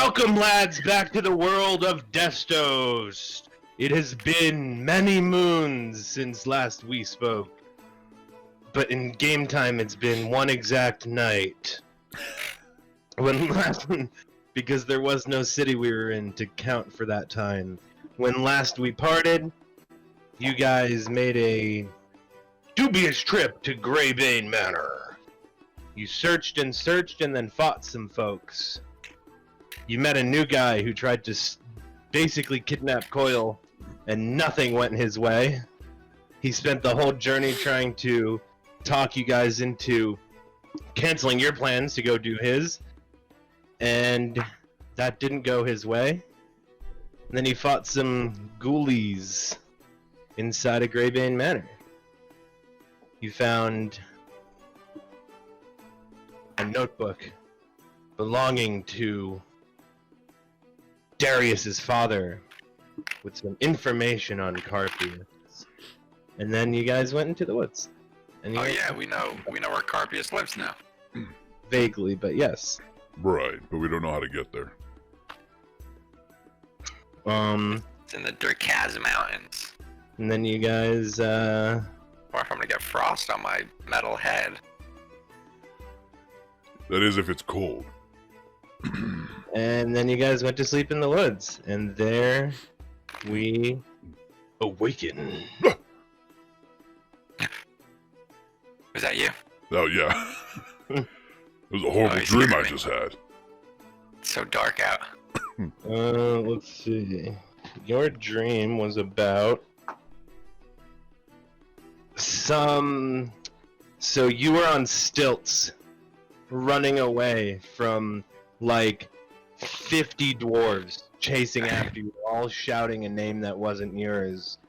Welcome, lads, back to the world of Destos. It has been many moons since last we spoke, but in game time it's been one exact night. Because there was no city we were in to count for that time. When last we parted, you guys made a dubious trip to Greybane Manor. You searched and then fought some folks. You met a new guy who tried to basically kidnap Coil, and nothing went his way. He spent the whole journey trying to talk you guys into canceling your plans to go do his, and that didn't go his way. And then he fought some ghoulies inside of Greybane Manor. You found a notebook belonging to Darius's father with some information on Carpius. And then you guys went into the woods. And we know where Carpius lives now. Vaguely, but yes. Right, but we don't know how to get there. It's in the Durkaz Mountains. And then you guys, Or if I'm gonna get frost on my metal head. That is if it's cold. and then you guys went to sleep in the woods. And there we awaken. Was that you? Oh, yeah. It was a horrible dream I just had. It's so dark out. Let's see. Your dream was about so you were on stilts running away from like 50 dwarves chasing after you, all shouting a name that wasn't yours.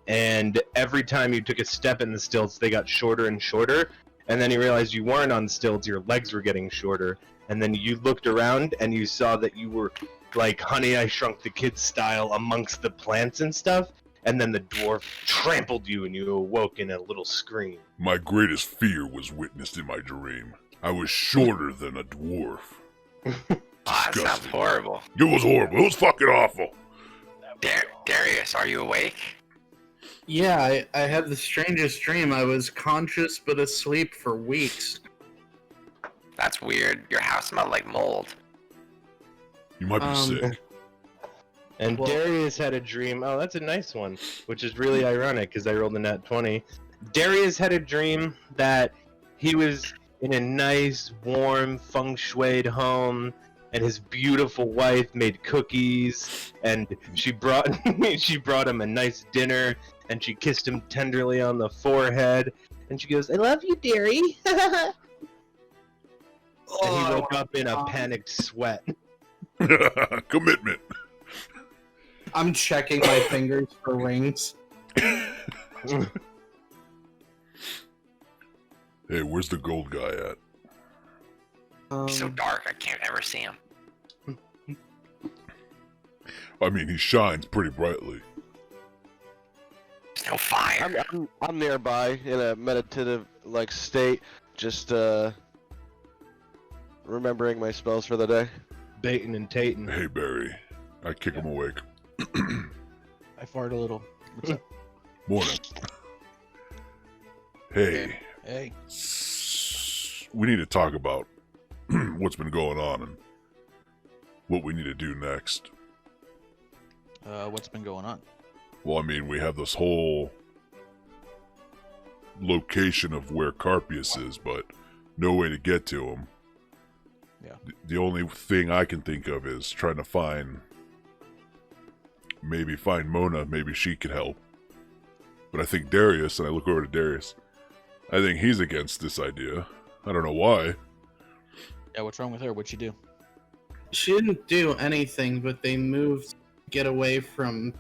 And every time you took a step in the stilts, they got shorter and shorter. And then you realized you weren't on stilts, your legs were getting shorter. And then you looked around and you saw that you were like Honey, I Shrunk the Kids style amongst the plants and stuff. And then the dwarf trampled you and you awoke in a little scream. My greatest fear was witnessed in my dream. I was shorter than a dwarf. That sounds horrible. It was horrible. It was fucking awful. Darius, are you awake? Yeah, I had the strangest dream. I was conscious but asleep for weeks. That's weird. Your house smelled like mold. You might be sick. And Darius had a dream. Oh, that's a nice one, which is really ironic because I rolled a nat 20. Darius had a dream that he was in a nice, warm, feng shuied home, and his beautiful wife made cookies, and she brought him a nice dinner, and she kissed him tenderly on the forehead, and she goes, "I love you, dearie." And he woke up in a panicked sweat. Commitment. I'm checking my fingers for rings. Hey, where's the gold guy at? He's so dark, I can't ever see him. I mean, he shines pretty brightly. There's no fire. I'm nearby in a meditative state, just remembering my spells for the day. Baiting and tating. Hey, Barry. I kick him awake. I fart a little. What's up? Morning. Hey. Hey. We need to talk about what's been going on and what we need to do next. What's been going on? Well, I mean, we have this whole location of where Carpius is, but no way to get to him. Yeah. The only thing I can think of is trying to find Mona. Maybe she could help. But I think Darius, and I look over to Darius, I think he's against this idea. I don't know why. Yeah, what's wrong with her? What'd she do? She didn't do anything, but they moved to get away from,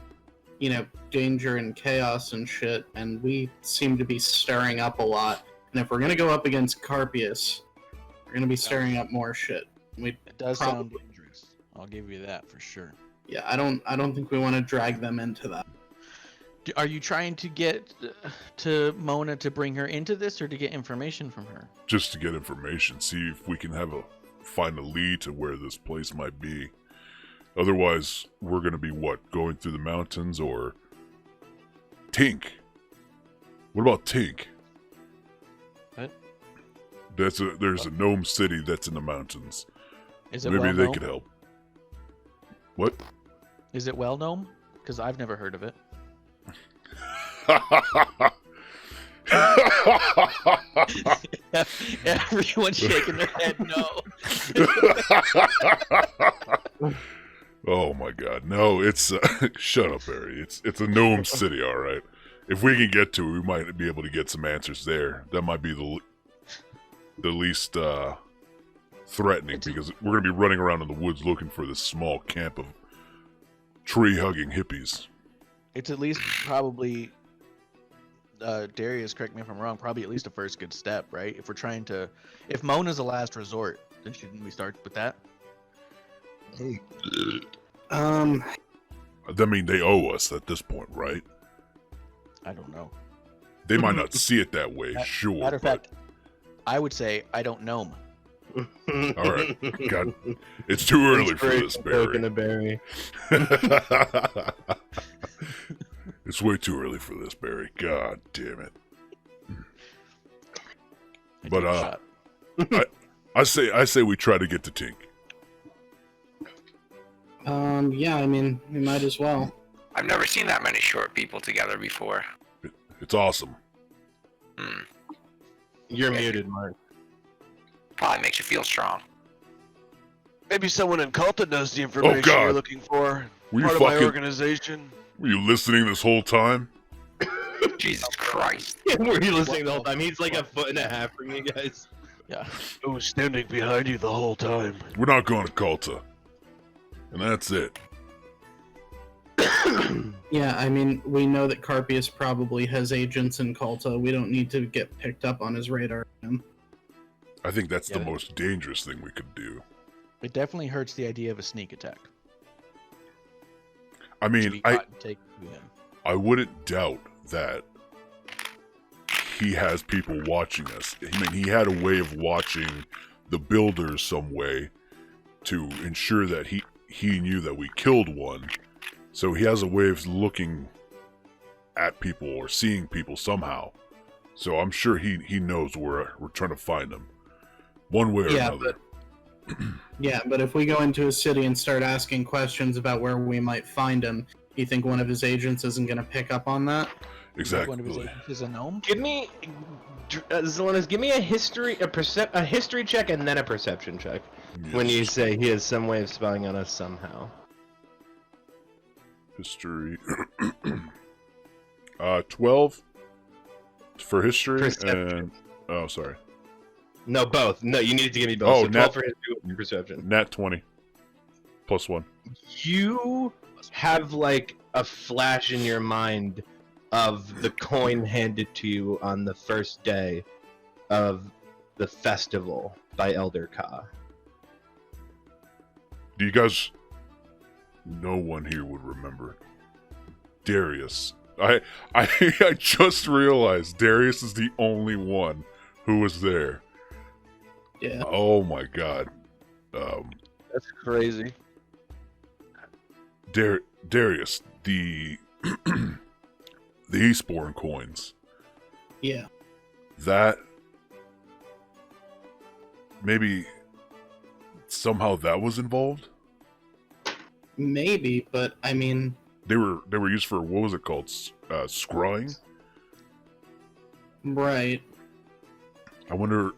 danger and chaos and shit, and we seem to be stirring up a lot. And if we're gonna go up against Carpius, we're gonna be stirring up more shit. It does sound dangerous. I'll give you that for sure. Yeah, I don't think we want to drag them into that. Are you trying to get to Mona to bring her into this, or to get information from her? Just to get information, see if we can find a lead to where this place might be. Otherwise, we're gonna be what? Going through the mountains or Tink? What about Tink? What? There's a gnome city that's in the mountains. Is it Maybe well they known? could help. What? Is it well known? Because I've never heard of it. Everyone's shaking their head no. Oh my god, no, it's shut up, Barry. It's a gnome city, all right. If we can get to it, we might be able to get some answers there. That might be the least threatening, because we're gonna be running around in the woods looking for this small camp of tree-hugging hippies. It's at least probably, Darius, correct me if I'm wrong, probably at least a first good step, right? If we're trying to, if Mona's a last resort, then shouldn't we start with that? I mean, they owe us at this point, right? I don't know. They might not see it that way, sure. Matter of fact, I would say I don't know. All right, God, it's too early for this, Poking Barry. a berry. It's way too early for this, Barry. God damn it. But I say we try to get to Tink. Yeah, I mean, we might as well. I've never seen that many short people together before. It's awesome. You're muted, Mark. Probably makes you feel strong. Maybe someone in Culta knows the information God. you're looking for. Were you Part of my fucking- organization. Were you listening this whole time? Jesus Christ. Were you listening the whole time? He's like a foot and a half from you guys. Yeah. I was standing behind you the whole time. We're not going to Culta. And that's it. Yeah, I mean, we know that Carpius probably has agents in Culta. We don't need to get picked up on his radar. I think that's the Yeah. most dangerous thing we could do. It definitely hurts the idea of a sneak attack. I To mean, be caught and taken to him. I wouldn't doubt that he has people watching us. I mean, he had a way of watching the builders some way to ensure that he knew that we killed one. So he has a way of looking at people or seeing people somehow. So I'm sure he knows we're trying to find him. One way or another. Yeah, but if we go into a city and start asking questions about where we might find him, you think one of his agents isn't going to pick up on that? One of his Exactly. agents is a gnome? Give me, Zelenas, give me a history check and then a perception check. When you say he has some way of spying on us somehow. History. 12 for history Perception. and... Oh, sorry. No, both. No, you need to give me both. Oh, so 12 for history and perception. Nat 20. Plus 1. You have like a flash in your mind of the coin handed to you on the first day of the festival by Elder Ka. Do you guys... No one here would remember. Darius. I just realized Darius is the only one who was there. Yeah. Oh my god. That's crazy. Darius, the the Eastbourne coins. Yeah. That maybe somehow that was involved? Maybe, but I mean, They were used for, what was it called? Scrying? right. I wonder.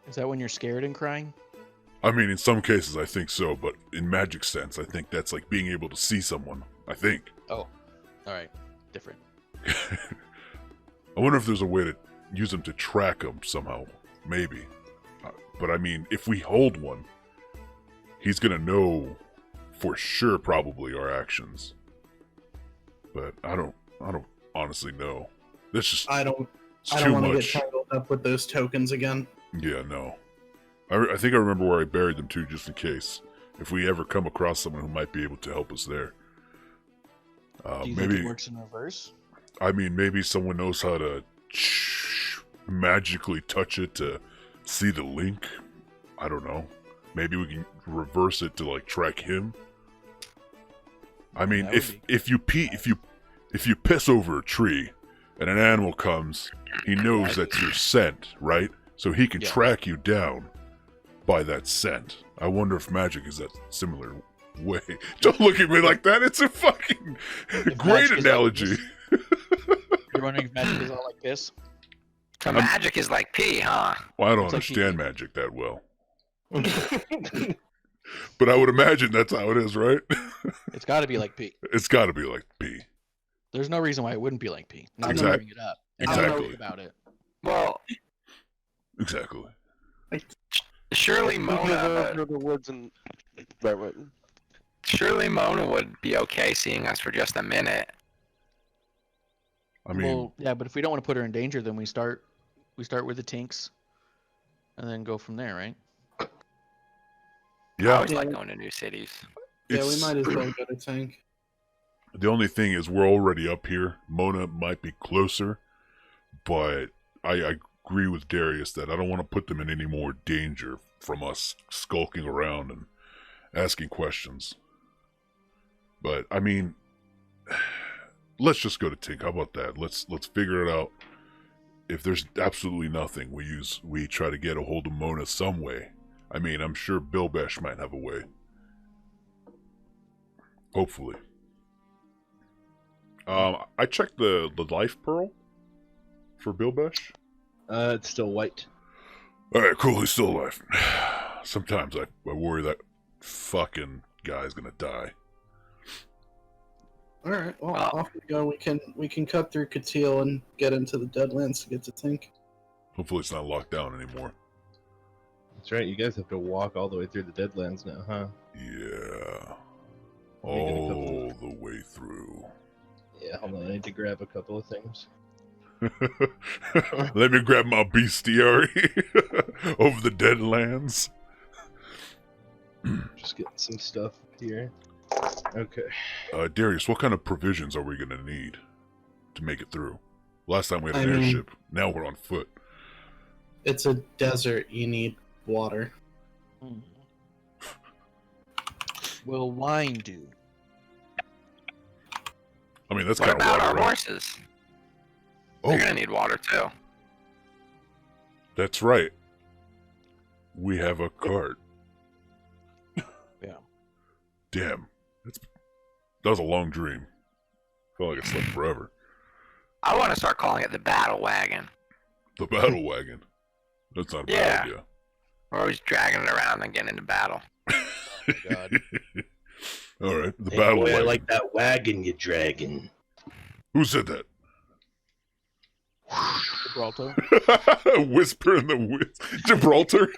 Is that when you're scared and crying? I mean, in some cases, I think so, but in magic sense, I think that's like being able to see someone. I think. Oh. Alright. Different. I wonder if there's a way to use them to track them somehow. Maybe. But I mean, if we hold one, he's gonna know for sure probably our actions. But I don't honestly know. That's just I don't too want to get much. tangled up with those tokens again. Yeah, no. I think I remember where I buried them too, just in case. If we ever come across someone who might be able to help us there. Do you Maybe, think it works in reverse? I mean, maybe someone knows how to magically touch it to see the link. I don't know. Maybe we can reverse it to, like, track him. I mean, That would if you piss over a tree, and an animal comes, he knows that's your scent, right? So he can Yeah. track you down by that scent. I wonder if magic is that similar way. Don't look at me like that. It's a fucking great magic is like analogy. You're wondering if magic is all like this? So magic is like pee, huh? Well, I don't It's like understand magic that well. But I would imagine that's how it is, right? It's got to be like pee. It's got to be like pee. There's no reason why it wouldn't be like pee. Now Exact- that you bring it up. And now that I exactly. think about it. Well, Exactly. surely Mona, Through the woods and right. surely Mona would be okay seeing us for just a minute. I mean, Well, yeah, but if we don't want to put her in danger, then we start with the Tinks, and then go from there, right? I yeah. always like going to new cities. Yeah, we it's- might as well go to Tink. The only thing is we're already up here. Mona might be closer, but I agree with Darius that I don't want to put them in any more danger from us skulking around and asking questions. But I mean, let's just go to Tink. How about that? Let's figure it out. If there's absolutely nothing, we try to get a hold of Mona some way. I mean, I'm sure Bill Besh might have a way. Hopefully. I checked the life pearl for Bill Besh. It's still white. Alright, cool, he's still alive. Sometimes I worry that fucking guy's gonna die. All right, well, Wow. off we go. We can cut through Katil and get into the Deadlands to get to Tink. Hopefully it's not locked down anymore. That's right. You guys have to walk all the way through the Deadlands now, huh? Yeah. Let me get a All couple- the way through. Yeah, hold on. I need to grab a couple of things. Let me grab my bestiary over the Deadlands. Just getting some stuff here. Okay. Darius, what kind of provisions are we gonna need to make it through? Last time we had an I mean- airship. Now we're on foot. It's a desert. You need water. Hmm. Will wine do? I mean, that's What kind of about water, our right? horses? They're Oh, gonna need water too. that's right. We have a cart. Yeah. Damn. That was a long dream. Felt like I slept forever. I want to start calling it the battle wagon. The battle wagon. That's not a Yeah. bad idea. We're always dragging it around and getting into battle. Oh, God. Alright, the Hey, battle boy, I wagon. like that wagon you're dragging. Who said that? Gibraltar. Whisper in the woods. Gibraltar?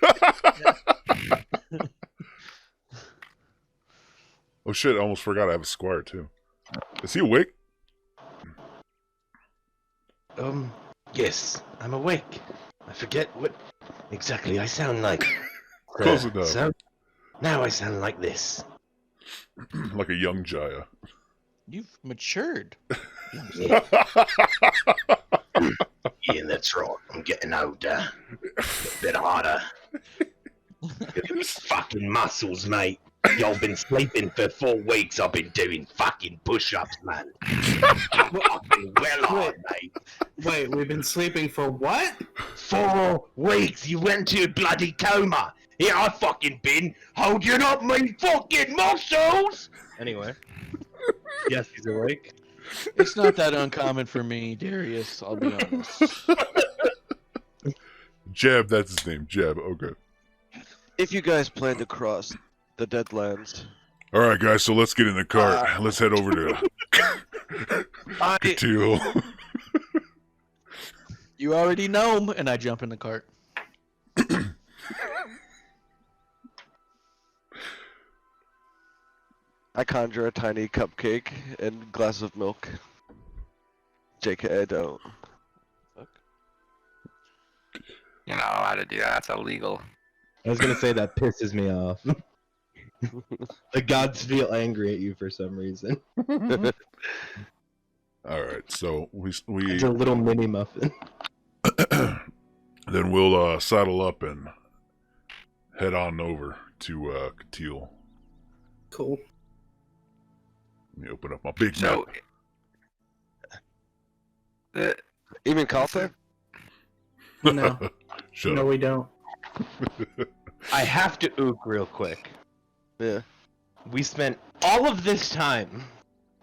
Oh shit, I almost forgot I have a squire too. Is he awake? Yes, I'm awake. I forget what exactly I sound like. Close enough. So, now I sound like this. Like a young Jaya. You've matured. Yeah, yeah, that's right. I'm getting older. A bit harder. Fucking muscles, mate. Y'all been sleeping for 4 weeks. I've been doing fucking push-ups, man. Fucking well hard, mate. Wait, we've been sleeping for what? 4 weeks. You went to a bloody coma. Here I fucking been holding up my fucking muscles. Anyway. Yes, he's awake. It's not that uncommon for me, Darius. I'll be honest. Jab, that's his name. Jab, okay. If you guys plan to cross the Deadlands, Alright guys, so let's get in the cart. Let's head over to Teal. You already know, and I jump in the cart. I conjure a tiny cupcake and glass of milk. JK, I don't. You're not allowed to do that. That's illegal. I was gonna say that pisses me off. The gods feel angry at you for some reason. Alright, so It's a little mini muffin. then we'll saddle up and head on over to Teal. Cool. Let me open up my big So, map. You mean Caltha? No, Shut no, up. we don't. I have to ook real quick. Yeah. We spent all of this time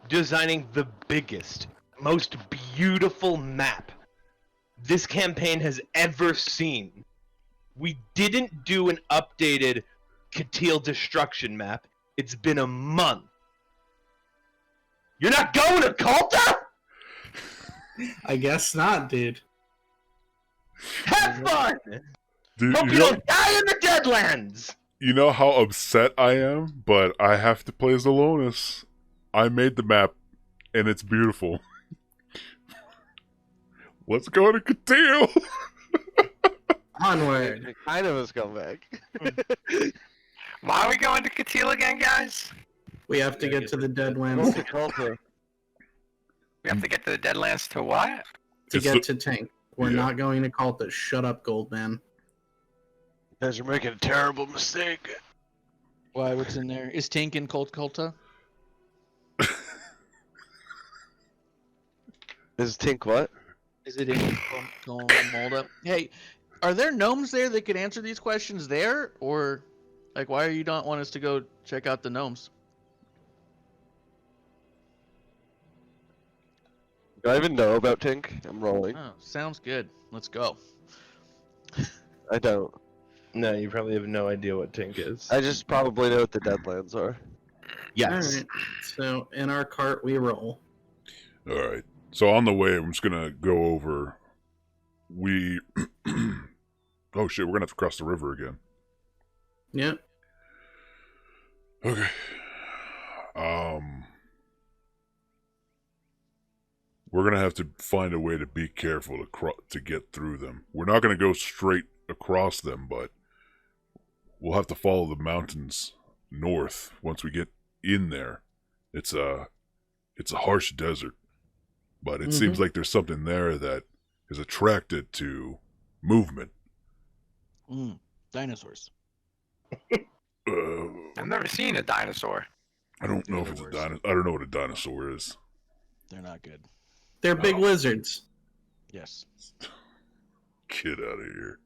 designing the biggest, most beautiful map this campaign has ever seen. We didn't do an updated Katil destruction map. It's been a month. You're not going to Kalta? I guess not, dude. Have fun! Dude, Hope you don't die in the Deadlands! you know how upset I am, but I have to play Zelonis. I made the map, and it's beautiful. Let's go to Katil! Onward. Kind of a scumbag. why are we going to Katil again, guys? We have to get to the Go Deadlands to Caltha. We have to get to the Deadlands to what? to It's get the- to Tink. We're Yeah. not going to Kalta. Shut up, Goldman. You guys are making a terrible mistake. Why? What's in there? Is Tink in Kulta? Is Tink what? Is it in Molda? Hey, are there gnomes there that could answer these questions there, or like why are you not want us to go check out the gnomes? Do I even know about Tink? I'm rolling. Oh, sounds good. Let's go. I don't. No, you probably have no idea what Tink is. I just probably know what the Deadlands are. Yes. Alright. So, in our cart, we roll. Alright. So on the way, I'm just gonna go over. We. Oh shit, we're gonna have to cross the river again. Yep. Okay. We're gonna have to find a way to be careful to get through them. We're not gonna go straight across them, but we'll have to follow the mountains north once we get in there. It's a harsh desert, but it seems like there's something there that is attracted to movement. Dinosaurs. I've never seen a dinosaur. I don't know if They're it's a worse. dinosaur. I don't know what a dinosaur is. They're not good. They're big lizards. Yes. Get out of here.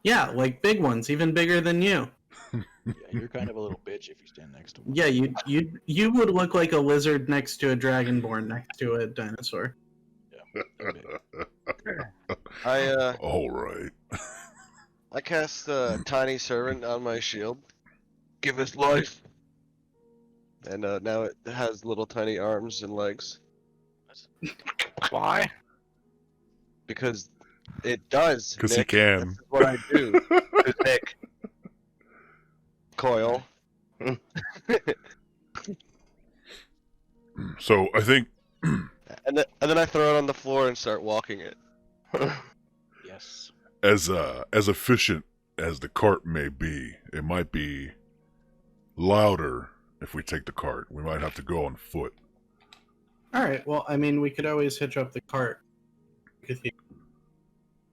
Yeah, like big ones, even bigger than you. Yeah, you're kind of a little bitch if you stand next to one. Yeah, you would look like a lizard next to a dragonborn next to a dinosaur. They're big. All right. I cast Tiny Servant on my shield. Give us life. And now it has little tiny arms and legs. Why? Because it does. Because he Nick. can. This is what I do. Who's Nick? Coil. So I think And then I throw it on the floor and start walking it. Yes. as efficient as the cart may be, it might be louder if we take the cart. We might have to go on foot. Alright, well, I mean, we could always hitch up the cart.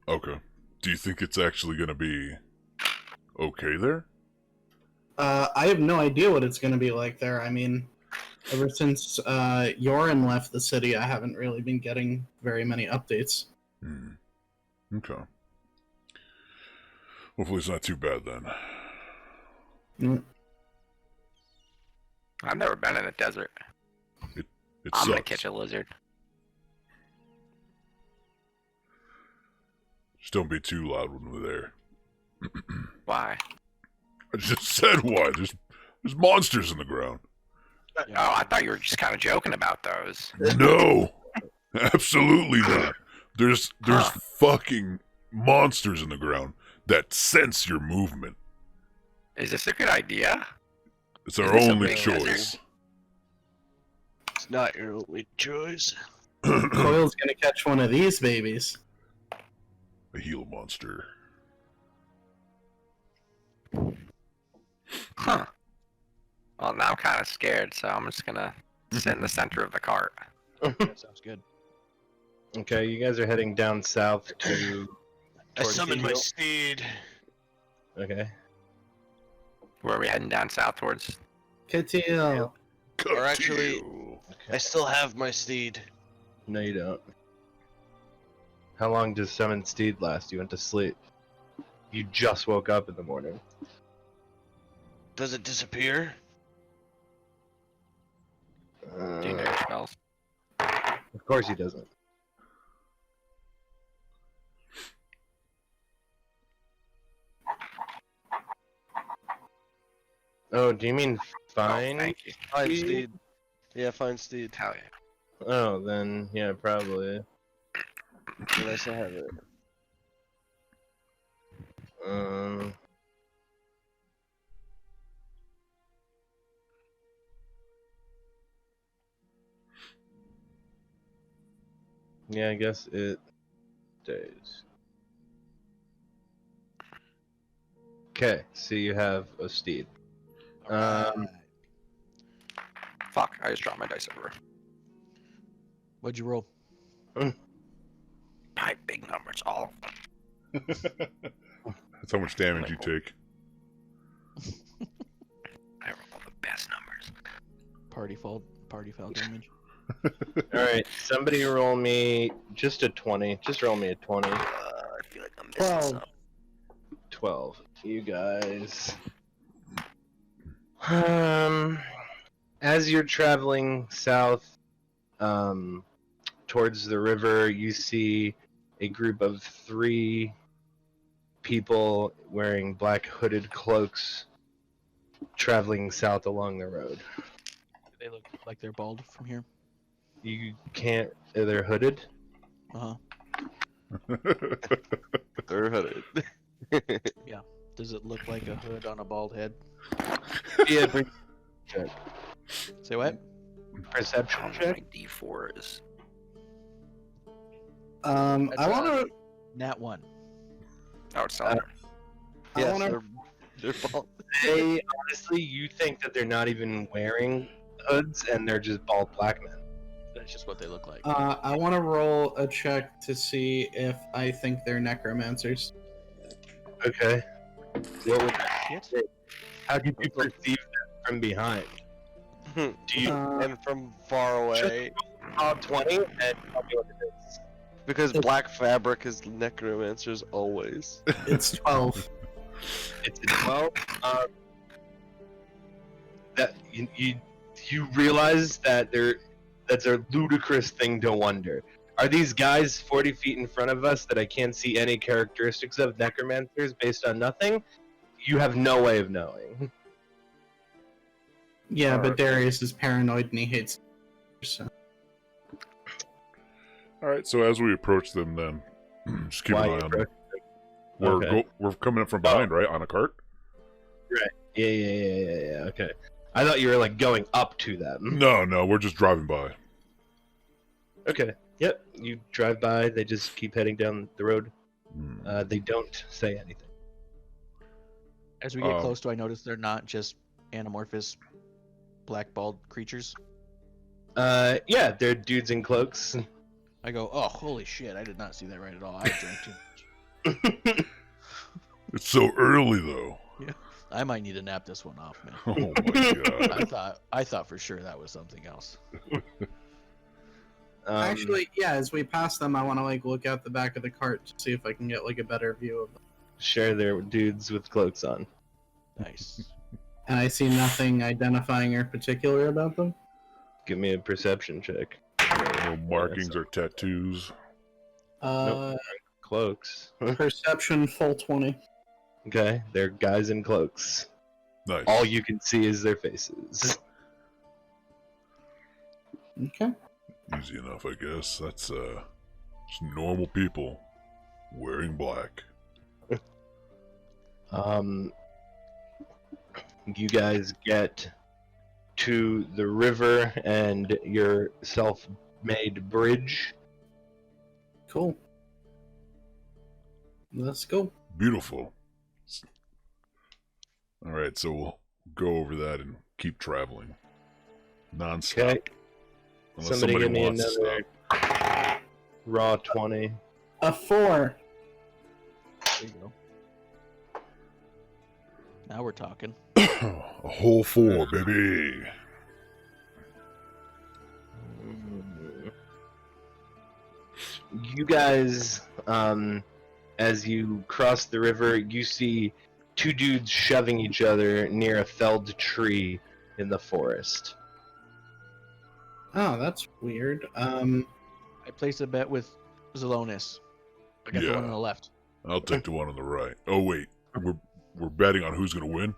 Okay. Do you think it's actually going to be okay there? I have no idea what it's going to be like there. I mean, ever since Yorin left the city, I haven't really been getting very many updates. Okay. Hopefully it's not too bad then. Mm. I've never been in a desert. It I'm gonna sucks. catch a lizard. Just don't be too loud when we're there. Why? I just said why. There's monsters in the ground. Oh, I thought you were just kind of joking about those. No, absolutely not. There's fucking monsters in the ground that sense your movement. Is this a good idea? It's our Is this a only big choice. desert? It's not your only choice. Coil's going to catch one of these babies. A Gila monster. Huh. Well, now I'm kind of scared, so I'm just gonna sit in the center of the cart. That sounds good. Okay, you guys are heading down south to. I towards summoned my Hill. steed. Okay. Where are we heading down south towards? Katil. Cut Or to actually- you. I still have my steed. No, you don't. How long does Summoned Steed last? You went to sleep. You just woke up in the morning. Does it disappear? Do you know your spells? Of course he doesn't. Oh, do you mean Oh, fine? thank you. Fine steed. Yeah, fine steed. Hell yeah. Oh, then yeah, probably. Unless I have it. Um. Yeah, I guess it stays. Okay, so you have a steed. Alright. Fuck, I just dropped my dice over. What'd you roll? My big numbers, all of them. That's how much damage you take. I roll the best numbers. Party foul damage. Alright, somebody roll me just a 20. Just roll me a 20. I feel like I'm missing 12. some. 12. You guys. As you're traveling south, towards the river, you see a group of 3 people wearing black hooded cloaks traveling south along the road. They look like they're bald from here. You can't. They're hooded? Uh huh. They're hooded. Does it look like a hood on a bald head? Yeah, Say what? perception My check. D4 is. That's I want to. Nat 1. Oh, it's not. I Yes, wanna- they're bald. They honestly, you think that they're not even wearing hoods and they're just bald black men. That's just what they look like. I want to roll a check to see if I think they're necromancers. Okay. What would Shit. how do you perceive that from behind? Do you And from far away. call 20 and tell me what it is? Because black fabric is necromancers always. It's 12. It's a 12. That you realize that that's a ludicrous thing to wonder. Are these guys 40 feet in front of us that I can't see any characteristics of necromancers based on nothing? You have no way of knowing. Yeah, but Darius is paranoid and he hates. So. Alright, so as we approach them then, just keep Why an eye you on them. approach Okay. We're coming up from behind, right? On a cart? Yeah. Okay. I thought you were like going up to them. No, we're just driving by. Okay. Yep. You drive by. They just keep heading down the road. Hmm. They don't say anything. As we get close, do I notice they're not just anamorphous black bald creatures? Yeah, they're dudes in cloaks. I go, oh, holy shit, I did not see that right at all. I drank too much. It's so early though. I might need to nap this one off, man. Oh my god. I thought for sure that was something else. Actually, yeah, as we pass them, I want to like look out the back of the cart to see if I can get like a better view of them. Sure, they're dudes with cloaks on. Nice. And I see nothing identifying or particular about them. Give me a perception check. No markings or tattoos. Cloaks. Perception full 20. Okay, they're guys in cloaks. Nice. All you can see is their faces. Okay. Easy enough, I guess. That's just normal people wearing black. You guys get to the river and your self-made bridge. Cool. Let's go. Beautiful. Alright, so we'll go over that and keep traveling. Non-stop. Okay. Unless Somebody give me wants to another raw 20. A 4. There you go. Now we're talking. stop. A whole 4, baby. You guys, as you cross the river, you see two dudes shoving each other near a felled tree in the forest. Oh, that's weird. I place a bet with Zelonis. I got the one on Yeah. the left. I'll take the one on the right. Oh wait, we're betting on who's gonna win.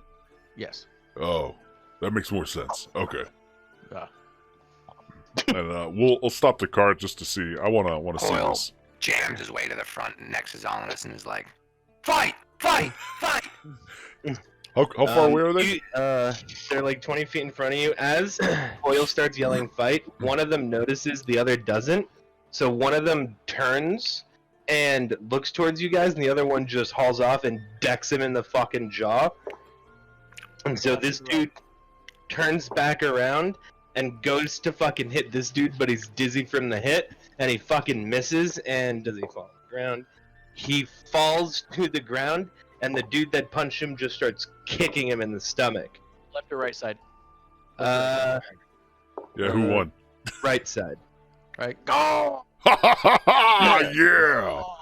Yes. Oh, that makes more sense. Okay. Yeah. And we'll stop the cart just to see. I wanna see Coil. this. Jams his way to the front and next is on us and is like, fight! Fight! Fight! How far away are they? They're like 20 feet in front of you. As Coil starts yelling fight, one of them notices, the other doesn't. So one of them turns and looks towards you guys, and the other one just hauls off and decks him in the fucking jaw. And so this dude turns back around and goes to fucking hit this dude, but he's dizzy from the hit, and he fucking misses, and does he fall on the ground? He falls to the ground, and the dude that punched him just starts kicking him in the stomach. Left or right side? Yeah, who won? Right side. Right. Go! Yeah. All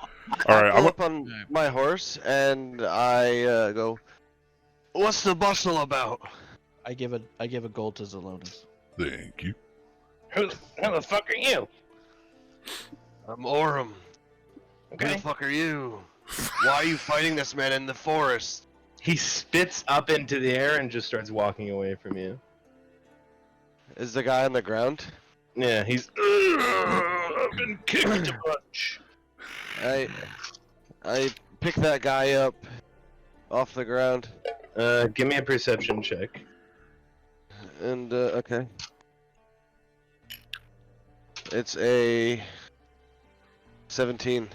right, I pull I'm up on my horse and I go, "What's the bustle about?" I give a gold to Zelonis. Thank you. Who the fuck are you? I'm Orem. Who the fuck are you? Why are you fighting this man in the forest? He spits up into the air and just starts walking away from you. Is the guy on the ground? Yeah, he's. I've been kicked a bunch. I pick that guy up off the ground Give me a perception check. and okay. It's a 17.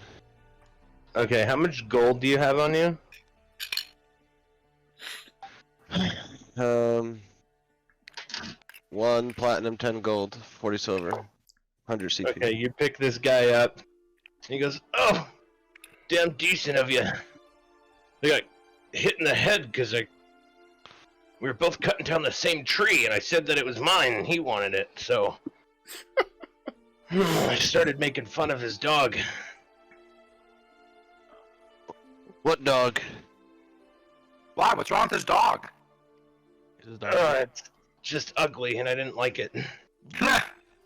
Okay, how much gold do you have on you? 1 platinum, 10 gold, 40 silver, 100 CP. Okay, you pick this guy up. He goes, "Oh, damn decent of you." I got hit in the head because we were both cutting down the same tree, and I said that it was mine, and he wanted it, so I started making fun of his dog. What dog? Why? What's wrong with this dog? It's just ugly, and I didn't like it.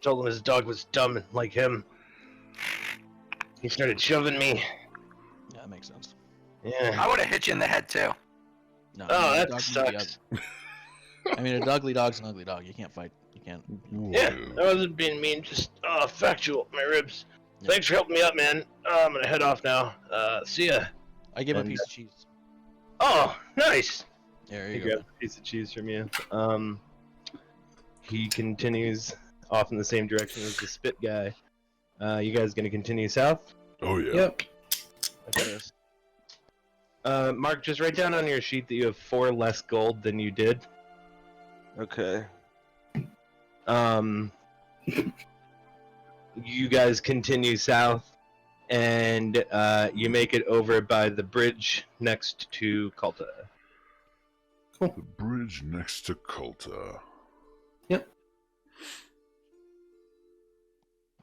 Told him his dog was dumb like him. He started shoving me. Yeah, that makes sense. Yeah. I would have hit you in the head too. No, Oh, a that dog can be sucks. ugly. I mean, a ugly dog's an ugly dog. You can't fight. You can't. Yeah, I wasn't being mean, just factual. My ribs. Yeah. Thanks for helping me out, man. I'm gonna head off now. See ya. I give him a And, piece of cheese. Oh, nice. There He you go. grabs a piece of cheese from you. He continues off in the same direction as the spit guy. You guys gonna continue south? Oh yeah. Yep. Okay. Mark, just write down on your sheet that you have 4 less gold than you did. Okay. You guys continue south, and you make it over by the bridge next to Kulta. The bridge next to Kulta.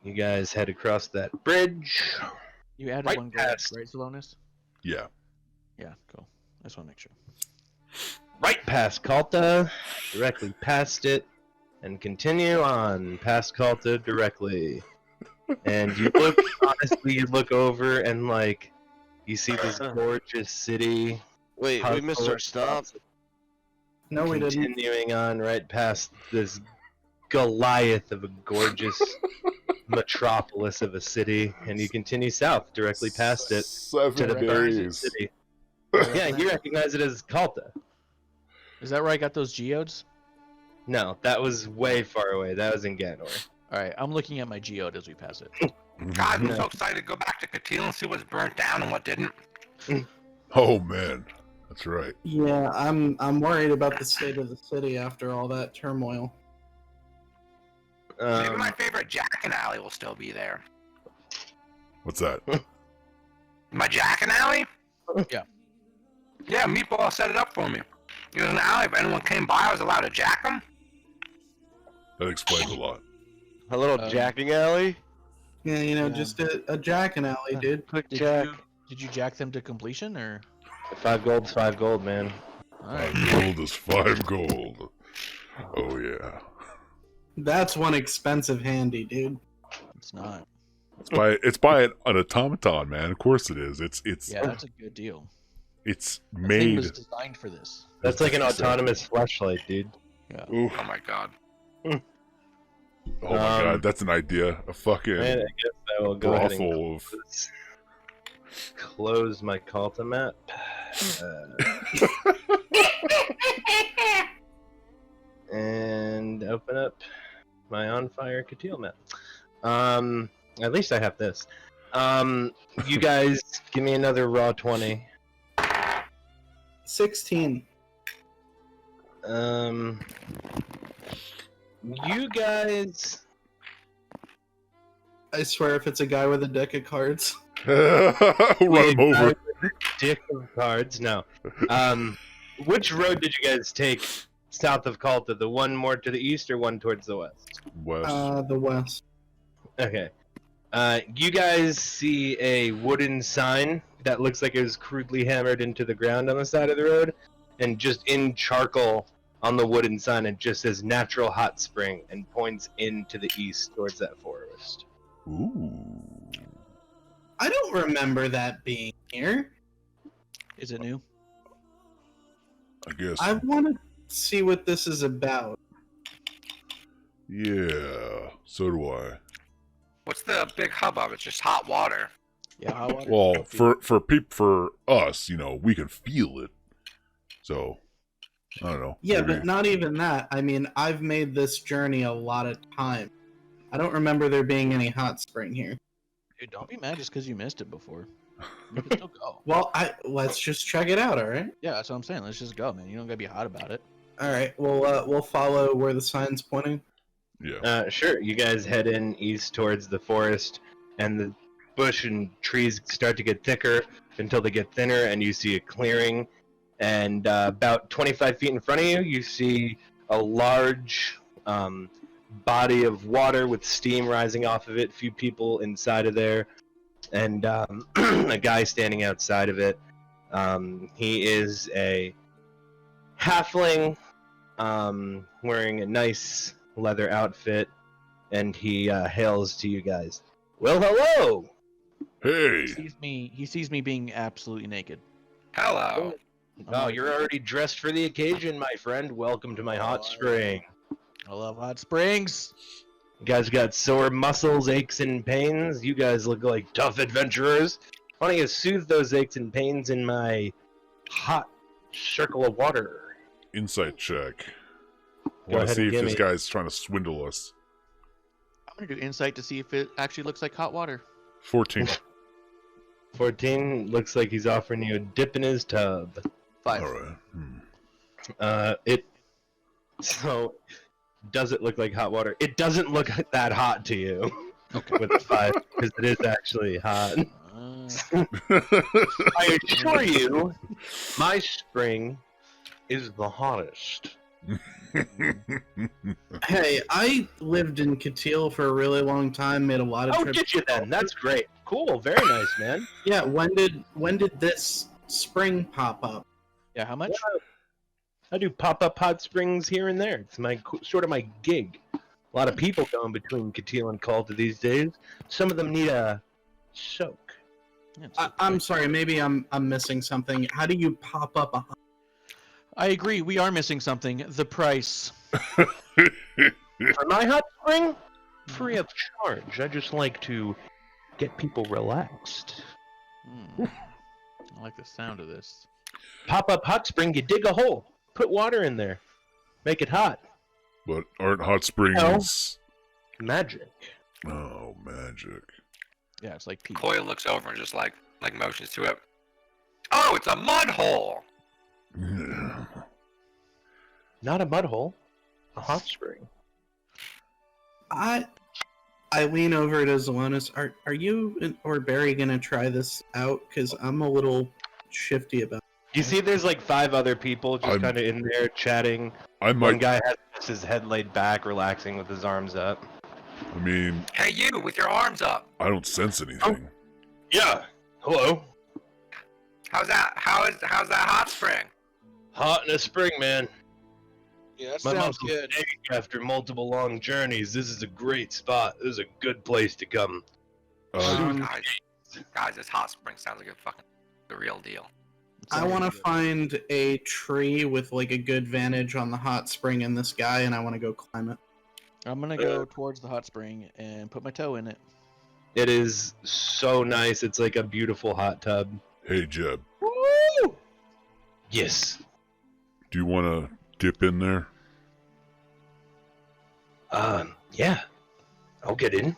You guys head across that bridge. You added Right one gold, past. right, Zelonis? Yeah. Yeah, cool. I just want to make sure. Right past Kulta, directly past it, and continue on past Kulta directly. And you look, honestly, you look over and, like, you see this gorgeous city. Wait, we missed our stop. No, we didn't. Continuing on right past this Goliath of a gorgeous metropolis of a city, and you continue south directly past it to 7 the Burning days. City. Yeah, you recognize it as Kulta. Is that where I got those geodes? No, that was way far away. That was in Ganor. All right, I'm looking at my geode as we pass it. God, I'm No. so excited to go back to Katil and see what's burnt down and what didn't. Oh man, that's right. Yeah, I'm worried about the state of the city after all that turmoil. Maybe my favorite Jack and Alley will still be there. What's that? My Jack and Alley? Yeah. Yeah, Meatball set it up for me. It was an alley. If anyone came by, I was allowed to jack them. That explains a lot. A little jacking alley? Yeah, Yeah. just a jack and alley, dude. Quick Did jack. did you jack them to completion or? 5 gold's 5 gold, man. All right. 5 gold is 5 gold. Oh yeah. That's one expensive handy, dude. It's not. It's by an automaton, man. Of course it is. It's Yeah, that's a good deal. it's The thing made. was designed for this. That's like an autonomous flashlight, dude. Yeah. Oof. Oh my god. Oh my god, that's an idea. A fucking Man, I guess I will go ahead and brothel of. close my Calta map. And open up my on fire Catil map. At least I have this. You guys give me another raw 20. 16. You guys. I swear, if it's a guy with a deck of cards. Run him over. Dick of cards. No. Which road did you guys take south of Calta? The one more to the east or one towards the west? West. The west. Okay. You guys see a wooden sign that looks like it was crudely hammered into the ground on the side of the road, and just in charcoal on the wooden sign it just says Natural Hot Spring and points into the east towards that forest. Ooh. I don't remember that being here. Is it new? I guess. I want to see what this is about. Yeah. So do I. What's the big hubbub? It's just hot water. Yeah. Hot water. Well, for us, we can feel it. So, I don't know. Yeah, maybe- but not even that. I mean, I've made this journey a lot of time. I don't remember there being any hot spring here. Dude, don't be mad just because you missed it before. You can still go. Well, let's just check it out, all right? Yeah, that's what I'm saying. Let's just go, man. You don't gotta be hot about it. All right, we'll follow where the sign's pointing. Yeah. Sure. You guys head in east towards the forest, and the bush and trees start to get thicker until they get thinner, and you see a clearing. And about 25 feet in front of you, you see a large body of water with steam rising off of it. Few people inside of there, and a guy standing outside of it. He is a halfling, wearing a nice leather outfit, and he hails to you guys. Well, hello! Hey. He sees me being absolutely naked. Hello. Oh, you're already dressed for the occasion, my friend. Welcome to my hot spring. I love hot springs. You guys got sore muscles, aches, and pains. You guys look like tough adventurers. Why don't you soothe those aches and pains in my hot circle of water? Insight check. Go Want to ahead see and if give this me- guy's trying to swindle us. I'm gonna do insight to see if it actually looks like hot water. 14. 14 looks like he's offering you a dip in his tub. 5. All right. Does it look like hot water? It doesn't look that hot to you. Okay. With a 5, because it is actually hot. Uh, I assure you, my spring is the hottest. Hey, I lived in Catil for a really long time, made a lot of Oh, trips. did you then? That's great. Cool. Very nice, man. Yeah, when did this spring pop up? yeah. How much? I do pop-up hot springs here and there. It's sort of my gig. A lot of people going between Catil and Calta these days. Some of them need a soak. Yeah, it's- I'm sorry, maybe I'm missing something. How do you pop up a? I agree. We are missing something. The price. For my hot spring, free of charge. I just like to get people relaxed. I like the sound of this. Pop-up hot spring, you dig a hole. Put water in there. Make it hot. But aren't hot springs... Magic. Oh, magic. Yeah, it's like pee. Coyle looks over and just like motions to it. Oh, it's a mud hole. Yeah. Not a mud hole. A hot spring. I lean over to Zelonis. Are you or Barry gonna try this out? Because I'm a little shifty about. You see there's like 5 other people just I'm- kind of in there chatting. I One might... guy has his head laid back, relaxing with his arms up. I mean, Hey, you with your arms up. I don't sense anything. Yeah. Hello. How's that? How's that hot spring? Hot in the spring, man. Yeah, that My sounds muscles good. ache after multiple long journeys. This is a great spot. This is a good place to come. Guys, this hot spring sounds like the real deal. I want to find a tree with like a good vantage on the hot spring in the sky, and I want to go climb it. I'm gonna go towards the hot spring and put my toe in it. It is so nice. It's like a beautiful hot tub. Hey, Jeb, Woo! Yes. do you want to dip in there? Yeah. I'll get in.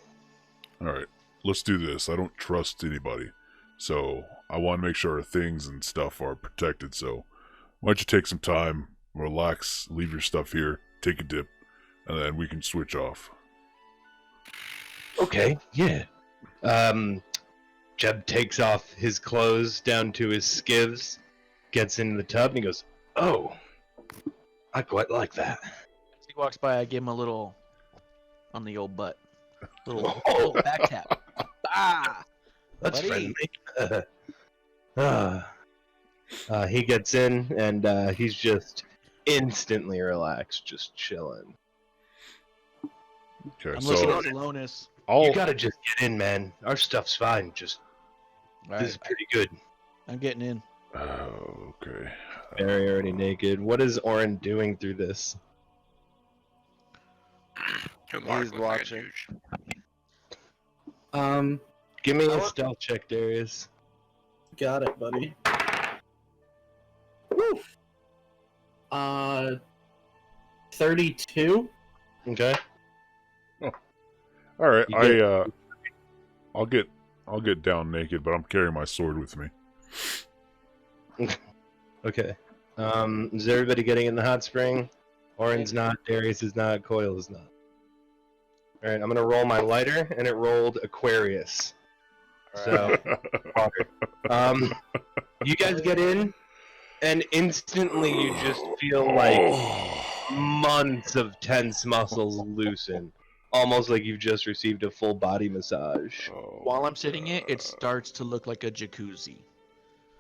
All right, let's do this. I don't trust anybody, so I want to make sure our things and stuff are protected. So why don't you take some time, relax, leave your stuff here, take a dip, and then we can switch off. Okay, yeah. Jeb takes off his clothes down to his skivs, gets into the tub, and he goes, "Oh, I quite like that." As he walks by, I give him a little on the old butt. Little, Oh. little back tap. Ah! That's Buddy. friendly. He gets in, and he's just instantly relaxed, just chilling. Okay, I'm so looking at Salonis. You gotta just get in, man. Our stuff's fine. Just this is pretty good. I'm getting in. Oh, okay. Barry already naked. What is Orin doing through this? He's watching. Give me a stealth check, Darius. Got it, buddy. Woo! 32. Okay. All right, You I'll get down naked, but I'm carrying my sword with me. Okay. Is everybody getting in the hot spring? Orin's not, Darius is not, Coil is not. Alright, I'm gonna roll my lighter, and it rolled Aquarius. So, water. You guys get in, and instantly you just feel like months of tense muscles loosen. Almost like you've just received a full body massage. Oh, While I'm sitting it, it starts to look like a jacuzzi.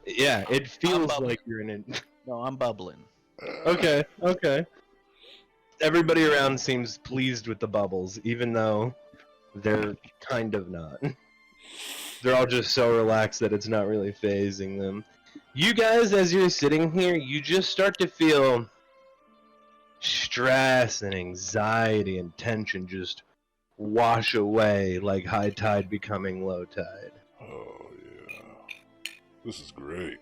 Yeah, it feels bubbling. like you're in it. No, I'm bubbling. Okay. Everybody around seems pleased with the bubbles, even though they're kind of not. They're all just so relaxed that it's not really phasing them. You guys, as you're sitting here, you just start to feel stress and anxiety and tension just wash away like high tide becoming low tide. Oh yeah, this is great.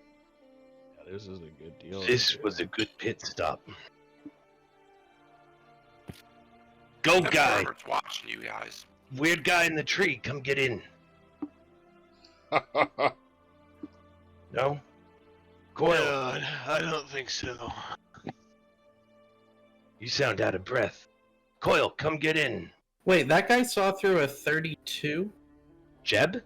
Yeah, this is a good deal. This was a good pit stop. Go The guy! pervert's watching you guys. Weird guy in the tree, come get in. No? Coil, I don't think so. you sound out of breath. Coil, come get in. Wait, that guy saw through a 32? Jeb?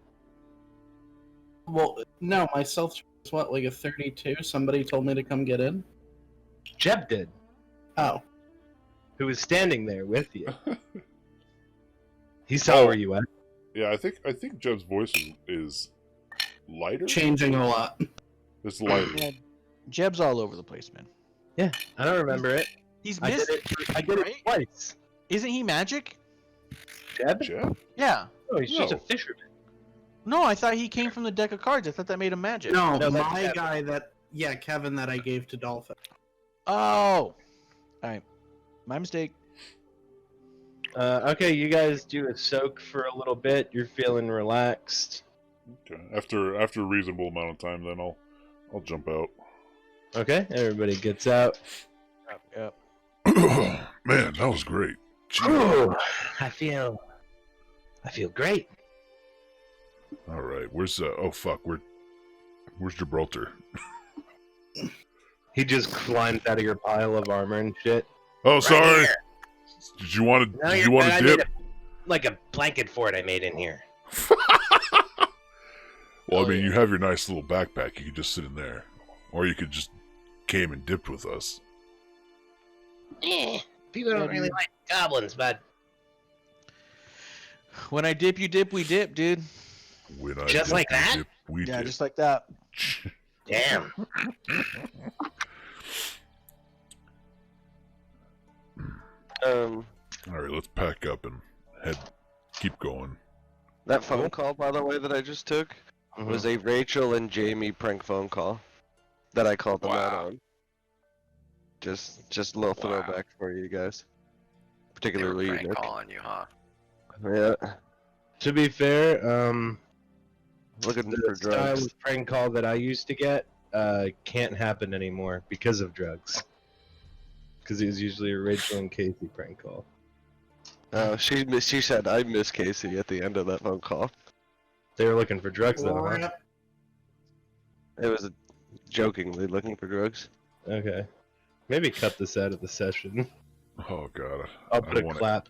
Well, no, myself was what, like a 32? Somebody told me to come get in? Jeb did. Oh. Who was standing there with you. He saw where you went. Yeah, I think Jeb's voice is lighter. Changing a lot. It's lighter. Yeah, Jeb's all over the place, man. Yeah, I don't remember it. He's I did missing. it twice. Isn't he magic? Jeb? Jeb? Yeah. Oh, he's just a No. fisherman. No, I thought he came from the deck of cards. I thought that made him magic. No, No, that's my Kevin. guy that... Yeah, Kevin that I gave to Dolphin. Oh. Alright. My mistake. Okay, you guys do a soak for a little bit. You're feeling relaxed. Okay. After a reasonable amount of time, then I'll jump out. Okay, everybody gets out. Yep. Man, that was great. Gee. Ooh, I feel great. All right, where's oh fuck, where's Gibraltar? He just climbs out of your pile of armor and shit. Oh, sorry. here. Did you want No, to? Did you're you want good. to I made dip? like a blanket fort I made in here. Well, Oh, I mean, yeah. you have your nice little backpack. You could just sit in there, or you could just came and dipped with us. People don't really like goblins, but When I dip, you dip, we dip, dude. When I Just dip, like you that? dip, we Yeah, dip. just like that. Damn. All right, let's pack up and keep going. That phone call, by the way, that I just took was a Rachel and Jamie prank phone call that I called them out Wow. on. Just a little Wow. throwback for you guys, They were particularly you, prank Nick. calling you, huh? Yeah, To be fair, looking the for style drugs. of prank call that I used to get can't happen anymore because of drugs. Because it was usually a Rachel and Casey prank call. She said I miss Casey at the end of that phone call. They were looking for drugs though, huh? Crap. It was jokingly looking for drugs. Okay. Maybe cut this out of the session. Oh god, I'll I put don't a want it. clap.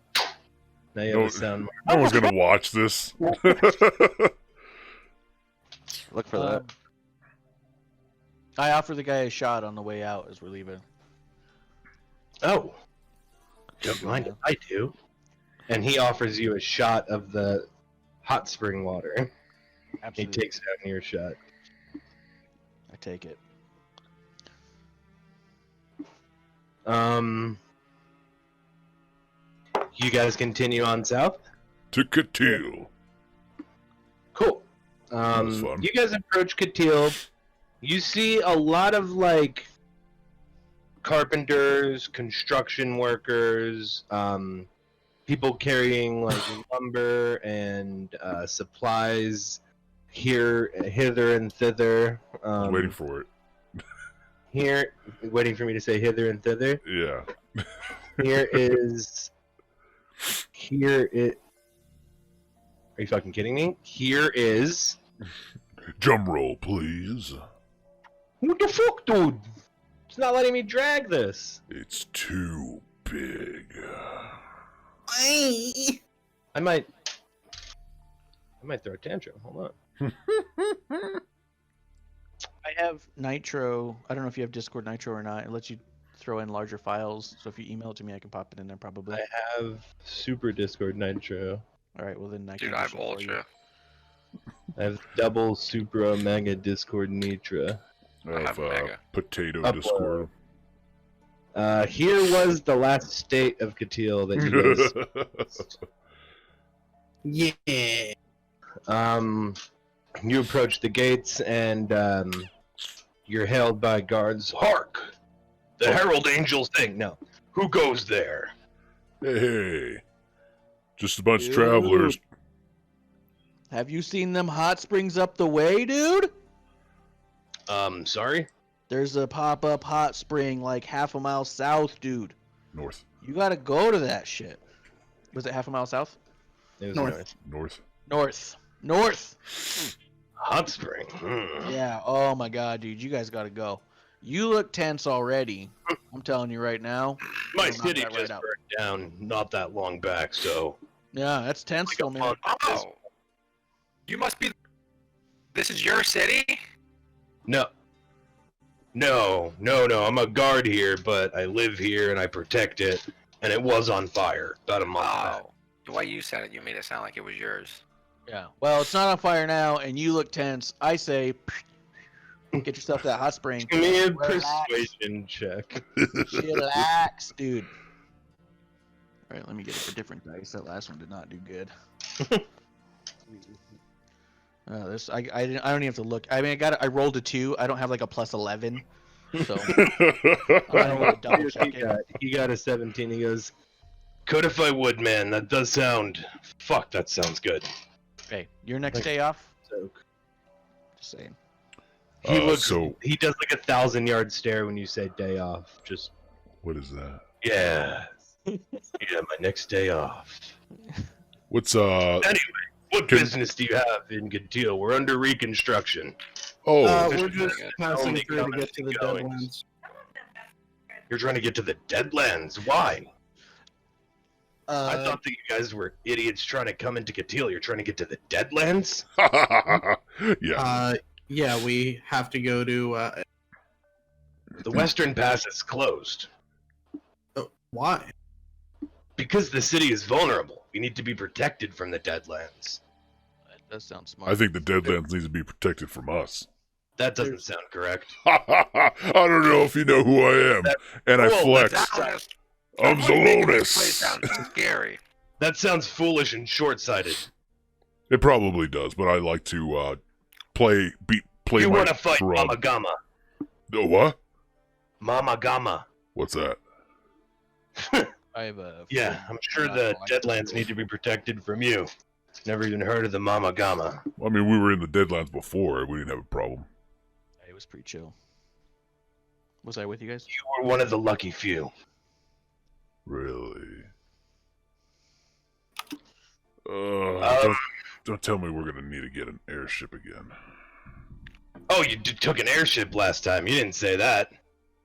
Now you No- have a sound mark. No one's gonna watch this. Look for that. I offer the guy a shot on the way out as we're leaving. Oh. Don't mind if I do. And he offers you a shot of the hot spring water. He Absolutely. takes it out in your shot. I take it. You guys continue on south? To Katil. Cool. was fun. You guys approach Katil. You see a lot of like carpenters, construction workers, people carrying like lumber and supplies hither and thither. I was waiting for it. Here, waiting for me to say hither and thither. Yeah. Here it. Are you fucking kidding me? Here is. Drum roll, please. What the fuck, dude? It's not letting me drag this. It's too big. I might throw a tantrum. Hold on. I have Nitro. I don't know if you have Discord Nitro or not. It lets you throw in larger files. So if you email it to me, I can pop it in there probably. I have Super Discord Nitro. All right. Well then, I Dude, can I have just show you. Ultra. I have double Super Omega Discord Nitra. I have Mega. potato Upload. Discord. Here was the last state of Katil that you guys. Yeah. You approach the gates and you're hailed by guards. Hark! The Herald Angels thing. No. Who goes there? Hey. Just a bunch of Dude. travelers. Have you seen them hot springs up the way, dude? Sorry? There's a pop-up hot spring like half a mile south, dude. North. You gotta go to that shit. Was it half a mile south? It was North. North. North. Hot Spring. Yeah. Oh my god, dude. You guys gotta go. You look tense already. I'm telling you right now. My I'll knock city that right just out. burned down not that long back, so. Yeah, that's tense still, man. Oh! You must be... This is your city? No. No. I'm a guard here, but I live here and I protect it. And it was on fire about a month back. Oh. The way you said it, you made it sound like it was yours. Yeah. Well, it's not on fire now, and you look tense. I say, get yourself that hot spring. Give me a Relax. persuasion check. Chillax, dude. All right, let me get a different dice. That last one did not do good. I don't even have to look. I mean, I rolled a 2. I don't have like a plus 11, so I don't want to double check it. He got a 17. He goes, Codify Wood, man. That does sound. Fuck, that sounds good. Hey, your next day off? So Just saying. he looks. so- He does like a 1,000-yard stare when you say day off. Just What is that? yeah, yeah. My next day off. What's What Can- business do you have in Katil? We're under reconstruction. Oh, We're just passing Only through to get to the goings. Deadlands. You're trying to get to the Deadlands. Why? I Uh, thought that you guys were idiots trying to come into Katil. You're trying to get to the Deadlands? yeah. yeah, we have to go to. The Western Pass is closed Why? because the city is vulnerable. We need to be protected from the Deadlands. That does sound smart. I think the Deadlands needs to be protected from us. That doesn't sound correct. I don't know if you know who I am, and I Well, flex. That I'm would make this place Zalonis. sound scary. That sounds foolish and short-sighted. It probably does, but I like to play You my want to fight shrub. Mama Gama? Oh, what? Mama Gama. What's that? I have a Yeah, I'm sure the Deadlands need to be protected from you. Never even heard of the Mama Gama. I mean, we were in the Deadlands before. We didn't have a problem. It was pretty chill. Was I with you guys? You were one of the lucky few. Really? Um, Don't tell me we're gonna need to get an airship again. Oh, you took an airship last time. You didn't say that.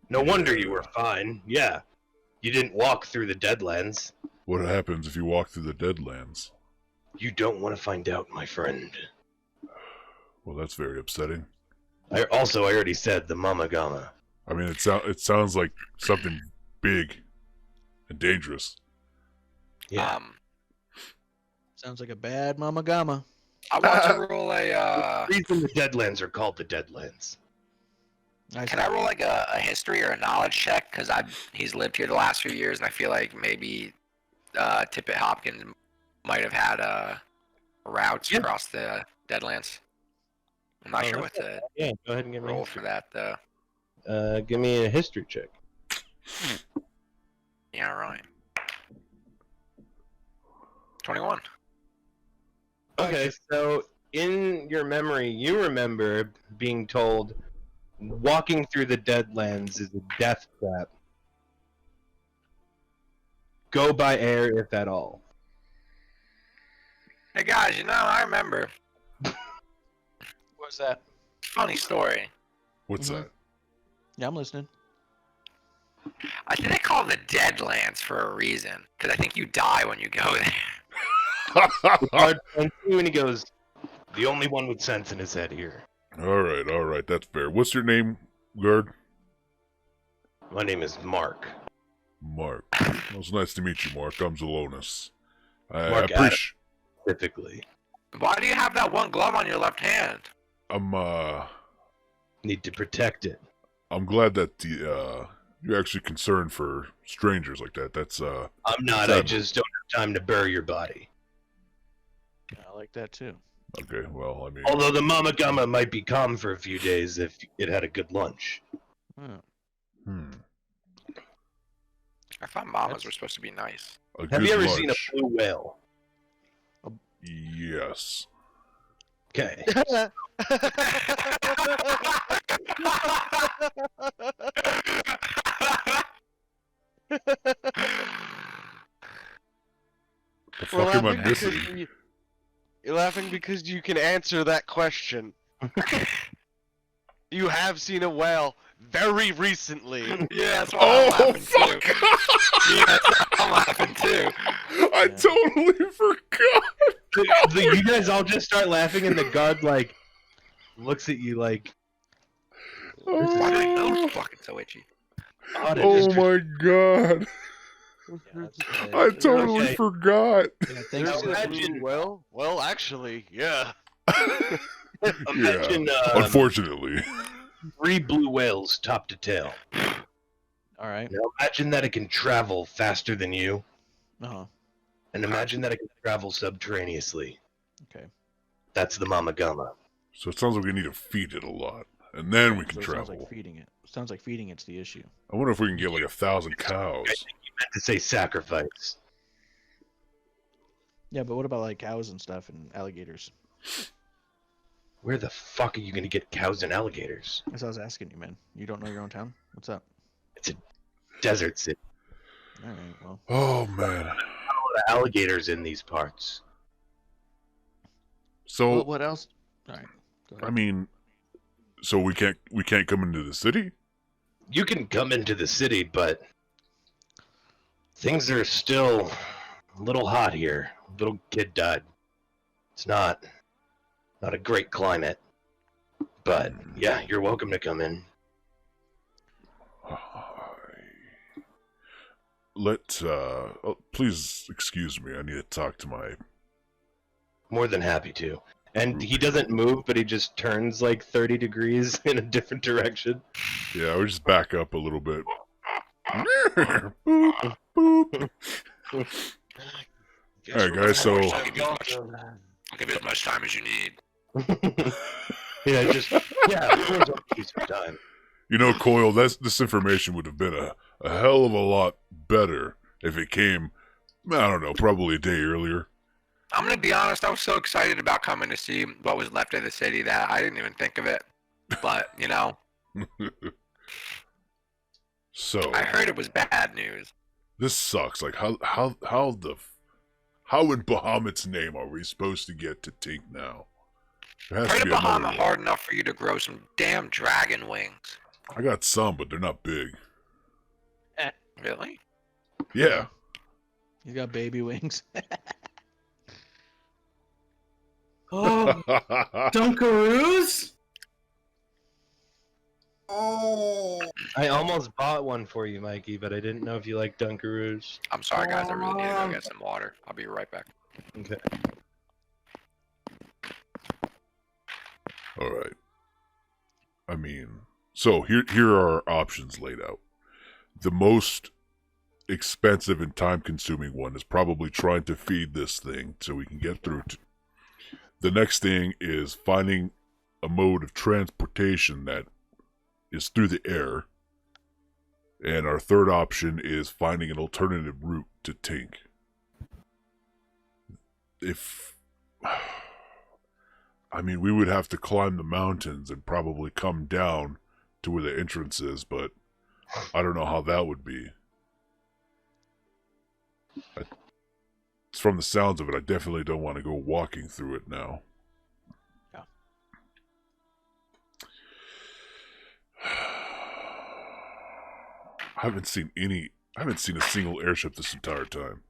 No wonder you were fine. Yeah. You didn't walk through the Deadlands. What happens if you walk through the Deadlands? You don't want to find out, my friend. Well, that's very upsetting. I already said the Mama Gama. I mean, it sounds like something big and dangerous. Yeah. Sounds like a bad Mama Gama. I want to roll a. The reason the Deadlands are called the Deadlands. Can I roll like a history or a knowledge check? Because he's lived here the last few years, and I feel like maybe Tippett Hopkins might have had routes across the Deadlands. I'm not sure what to Yeah, go ahead and give me roll for that though. Give me a history check. Yeah, right. 21. Okay, so in your memory, you remember being told walking through the Deadlands is a death trap. Go by air if at all. Hey guys, I remember. What's that? Funny story. What's Mhm. that? Yeah, I'm listening. I think they call it the Deadlands for a reason. Because I think you die when you go there. And when he goes, the only one with sense in his head here. all right, that's fair. What's your name, guard? My name is Mark. Mark. Well, it's nice to meet you, Mark. I'm Zalonis. I Mark appreciate. Specifically, Why do you have that one glove on your left hand? need to protect it. I'm glad that you're actually concerned for strangers like that. That's I'm not. I just don't have time to bury your body. Yeah, I like that too. okay. Well, I mean, Although the Mama Gama might be calm for a few days if it had a good lunch. I thought mamas were supposed to be nice. a Have good you ever lunch. seen a blue whale? Yes. Okay. The fuck am I laughing missing? because you're laughing because you can answer that question. You have seen a whale very recently. Yeah, that's what I'm Oh laughing fuck! too. Yeah, that's what I'm laughing too. I totally forgot. You guys all just start laughing, and the guard looks at you like, Why are my Oh, nose fucking so itchy? oh my god! I totally Okay. forgot. Yeah, There's thanks. Now a imagine- blue whale? Well, actually, yeah. Imagine Unfortunately. 3 blue whales top to tail. All right. Now imagine that it can travel faster than you, Uh-huh. and imagine that it can travel subterraneously. Okay. That's the Mama Gama. So it sounds like we need to feed it a lot, and then we can So it travel. sounds like feeding it. Sounds like feeding it's the issue. I wonder if we can get like 1,000 cows. Meant to say sacrifice. Yeah, but what about like cows and stuff and alligators? Where the fuck are you gonna get cows and alligators? That's what I was asking you, man. You don't know your own town? What's up? It's a desert city. All right. Well, Oh man. A lot of alligators in these parts. So what else? All right. Go ahead. I mean, so we can't come into the city? You can come into the city, but things are still a little hot here. Little kid died. It's not a great climate. But yeah, you're welcome to come in. please excuse me. I need to talk to my. More than happy to. And he doesn't move, but he just turns like 30 degrees in a different direction. Yeah, we just back up a little bit. Boop, boop. All right, guys. So I'll give you as much time as you need. Yeah, just yeah. Use your time. you know, Coyle, this information would have been a hell of a lot better if it came. I don't know, probably a day earlier. I'm gonna be honest. I was so excited about coming to see what was left of the city that I didn't even think of it. But you know, So I heard it was bad news. this sucks. Like how in Bahamut's name are we supposed to get to Tink now? There has Pray to to be another Bahama way. hard enough for you to grow some damn dragon wings. I got some, but they're not big. Really? Yeah. He's got baby wings. Oh, Dunkaroos? Oh. I almost bought one for you, Mikey, but I didn't know if you like Dunkaroos. I'm sorry, guys. I really need to go get some water. I'll be right back. Okay. All right. I mean, so here are our options laid out. The most expensive and time-consuming one is probably trying to feed this thing so we can get through to. The next thing is finding a mode of transportation that is through the air. And our third option is finding an alternative route to Tink. I mean, we would have to climb the mountains and probably come down to where the entrance is, but I don't know how that would be. From the sounds of it, I definitely don't want to go walking through it now. Yeah. I haven't seen a single airship this entire time,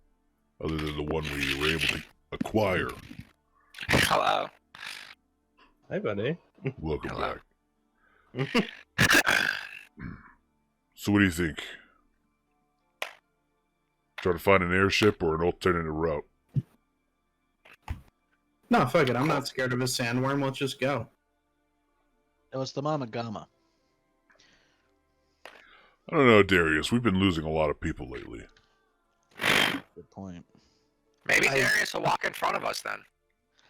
other than the one we were able to acquire. Hello. Hi, buddy. Welcome Hello. back. So what do you think? Try to find an airship or an alternative route? No, fuck it. I'm not scared of a sandworm. Let's just go. It was the Mama Gama. I don't know, Darius. We've been losing a lot of people lately. Good point. Maybe Darius will walk in front of us then.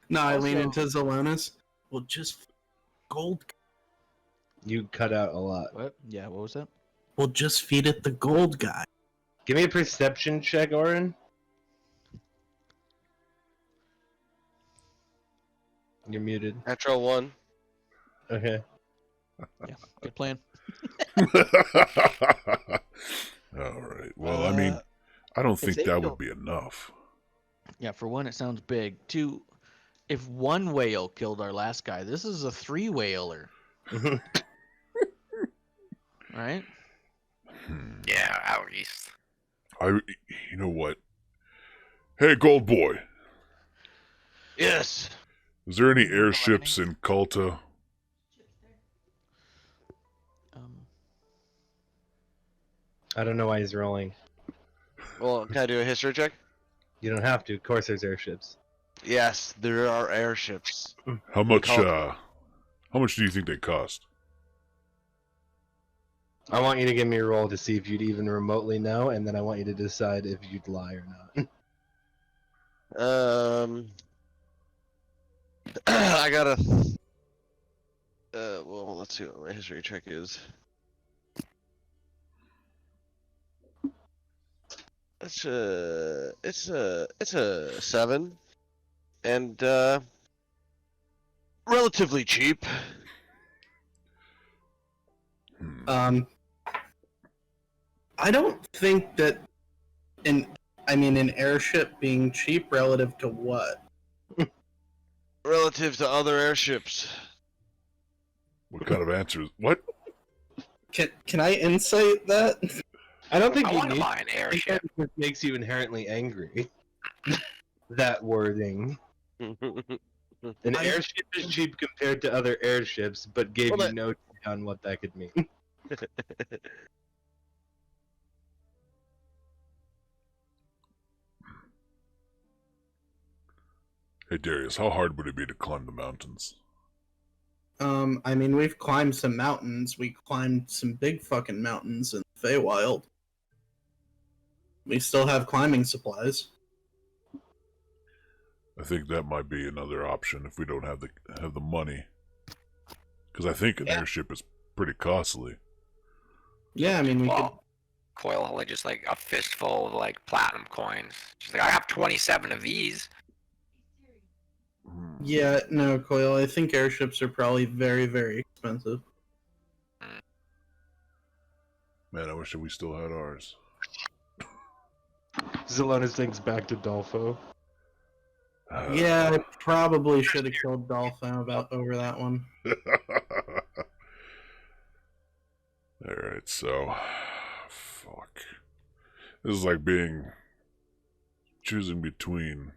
No, I lean Also- into Zelonis. Well, just gold. You cut out a lot. What? Yeah, what was that? We'll just feed it the gold guy. Give me a perception check, Oren. You're muted. Natural 1. Okay. Yeah, good plan. All right. Well, I mean, I don't think that would be enough. Yeah, for one, it sounds big. Two, if one whale killed our last guy, this is a 3-whaler, right? Yeah, out east. You know what? Hey, Gold Boy. Yes. Is there any airships in Kulta? I don't know why he's rolling. Well, can I do a history check? You don't have to. Of course, there's airships. Yes, there are airships. How much? Kulta. How much do you think they cost? I want you to give me a roll to see if you'd even remotely know, and then I want you to decide if you'd lie or not. I got a. Well, let's see what my history check is. It's a 7, and relatively cheap. I don't think that an airship being cheap relative to what? Relative to other airships. What kind of answers? What? Can I insight that? I don't think I you want to need. buy an I think airship. that just makes you inherently angry. That wording. An airship is cheap compared to other airships, but gave Well, you that- no idea on what that could mean. Hey Darius, how hard would it be to climb the mountains? I mean, we've climbed some mountains. We climbed some big fucking mountains in the Feywild. We still have climbing supplies. I think that might be another option if we don't have the money. Because I think an airship is pretty costly. Yeah, I mean, we could. Well, Coil like just like a fistful of like platinum coins. She's like, I have 27 of these. Yeah, no, Coil. I think airships are probably very, very expensive. Man, I wish that we still had ours. Zelona thinks back to Dolfo. Yeah, I probably should have killed Dolphin over that one. Alright, so... Fuck. This is like choosing between...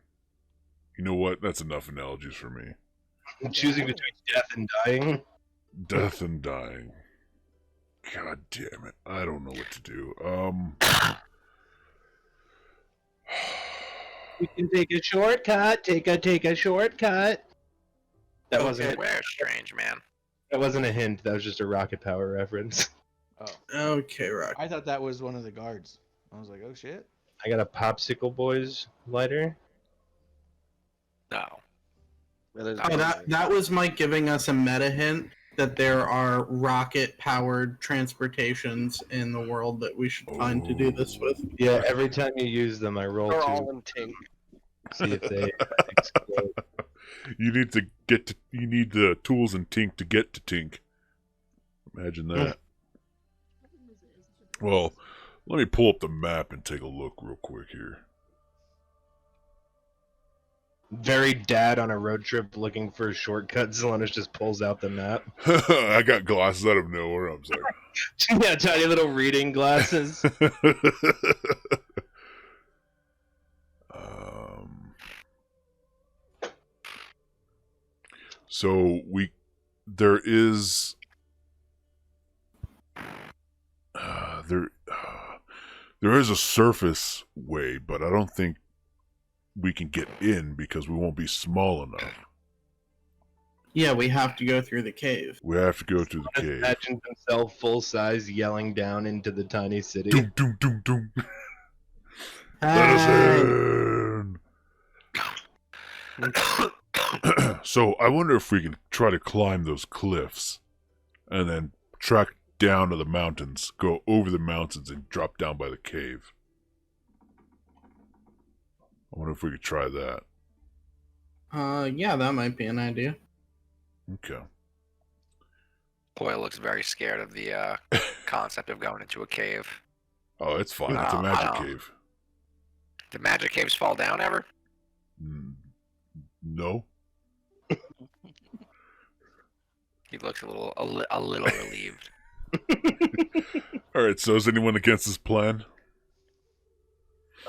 You know what? That's enough analogies for me. Choosing between death and dying? Death and dying. God damn it. I don't know what to do. We can take a shortcut. Take a shortcut. That wasn't. Where strange man. That wasn't a hint. That was just a rocket power reference. Oh, Okay, Rock. I thought that was one of the guards. I was like, oh shit. I got a Popsicle Boys lighter. No. Oh, that was Mike giving us a meta hint that there are rocket-powered transportations in the world that we should find to do this with. Yeah, every time you use them, I roll They're to all in Tink. see if they explode. You need to you need the tools in Tink to get to Tink. Imagine that. Well, let me pull up the map and take a look real quick here. Very dad on a road trip looking for a shortcut. Zelonis just pulls out the map. I got glasses out of nowhere. I'm sorry. Yeah, tiny little reading glasses. So there is a surface way, but I don't think we can get in because we won't be small enough. Yeah, we have to go through the cave. We have to go to the cave. Imagine himself full size yelling down into the tiny city. Doom, doom, doom, doom. Let us in. So I wonder if we can try to climb those cliffs and then track down to the mountains, go over the mountains and drop down by the cave. I wonder if we could try that. Yeah, that might be an idea. Okay. Coil looks very scared of the concept of going into a cave. Oh, it's fine. It's a magic cave. Did magic caves fall down ever? No. He looks a little relieved. Alright, so is anyone against this plan?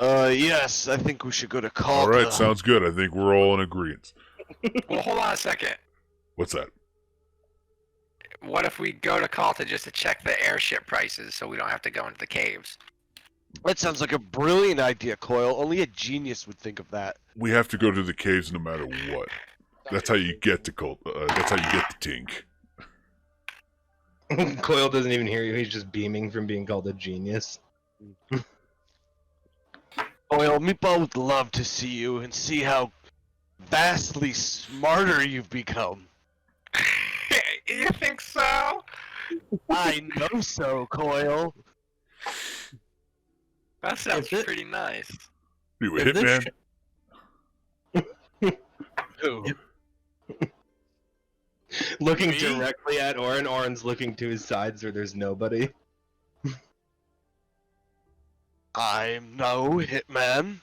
Yes, I think we should go to Calta. Alright, sounds good. I think we're all in agreement. Well, hold on a second. What's that? What if we go to Calta just to check the airship prices so we don't have to go into the caves? That sounds like a brilliant idea, Coil. Only a genius would think of that. We have to go to the caves no matter what. That's how you get to that's how you get to Tink. Coil doesn't even hear you. He's just beaming from being called a genius. Coil, Meatball would love to see you and see how vastly smarter you've become. You think so? I know so, Coil. That sounds pretty nice. You a hitman? Who? Looking Me? directly at Orin. Orin's looking to his sides where there's nobody. I'm no hitman.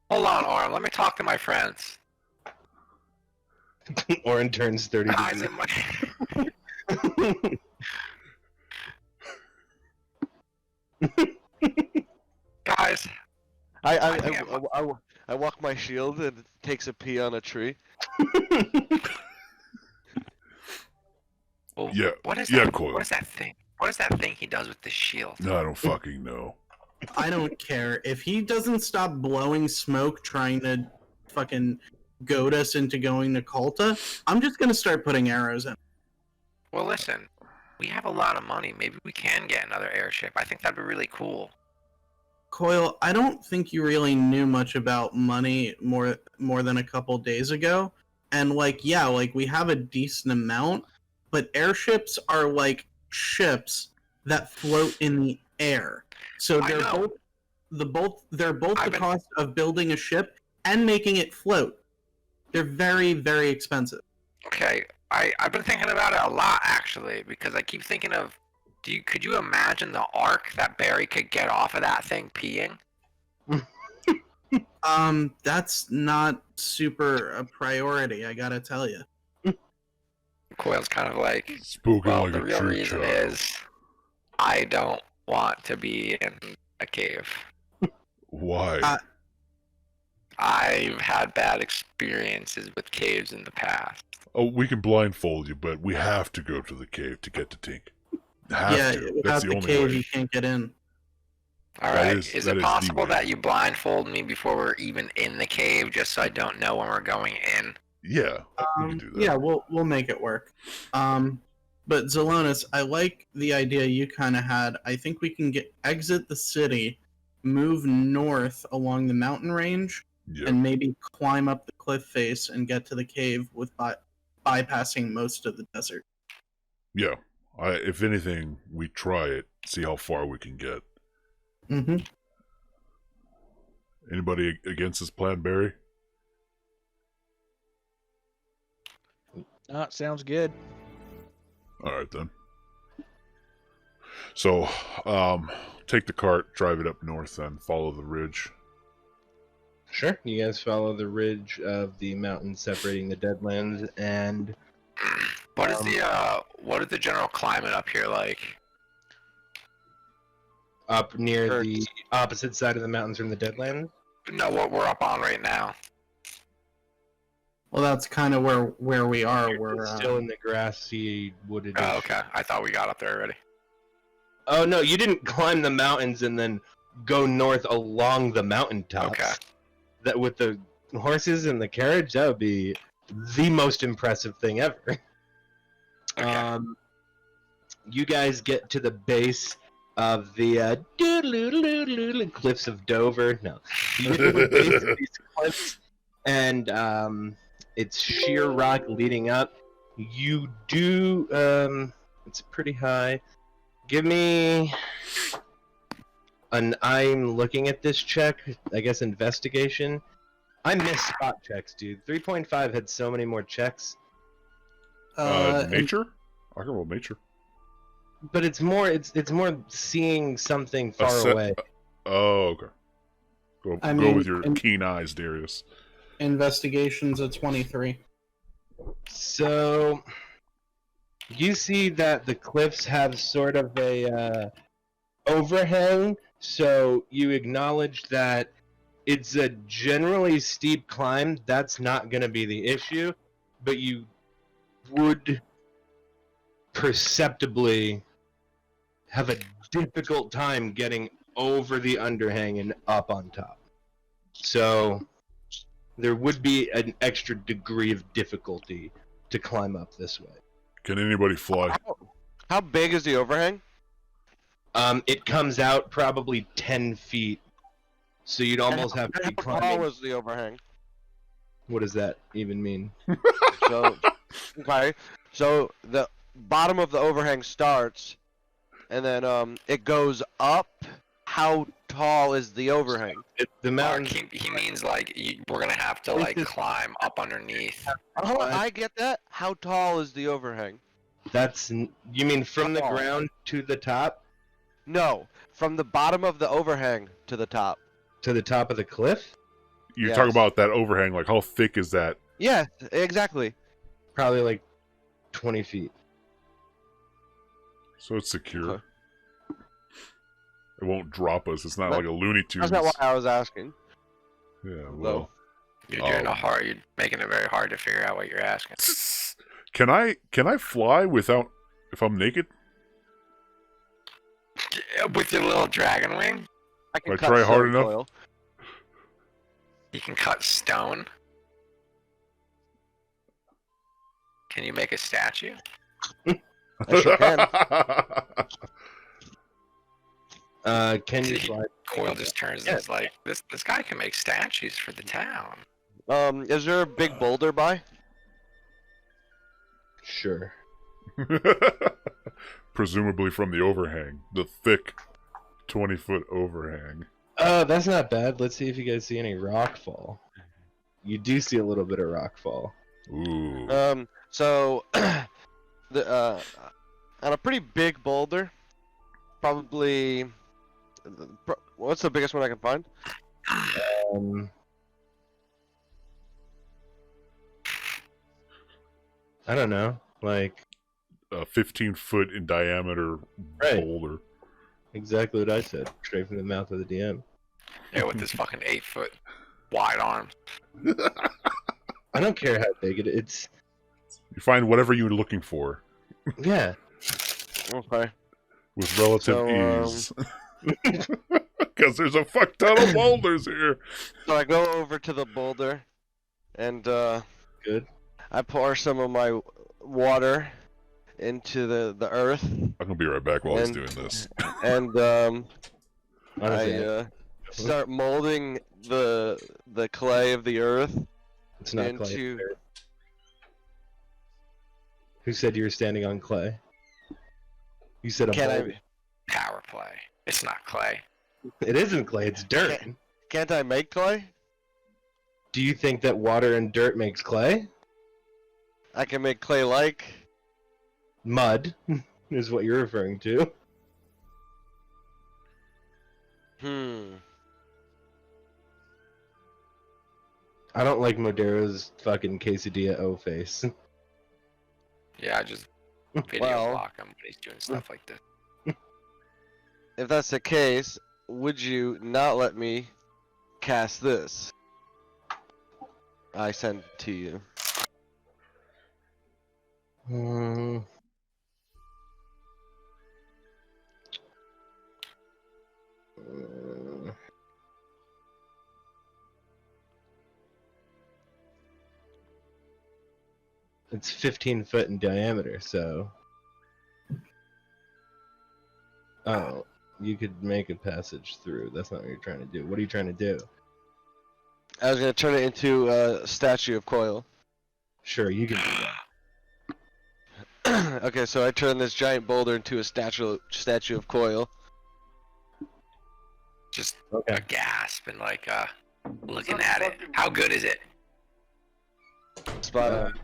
Hold on, Orin. Let me talk to my friends. Orin turns 30 Guys, degrees. Guys, I walk my shield and it takes a pee on a tree. well, Yeah, what is yeah, that? Coil. What is that thing? What is that thing he does with the shield? No, I don't fucking know. I don't care. If he doesn't stop blowing smoke trying to fucking goad us into going to Kolta, I'm just gonna start putting arrows in. Well, listen, we have a lot of money. Maybe we can get another airship. I think that'd be really cool. Coil, I don't think you really knew much about money more than a couple days ago. And like, yeah, like we have a decent amount, but airships are like ships that float in the air. So I they're know. they're both I've the been- cost of building a ship and making it float. They're very, very expensive. Okay, I've been thinking about it a lot actually, because I keep thinking of, could you imagine the arc that Barry could get off of that thing peeing? That's not super a priority, I gotta tell you. Coil's kind of like, Spoken well, like the a real true reason child. is I don't want to be in a cave. Why? I've had bad experiences with caves in the past. Oh, we can blindfold you, but we have to go to the cave to get to Tink. Yeah, To. without That's the the only cave, way. you can't get in. All That right. is- Is that it is the possible way. that you blindfold me before we're even in the cave, just so I don't know when we're going in? Yeah, we can do that. Yeah, we'll make it work. But Zelonis, I like the idea you kind of had. I think we can exit the city, move north along the mountain range, Yeah. and maybe climb up the cliff face and get to the cave with bypassing most of the desert. Yeah. If anything, we try it, see how far we can get. Mm-hmm. Anybody against this plan, Barry? Sounds good. All right, then. So, take the cart, drive it up north, then follow the ridge. Sure. You guys follow the ridge of the mountain separating the Deadlands, and What is the general climate up here like? up near Sure. the opposite side of the mountains from the Deadlands. No, what we're up on right now. Well, that's kind of where we are. You're We're still in the grassy, wooded. Oh, okay. I thought we got up there already. Oh no, you didn't climb the mountains and then go north along the mountaintops. Okay. That with the horses and the carriage, that would be the most impressive thing ever. Okay. You guys get to the base of the cliffs of Dover. No, you get to the base of these cliffs, and it's sheer rock leading up. You do. It's pretty high. Give me an. I'm looking at this check. I guess investigation. I miss spot checks, dude. 3.5 had so many more checks. Nature? I can roll nature. But it's more seeing something far Ascent- away. Oh, okay. Go I go mean, with your and- keen eyes, Darius. investigations at 23. So you see that the cliffs have sort of a overhang, so you acknowledge that it's a generally steep climb. That's not going to be the issue, but you would perceptibly have a difficult time getting over the underhang and up on top. So there would be an extra degree of difficulty to climb up this way. Can anybody fly? How big is the overhang? It comes out probably 10 feet, so you'd almost have to be How tall climbing. is the overhang? What does that even mean? So, okay, so the bottom of the overhang starts, and then it goes up. How tall is the overhang? The Mark, mountains. he means like we're gonna have to like climb up underneath. Oh, I get that. How tall is the overhang? You mean from the How tall? ground to the top? No, from the bottom of the overhang to the top. To the top of the cliff? You're Yes. talking about that overhang. Like, how thick is that? Yeah, exactly. Probably like 20 feet. So it's secure. Okay. It won't drop us. It's not That- like a Looney Tunes. That's not why I was asking. Yeah, well. You're doing Oh. You're making it very hard to figure out what you're asking. Can I fly without if I'm naked? With your little dragon wing, I can If I cut try hard stone enough? coil. you can cut stone. Can you make a statue? I sure can. Can you slide? Coil just turns and is like, this guy can make statues for the town. Is there a big boulder by? Sure. Presumably from the overhang, the thick 20-foot overhang. That's not bad. Let's see if you guys see any rock fall. You do see a little bit of rock fall. Ooh. So on a pretty big boulder, probably. What's the biggest one I can find? I don't know. Like A 15-foot in diameter Right. boulder. exactly what I said, straight from the mouth of the DM. Yeah, with this fucking 8-foot wide arms. I don't care how big it is. It's You find whatever you're looking for yeah. Okay. with relative So, ease. Because there's a fuck ton of boulders here. So I go over to the boulder, and Good. I pour some of my water into the earth, I'm gonna be right back while he's And- doing this. and Honestly, I start molding the clay of the earth it's not clay. into. Who said you were standing on clay? You said a Can boulder. I? Power play. It's not clay. It isn't clay. It's dirt. Can't I make clay? Do you think that water and dirt makes clay? I can make clay like. Mud is what you're referring to. I don't like Modero's fucking quesadilla O face. Yeah, I just video Well- block him when he's doing stuff like this. If that's the case, would you not let me cast this? I sent to you. It's 15 foot in diameter, so. Oh, you could make a passage through. That's not what you're trying to do. What are you trying to do? I was gonna turn it into a statue of Coil. Sure, you can do that. Okay, so I turn this giant boulder into a statue of Coil. Just Okay. a gasp and like looking at it. How good is it? Spot on.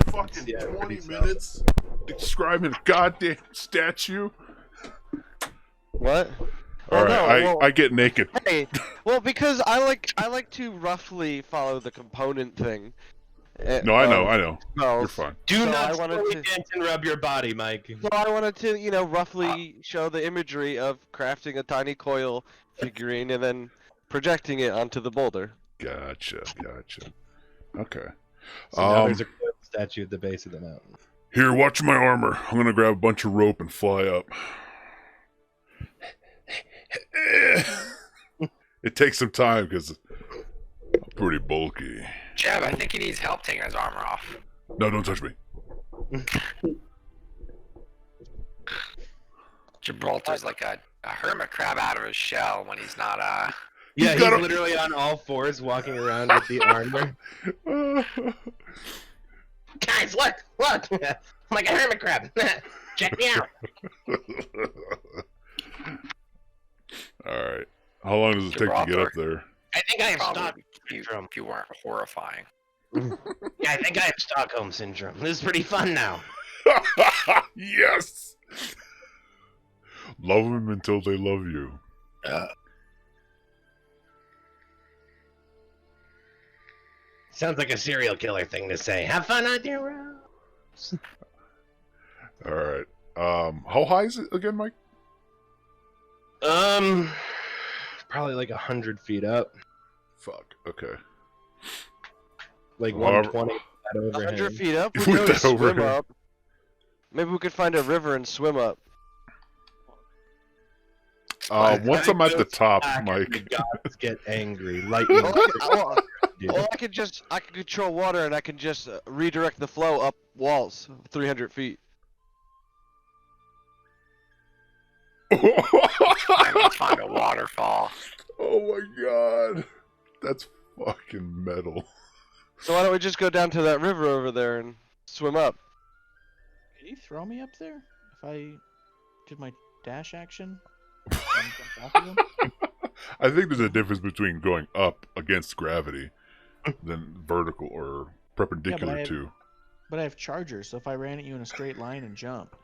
Fucking Yeah, 20 pretty solid. minutes describing a goddamn statue. What? All Well, right, no, well- I get naked. Hey, well, because I like to roughly follow the component thing. No, I know. Well, You're fine. Do So I not wanted slowly to- dance and rub your body, Mike. So I wanted to, roughly show the imagery of crafting a tiny coil figurine and then projecting it onto the boulder. Gotcha. Okay. So now there's a statue at the base of the mountain. Here, watch my armor. I'm gonna grab a bunch of rope and fly up. It takes some time because I'm pretty bulky. Jeb, I think he needs help taking his armor off. No, don't touch me. Gibraltar's like a hermit crab out of his shell when he's not Yeah, He's he's got a- literally on all fours walking around with the armor. Guys, look! I'm like a hermit crab. Check me out. Alright. How long does it take to get up there? I think I have probably Stockholm syndrome. if you weren't horrifying. Yeah, I think I have Stockholm syndrome. This is pretty fun now. Yes! Love them until they love you. Sounds like a serial killer thing to say. Have fun on your roads. Alright. How high is it again, Mike? Probably like 100 feet up. Fuck. Okay. Like However- 120 that overhang. 100 feet up, we With could always that swim overhang. up. Maybe we could find a river and swim up. Once I'm at the top, The Mike. gods get angry. Lightning. Well, dude. Well, I can control water and I can just redirect the flow up walls 300 feet. I need to find a waterfall. Oh my god. That's fucking metal. So why don't we just go down to that river over there and swim up? Can you throw me up there if I did my dash action? I think there's a difference between going up against gravity than vertical or perpendicular to. But I have chargers, so if I ran at you in a straight line and jump.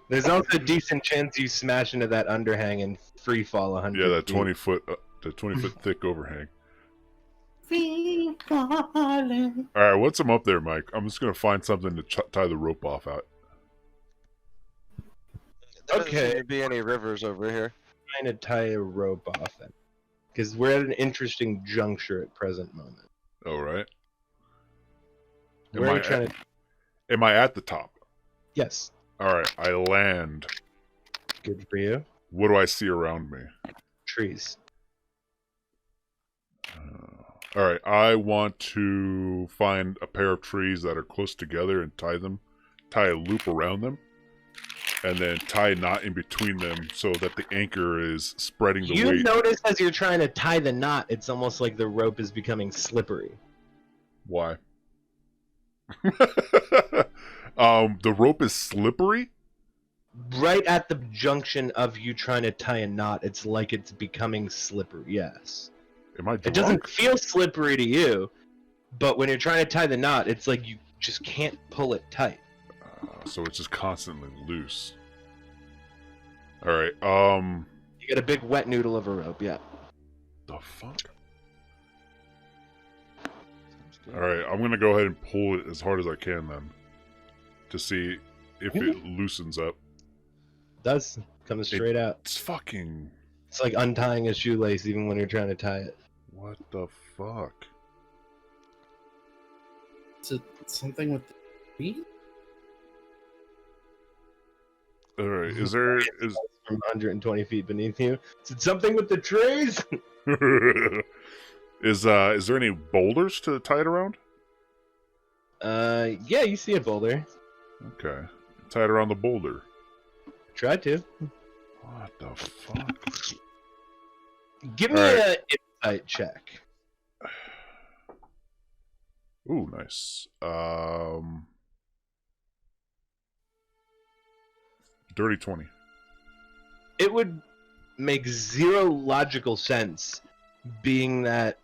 There's also a decent chance you smash into that underhang and free fall 100 Yeah, that feet. 20 foot thick overhang. Free falling. All right, what's up there, Mike? I'm just gonna find something to tie the rope off at. There doesn't Okay. seem to be any rivers over here. Trying to tie a rope off it. Because we're at an interesting juncture at present moment. All right. Where are you trying to... Am I at the top? Yes. All right, I land. Good for you. What do I see around me? Trees. All right, I want to find a pair of trees that are close together and tie a loop around them, and then tie a knot in between them so that the anchor is spreading the You weight. notice as you're trying to tie the knot, it's almost like the rope is becoming slippery. Why? The rope is slippery? Right at the junction of you trying to tie a knot, it's like it's becoming slippery, yes. Am I drunk? It doesn't feel slippery to you, but when you're trying to tie the knot, it's like you just can't pull it tight. So it's just constantly loose. All right, You get a big wet noodle of a rope, yeah. the fuck? All right, I'm gonna go ahead and pull it as hard as I can then, to see if it loosens up. Does comes straight out. It's fucking. It's like untying a shoelace even when you're trying to tie it. What the fuck? Is it something with the feet? All right, is there is From 120 feet beneath you. Is it something with the trees? is there any boulders to tie it around? Yeah, you see a boulder. Okay, tie it around the boulder. Try to. What the fuck? Give me Alright. an insight check. Ooh, nice. Dirty 20. It would make zero logical sense, being that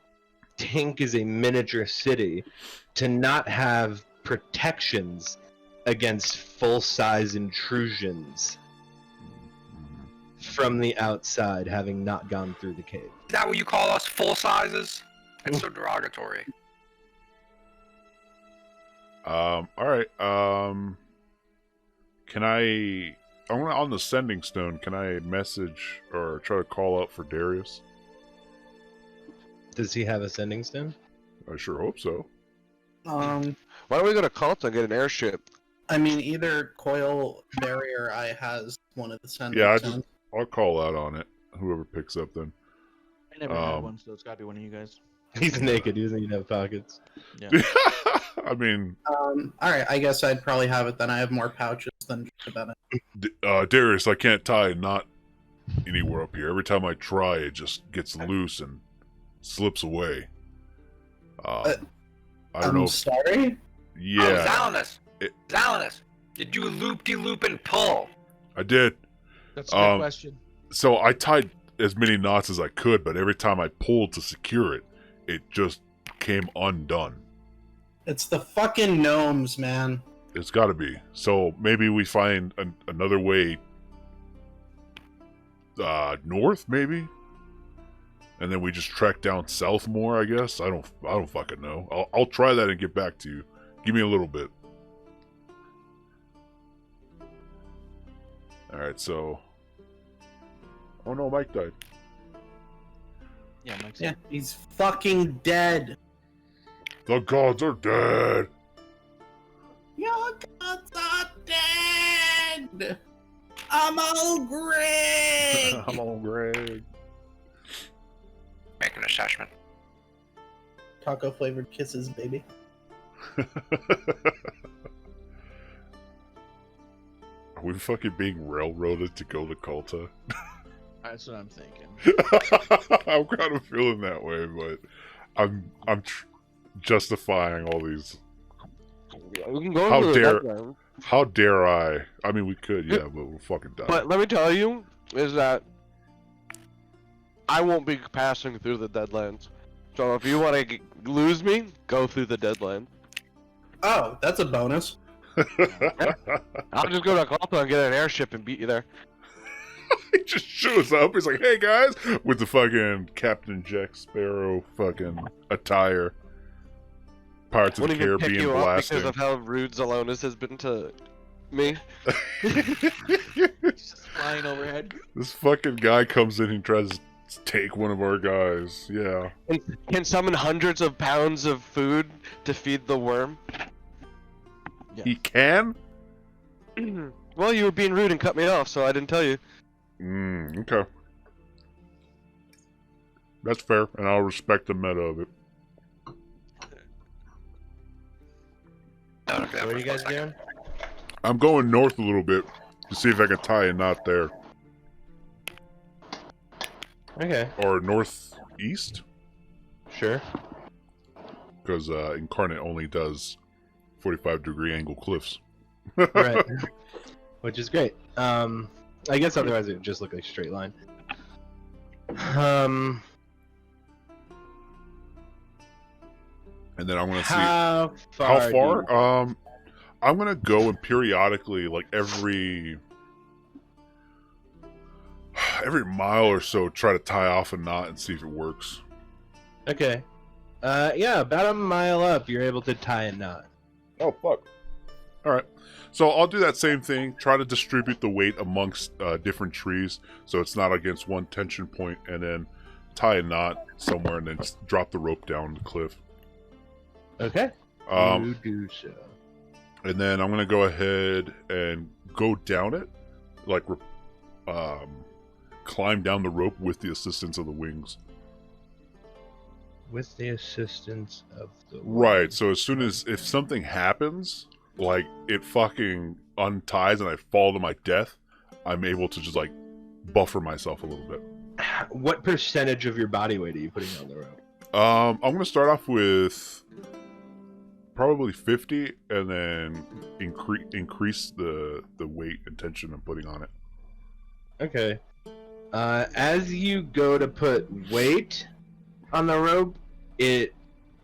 Tink is a miniature city, to not have protections against full-size intrusions from the outside, having not gone through the cave. Is that what you call us, full sizes? That's so derogatory. All right. Can I want on the sending stone? Can I message or try to call out for Darius? Does he have a sending stone? I sure hope so. Why don't we go to Calta and get an airship? I mean, either Coil, Barry, or I has one of the sending Yeah, stones. I'll call out on it. Whoever picks up then. I never had one, so it's gotta be one of you guys. He's naked. He doesn't even have pockets. Yeah. I mean, All right, I guess I'd probably have it then. I have more pouches than just about it. Darius, I can't tie a knot anywhere up here. Every time I try, it just gets loose and slips away. I don't know. I'm sorry? Oh, Yeah, Zalinus! It- Zalinus! Did you loop-de-loop and pull? I did. That's a good question. So I tied as many knots as I could, but every time I pulled to secure it, it just came undone. It's the fucking gnomes, man. It's got to be. So maybe we find another way north, maybe, and then we just trek down south more. I guess I don't fucking know. I'll try that and get back to you. Give me a little bit. All right. So. Oh no, Mike died. Yeah, Mike's Yeah, he's fucking dead. The gods are dead. Your gods are dead. I'm old Greg. I'm on Greg. Make an assessment. taco flavored kisses, baby. Are we fucking being railroaded to go to Kulta? That's what I'm thinking. I'm kind of feeling that way, but I'm justifying all these. We can go How to the dare- Deadlands. How dare I? I mean, we could, yeah, but we'll fucking die. But let me tell you, is that I won't be passing through the Deadlands. So if you want to lose me, go through the Deadlands. Oh, that's a bonus. I'll just go to Kulta and get an airship and beat you there. He just shows up. He's like, "Hey guys," with the fucking Captain Jack Sparrow fucking attire. Pirates of Wouldn't the even pick Caribbean you up blasting. because of how rude Zelonis has been to me. Just flying overhead. This fucking guy comes in and tries to take one of our guys. Yeah. Can summon hundreds of pounds of food to feed the worm. He can? Well, you were being rude and cut me off, so I didn't tell you. Okay. That's fair, and I'll respect the meta of it. What are you guys doing? I'm going north a little bit to see if I can tie a knot there. Okay, Or northeast? sure. Because Incarnate only does 45-degree angle cliffs. Right. Which is great. I guess otherwise it would just look like a straight line. And then I'm going to see... How How far? far? I'm gonna go and periodically, like every mile or so, try to tie off a knot and see if it works. Okay. Yeah, about a mile up, you're able to tie a knot. Oh fuck! All right, so I'll do that same thing. Try to distribute the weight amongst different trees, so it's not against one tension point, and then tie a knot somewhere, and then just drop the rope down the cliff. Okay. You do so. And then I'm gonna go ahead and go down it, like climb down the rope with the assistance of the wings. With the assistance of the Right. So as soon as if something happens, like it fucking unties and I fall to my death, I'm able to just like buffer myself a little bit. What percentage of your body weight are you putting on the rope? I'm gonna start off with probably 50, and then increase the weight and tension I'm putting on it. Okay. As you go to put weight on the rope, it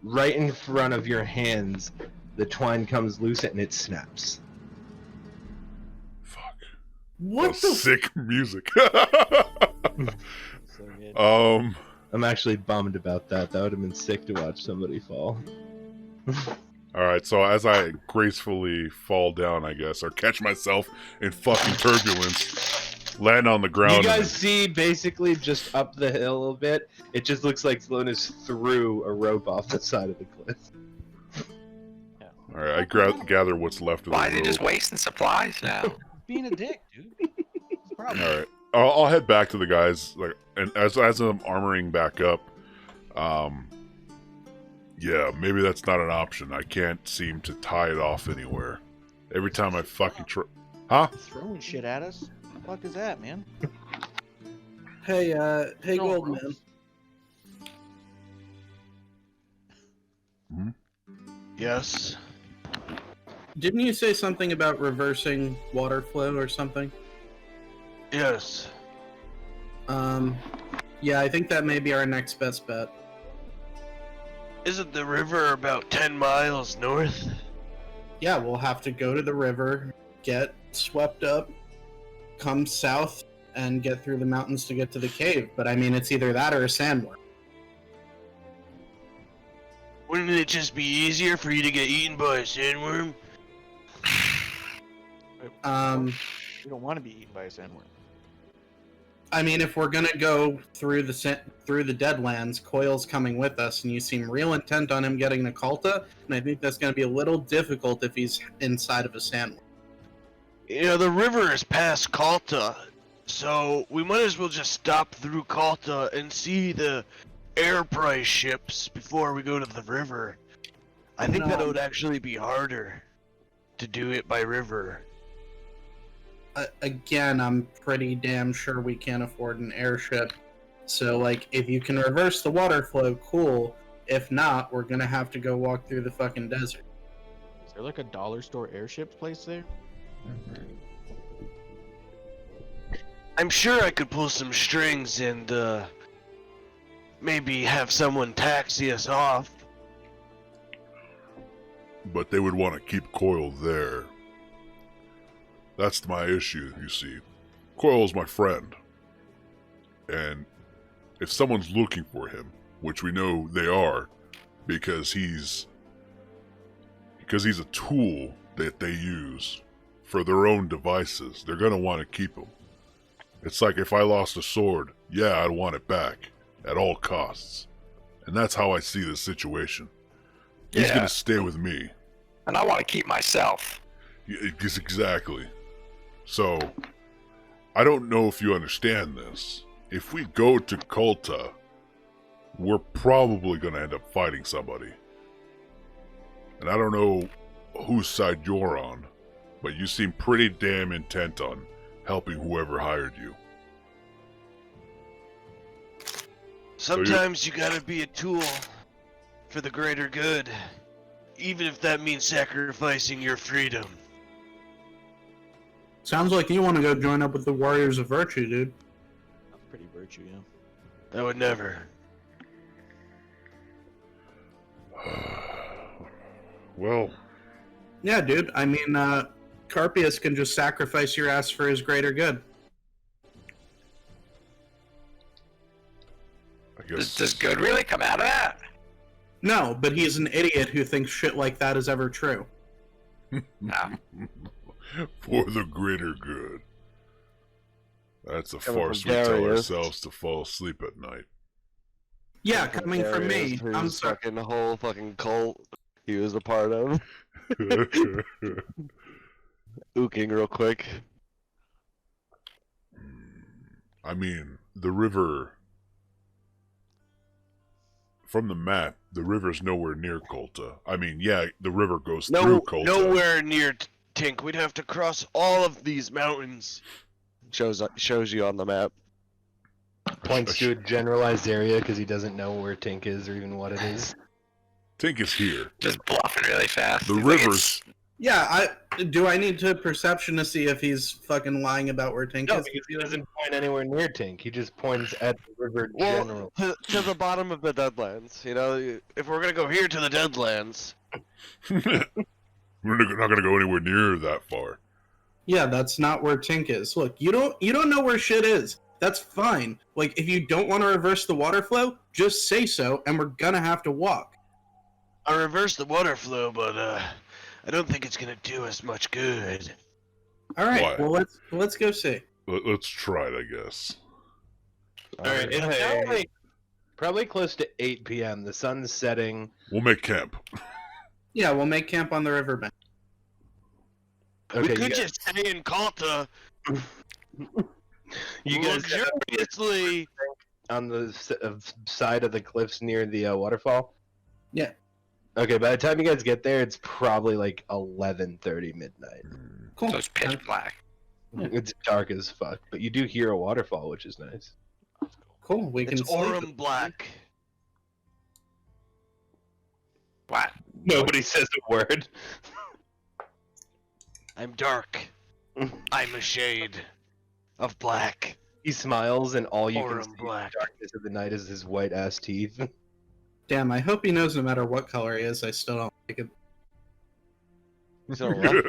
right in front of your hands, the twine comes loose and it snaps. Fuck. What That's the? sick music. So good. I'm actually bummed about that. That would have been sick to watch somebody fall. Alright, so as I gracefully fall down, I guess, or catch myself in fucking turbulence, land on the ground. You guys see basically just up the hill a little bit, it just looks like Sloanus threw a rope off the side of the cliff. Alright, I gather what's left of Why the is he just rope. wasting supplies now? Being a dick, dude. What's the problem? Alright, I'll head back to the guys, like, and as I'm armoring back up, yeah, maybe that's not an option. I can't seem to tie it off anywhere. Every time I fucking Huh? Throwing shit at us? What the fuck is that, man? Hey, hey, No, Goldman. Yes. Didn't you say something about reversing water flow or something? Yes. Yeah, I think that may be our next best bet. Isn't the river about 10 miles north? Yeah, we'll have to go to the river, get swept up, come south, and get through the mountains to get to the cave. But I mean, it's either that or a sandworm. Wouldn't it just be easier for you to get eaten by a sandworm? We don't want to be eaten by a sandworm. I mean, if we're gonna go through the Deadlands, Coil's coming with us, and you seem real intent on him getting to Kulta, and I think that's gonna be a little difficult if he's inside of a sandworm. You know, the river is past Kulta, so we might as well just stop through Kulta and see the air price ships before we go to the river. I think that No. would actually be harder to do it by river. Again, I'm pretty damn sure we can't afford an airship. So, like, if you can reverse the water flow, cool. If not, we're gonna have to go walk through the fucking desert. Is there like a dollar store airship place there? I'm sure I could pull some strings and maybe have someone taxi us off. But they would want to keep Coil there. That's my issue, you see. Coil is my friend. And if someone's looking for him, which we know they are, because he's a tool that they use for their own devices, they're gonna want to keep him. It's like if I lost a sword, yeah, I'd want it back at all costs. And that's how I see this situation. He's Yeah. gonna stay with me. And I want to keep myself. Exactly. So, I don't know if you understand this. If we go to Kulta, we're probably going to end up fighting somebody. And I don't know whose side you're on, but you seem pretty damn intent on helping whoever hired you. Sometimes you gotta be a tool for the greater good, even if that means sacrificing your freedom. Sounds like you want to go join up with the Warriors of Virtue, dude. That's pretty virtue, yeah. I would never. Well, Yeah, dude. I mean, Carpius can just sacrifice your ass for his greater good. I guess... Does good really come out of that? No, but he's an idiot who thinks shit like that is ever true. No. For the greater good. That's a Coming farce from we tell Darius. ourselves to fall asleep at night. Yeah, coming from me. Darius, I'm whose sorry. fucking whole fucking cult he was a part of. Ooking real quick. I mean, the river... From the map, the river's nowhere near Kulta. I mean, yeah, the river goes through Kulta. Nowhere near Tink. We'd have to cross all of these mountains. Shows you on the map. Points to a generalized area because he doesn't know where Tink is or even what it is. Tink is here. Just bluffing really fast. The He's like, river's... Yeah, do I need to perception to see if he's fucking lying about where Tink No, is? because he doesn't point anywhere near Tink. He just points at the river general. Well, to the bottom of the Deadlands. You know, if we're gonna go here to the Deadlands, We're not going to go anywhere near that far. Yeah, that's not where Tink is. Look, you don't know where shit is. That's fine. Like, if you don't want to reverse the water flow, just say so, and we're gonna have to walk. I reversed the water flow, but I don't think it's gonna do us much good. All right. Why? Well, let's go see. Let's try it, I guess. Alright, it's now like probably close to 8 p.m. The sun's setting. We'll make camp. Yeah, we'll make camp on the riverbank. Okay, We you could guys, just stay in Kalta you guys luxuriously. on the side of the cliffs near the waterfall? Yeah. Okay, by the time you guys get there, it's probably like 11:30 midnight. Cool. So it's pitch black. It's dark as fuck, but you do hear a waterfall, which is nice. Cool. We can It's sleep. Aurum Black. What? Nobody says a word. I'm dark. I'm a shade of black. He smiles, and all you can Aurum see in black. the darkness of the night is his white ass teeth. Damn, I hope he knows no matter what color he is, I still don't like it. So what?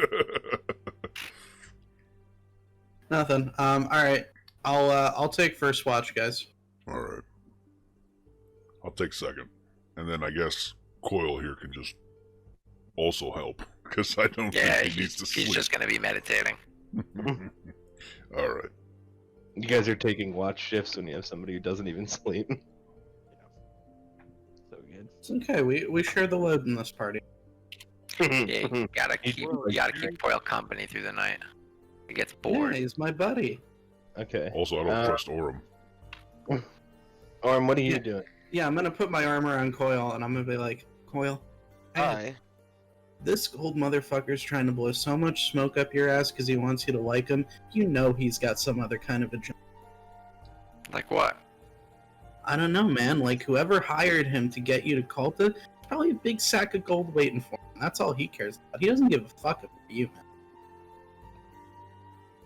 Nothing. All right. I'll take first watch, guys. All right. I'll take second. And then I guess Coil here can just also help. Because I don't Yeah, think he needs to he's sleep. just gonna be meditating. All right. You guys are taking watch shifts when you have somebody who doesn't even sleep. So good. It's okay. We share the load in this party. Yeah, you gotta keep Foil company through the night. He gets bored. Yeah, he's my buddy. Okay. Also, I don't trust Aurum. Orm, what are you Yeah. doing? Yeah, I'm gonna put my arm around Coil, and I'm gonna be like, Coil, Hi. this old motherfucker's trying to blow so much smoke up your ass because he wants you to like him. You know he's got some other kind of agenda. Like what? I don't know, man. Like, whoever hired him to get you to Culta, probably a big sack of gold waiting for him. That's all he cares about. He doesn't give a fuck about you,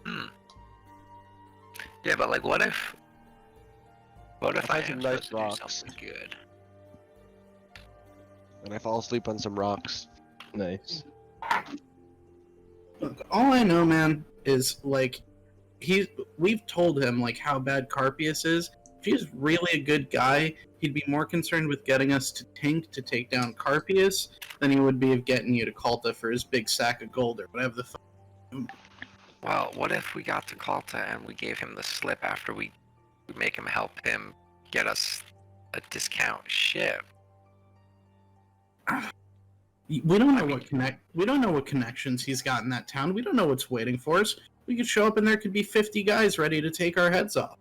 man. Yeah, but like, what if I find some am nice supposed to do rocks. something good? And I fall asleep on some rocks. Nice. Look, all I know, man, is, like, we've told him, like, how bad Carpius is. If he was really a good guy, he'd be more concerned with getting us to Tink to take down Carpius than he would be of getting you to Culta for his big sack of gold or whatever the fuck. Well, what if we got to Kalta and we gave him the slip after we make him help him get us a discount ship? We don't know we don't know what connections he's got in that town. We don't know what's waiting for us. We could show up and there could be 50 guys ready to take our heads off.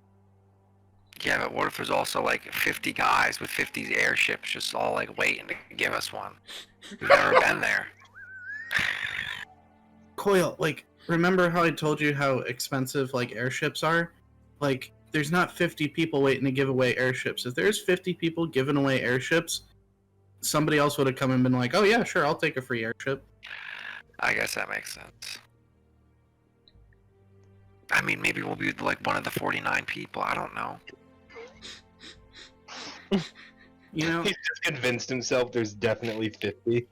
Yeah, but what if there's also like 50 guys with 50 airships just all like waiting to give us one? We've never been there. Coil, like, remember how I told you how expensive, like, airships are? Like, there's not 50 people waiting to give away airships. If there's 50 people giving away airships, somebody else would have come and been like, oh yeah, sure, I'll take a free airship. I guess that makes sense. I mean, maybe we'll be like one of the 49 people. I don't know. You know, He's just convinced himself there's definitely 50.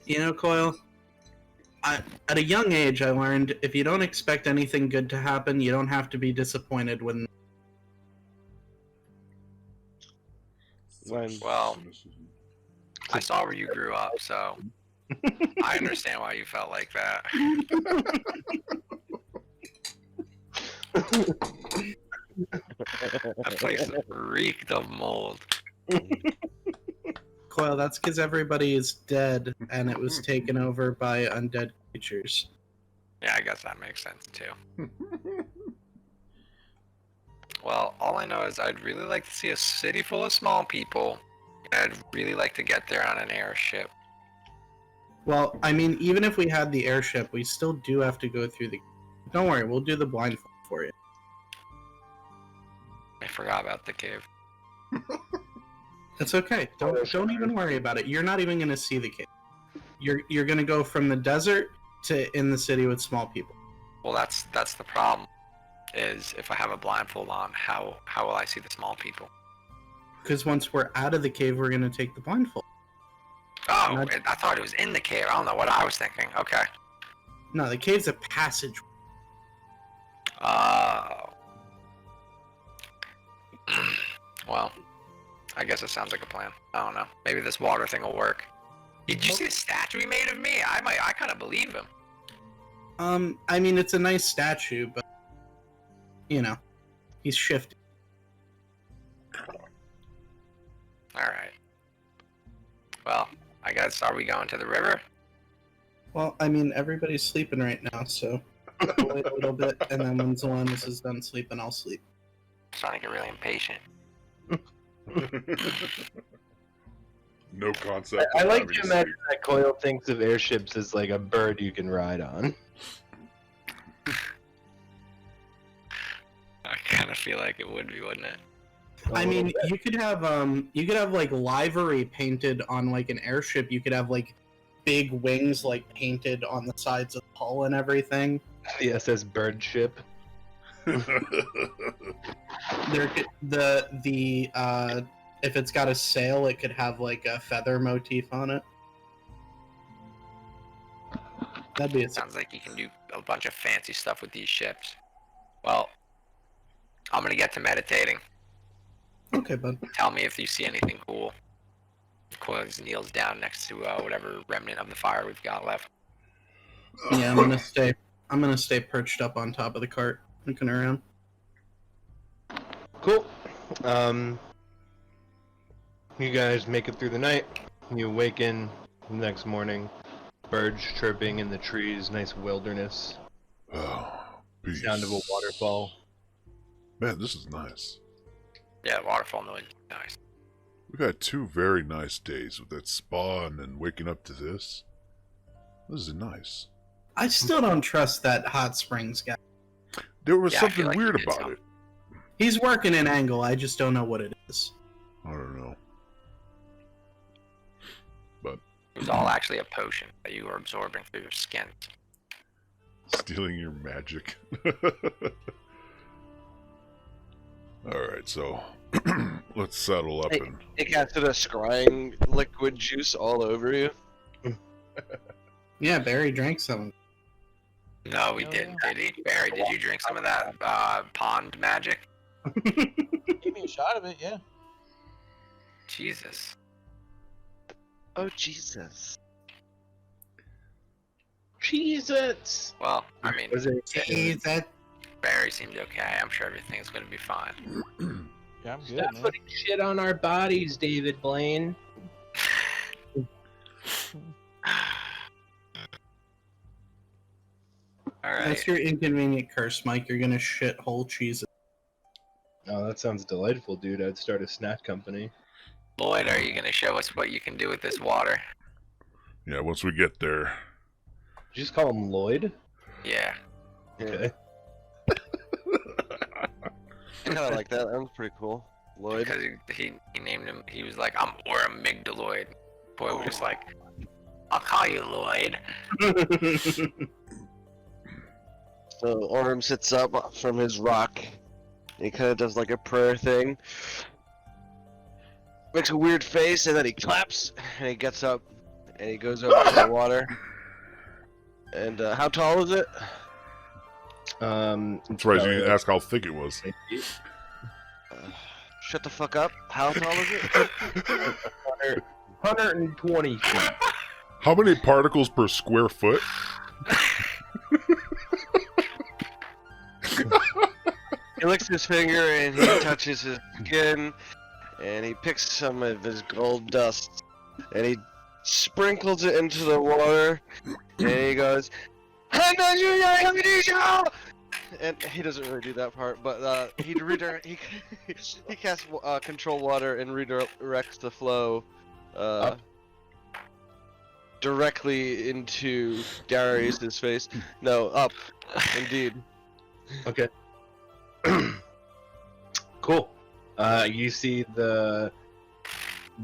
you know, Coil, at a young age, I learned if you don't expect anything good to happen, you don't have to be disappointed when... Well, I saw where you grew up, so I understand why you felt like that. That place reeked of mold. Coil, that's because everybody is dead and it was taken over by undead creatures. Yeah, I guess that makes sense too. Well, all I know is I'd really like to see a city full of small people. And I'd really like to get there on an airship. Well, I mean, even if we had the airship, we still do have to go through the... Don't worry, we'll do the blindfold for you. I forgot about the cave. It's okay. Don't even worry about it. You're not even going to see the cave. You're going to go from the desert to in the city with small people. Well, that's the problem. Is if I have a blindfold on, how will I see the small people? Because once we're out of the cave, we're going to take the blindfold. Oh, Not- I thought it was in the cave. I don't know what I was thinking. Okay. No, the cave's a passage. Well, I guess it sounds like a plan. I don't know. Maybe this water thing will work. Did you see the statue he made of me? I kind of believe him. I mean, it's a nice statue, but, you know, he's shifty. Alright. Well, I guess, are we going to the river? Well, I mean, everybody's sleeping right now, so we'll wait a little bit, and then when Zolanis is done sleeping, I'll sleep. I'm starting to get really impatient. No concept. I of like having to sleep. imagine that Coil thinks of airships as like a bird you can ride on. I kind of feel like it would be, wouldn't it? I mean, you could have like livery painted on like an airship. You could have like big wings like painted on the sides of the hull and everything. The SS bird ship. There could if it's got a sail, it could have like a feather motif on it. That'd be a Sounds like you can do a bunch of fancy stuff with these ships. Well, I'm gonna get to meditating. okay, bud. Tell me if you see anything cool. Coils kneels down next to whatever remnant of the fire we've got left. Yeah, I'm gonna stay perched up on top of the cart, looking around. Cool. You guys make it through the night. You awaken the next morning. Birds chirping in the trees. Nice wilderness. Oh, peace. Sound of a waterfall. Man, this is nice. Yeah, waterfall noise. Nice. We've had 2 very nice days with that spa and then waking up to this. This is nice. I still don't trust that hot springs guy. There was Yeah, I something feel like weird he did about something. it. He's working an angle. I just don't know what it is. I don't know. But It was all actually a potion that you were absorbing through your skin. stealing your magic. Alright, so let's settle up Hey. and It casted a scrying liquid juice all over you. Yeah, Barry drank some. No, we Oh, didn't, yeah. did he? Barry, did you drink some of that pond magic? Give me a shot of it, yeah. Jesus. Oh, Jesus. Jesus. Well, I mean, Was it? Jeez, that Barry seemed okay. I'm sure everything's gonna be fine. Yeah, I'm good, Stop man. putting shit on our bodies, David Blaine. Alright. that's your inconvenient curse, Mike. You're gonna shit whole cheeses. Oh, that sounds delightful, dude. I'd start a snack company. Lloyd, are you gonna show us what you can do with this water? yeah, once we get there. Did you just call him Lloyd? Yeah. Okay. I kind of like that. That was pretty cool. Lloyd. Because he named him, he was like, we're amygdaloid. Boy was just like, I'll call you Lloyd. So Orm sits up from his rock. He kind of does like a prayer thing. Makes a weird face and then he claps and he gets up and he goes over to the water. And how tall is it? I'm surprised you didn't ask how thick it was. Shut the fuck up. How tall is it? 120 feet. How many particles per square foot? He licks his finger and he touches his skin and he picks some of his gold dust and he sprinkles it into the water and he goes, and he doesn't really do that part, but he casts control water and redirects the flow directly into Darius's face. No, up, indeed. Okay. Cool. You see the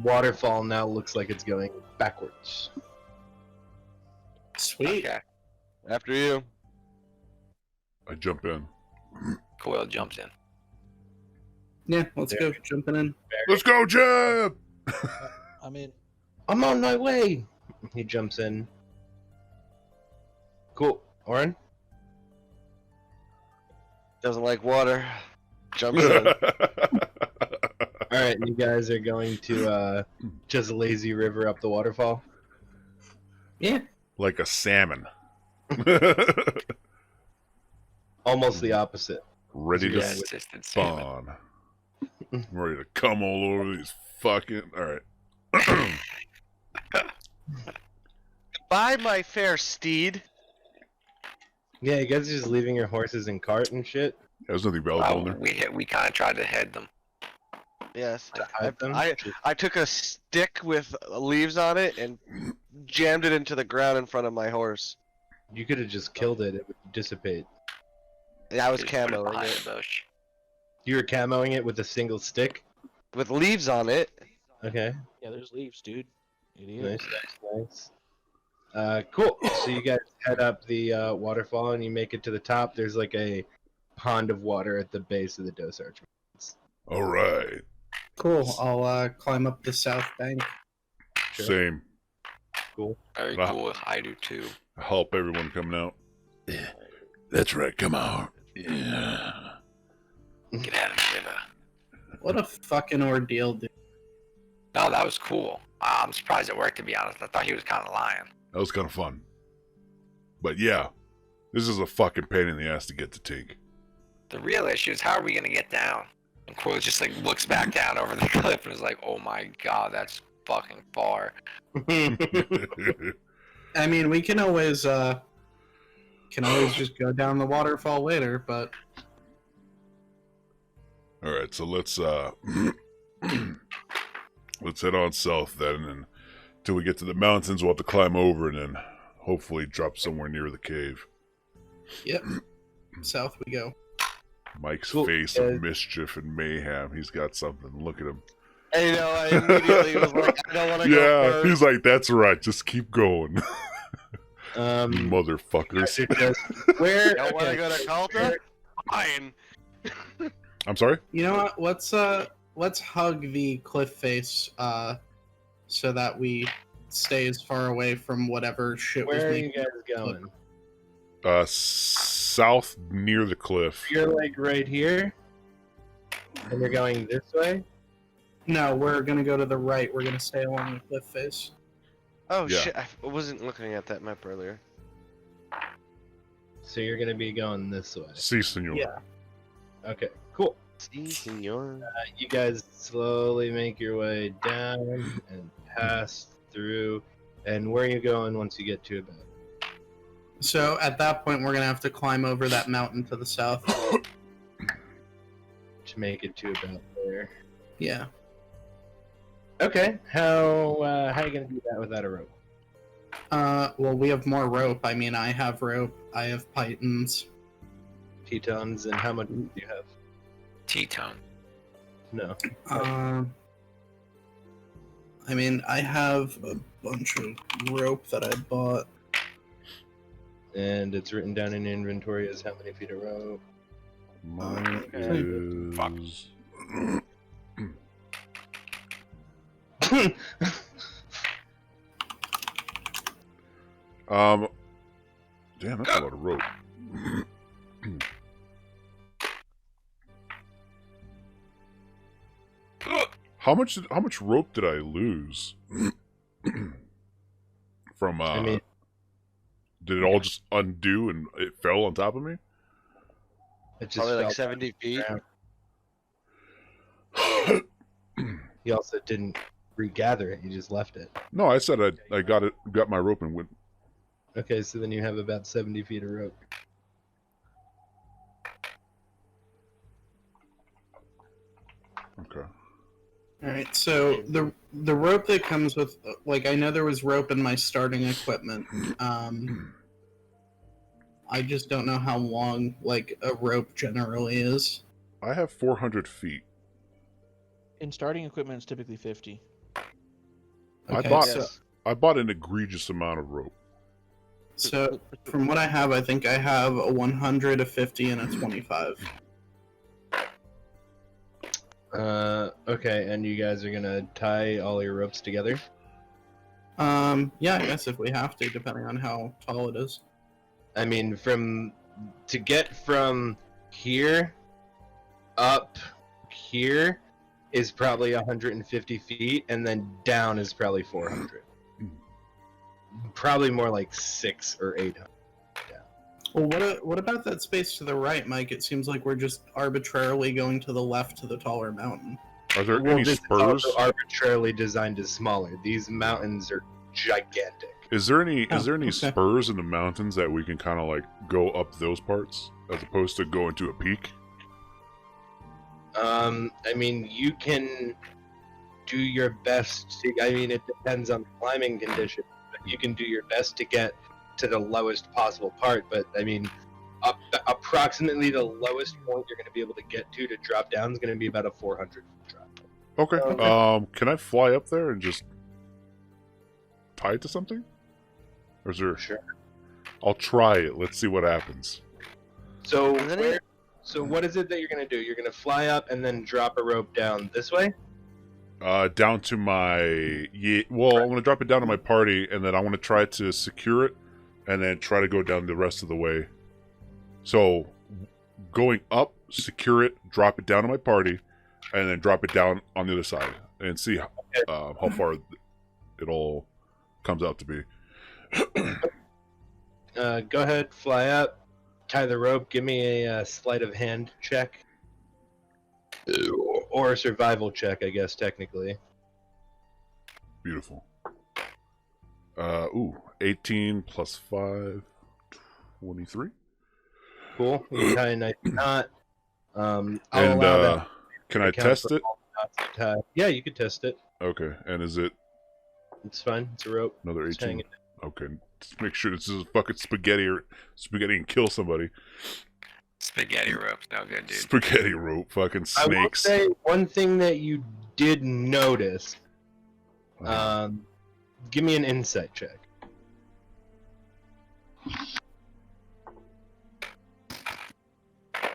waterfall now looks like it's going backwards. Sweet. Okay. After you. I jump in. Coil jumps in. Yeah, let's go. Jumping in. Let's go, Jeb! I'm in. I'm on my way. He jumps in. Cool. Oren? Doesn't like water. Jumps in. Alright, you guys are going to just a lazy river up the waterfall? Yeah. Like a salmon. Almost the opposite. Ready to Yeah, assisted salmon. spawn. I'm ready to come all over these fucking... Alright. Goodbye, my fair steed. Yeah, you guys are just leaving your horses in cart and shit? There's nothing valuable in there. We kind of tried to head them. Yes. To hide them? I took a stick with leaves on it and jammed it into the ground in front of my horse. You could have just killed it, it would dissipate. And I was Just put it camoing behind it. the bush. You were camoing it with a single stick? With leaves on it. Okay. Yeah, there's leaves, dude. Idiot. Nice. Cool. So you guys head up the waterfall and you make it to the top. There's like a pond of water at the base of the Dosarch. Alright. Cool. I'll climb up the south bank. Sure. Same. Cool. Very Wow. cool. I do too. Help everyone coming out. Yeah. That's right, come out. Yeah. Get out of the river. What a fucking ordeal, dude. No, that was cool. I'm surprised it worked, to be honest. I thought he was kind of lying. That was kind of fun. But yeah, this is a fucking pain in the ass to get to Tink. The real issue is how are we going to get down? And Quill just like looks back down over the cliff and is like, oh my god, that's fucking far. I mean, we can always just go down the waterfall later, but All right, so let's let's head on south then, and till we get to the mountains, we'll have to climb over and then hopefully drop somewhere near the cave. Yep. South we go. Mike's Cool. face of mischief and mayhem. He's got something. Look at him. I know, I immediately was like, I don't want to go Yeah, first. he's like, that's right. Just keep going, Um, motherfuckers. where? You don't want to Okay. go to Calta? Fine. I'm sorry. You know what? Let's hug the cliff face, so that we stay as far away from whatever shit was Where are you making. guys going? South near the cliff. You're like right here, and you're going this way. No, we're gonna go to the right. We're gonna stay along the cliff face. Oh Yeah. shit, I wasn't looking at that map earlier. So you're gonna be going this way. Si, senor. Yeah. Okay, cool. Si, senor. You guys slowly make your way down and pass through. And where are you going once you get to about? So at that point, we're gonna have to climb over that mountain to the south. To make it to about there. Yeah. Okay. How are you gonna do that without a rope? Well, we have more rope. I mean, I have rope. I have pythons. Tetons, and how much do you have? T-tone. No. I mean, I have a bunch of rope that I bought. And it's written down in inventory as how many feet of rope. Mine Fuck. is. Damn, that's a lot of rope. How much rope did I lose? From I mean, did it all just undo and it fell on top of me? it just Probably like fell 70 feet. down. You also didn't regather it. You just left it. No, I said I got my rope and went. Okay, so then you have about 70 feet of rope. Okay. All right. So the rope that comes with, like, I know there was rope in my starting equipment. I just don't know how long, like, a rope generally is. I have 400 feet. In starting equipment, it's typically 50. Okay, I bought an egregious amount of rope. So from what I have, I think I have a 100, a 50, and a 25. Okay, and you guys are gonna tie all your ropes together? Yeah, I guess if we have to, depending on how tall it is. I mean, to get from here up here is probably 150 feet, and then down is probably 400. Probably more like 600 or 800. Well, what about that space to the right, Mike? It seems like we're just arbitrarily going to the left to the taller mountain. Are there Well, any this spurs? is also arbitrarily designed as smaller. These mountains are gigantic. Is there any okay. spurs in the mountains that we can kind of like go up those parts as opposed to going to a peak? I mean, you can do your best to, I mean, it depends on the climbing condition, but you can do your best to get to the lowest possible part, but I mean, approximately the lowest point you're going to be able to get to drop down is going to be about a 400 drop. Okay. Okay. Can I fly up there and just tie it to something? Or is there? Sure. I'll try it. Let's see what happens. So, Isn't it- so what is it that you're going to do? You're going to fly up and then drop a rope down this way? Down to my well, I'm gonna drop it down to my party, and then I want to try to secure it, and then try to go down the rest of the way. So, going up, secure it, drop it down to my party, and then drop it down on the other side, and see how far it all comes out to be. Go ahead, fly up, tie the rope, give me a sleight of hand check. Or a survival check, I guess, technically. Beautiful. 18 plus 5, 23. Cool. You tie a nice knot. I'll And allow that Can I account test for it? all the dots tied. Yeah, you could test it. Okay, and is it It's fine. It's a rope. another Just 18? hang it. Okay, just make sure this is fucking spaghetti and kill somebody. Spaghetti rope's no good, dude. Spaghetti rope, fucking I will snakes. say one thing that you did notice. Uh, Give me an insight check.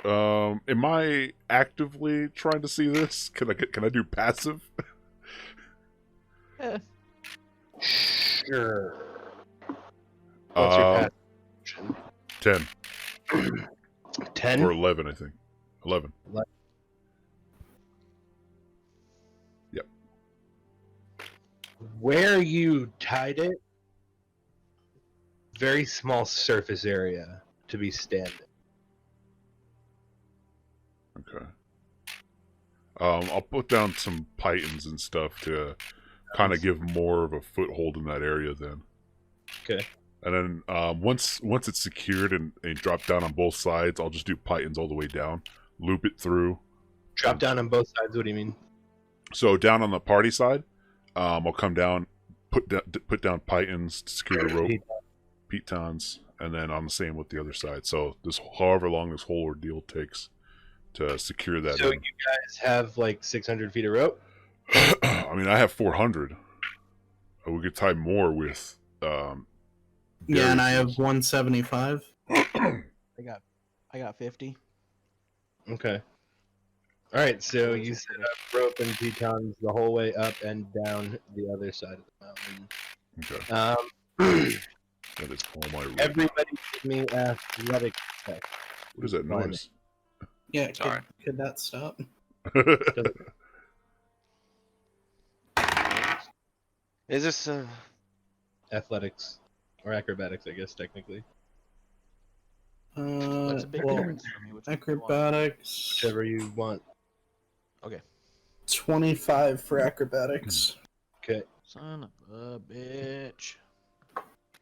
Am I actively trying to see this? Can I do passive? Sure. What's your passive action? 10 10? or 11, I think. 11. Yep. Where you tied it, very small surface area to be standing. Okay. I'll put down some pythons and stuff to kind of give more of a foothold in that area then. Okay. And then once it's secured and dropped down on both sides, I'll just do pythons all the way down, loop it through. Drop down on both sides. What do you mean? So down on the party side, I'll come down, put down pythons to secure the rope, pitons, and then on the same with the other side. So this, however long this whole ordeal takes to secure that. So you guys have like 600 feet of rope? I mean, I have 400. We could tie more with. Yeah, and I have 175. I got 50. Okay. All right, so you set up rope and pitons the whole way up and down the other side of the mountain. Okay. That is all my rope. Everybody give me athletic check. What is that noise? Yeah, Sorry. could that stop? Is this Athletics. Or acrobatics, I guess, technically. That's a big Well, difference for me. Which one do you want? acrobatics. Whichever you want. 25 for acrobatics. Okay. Son of a bitch.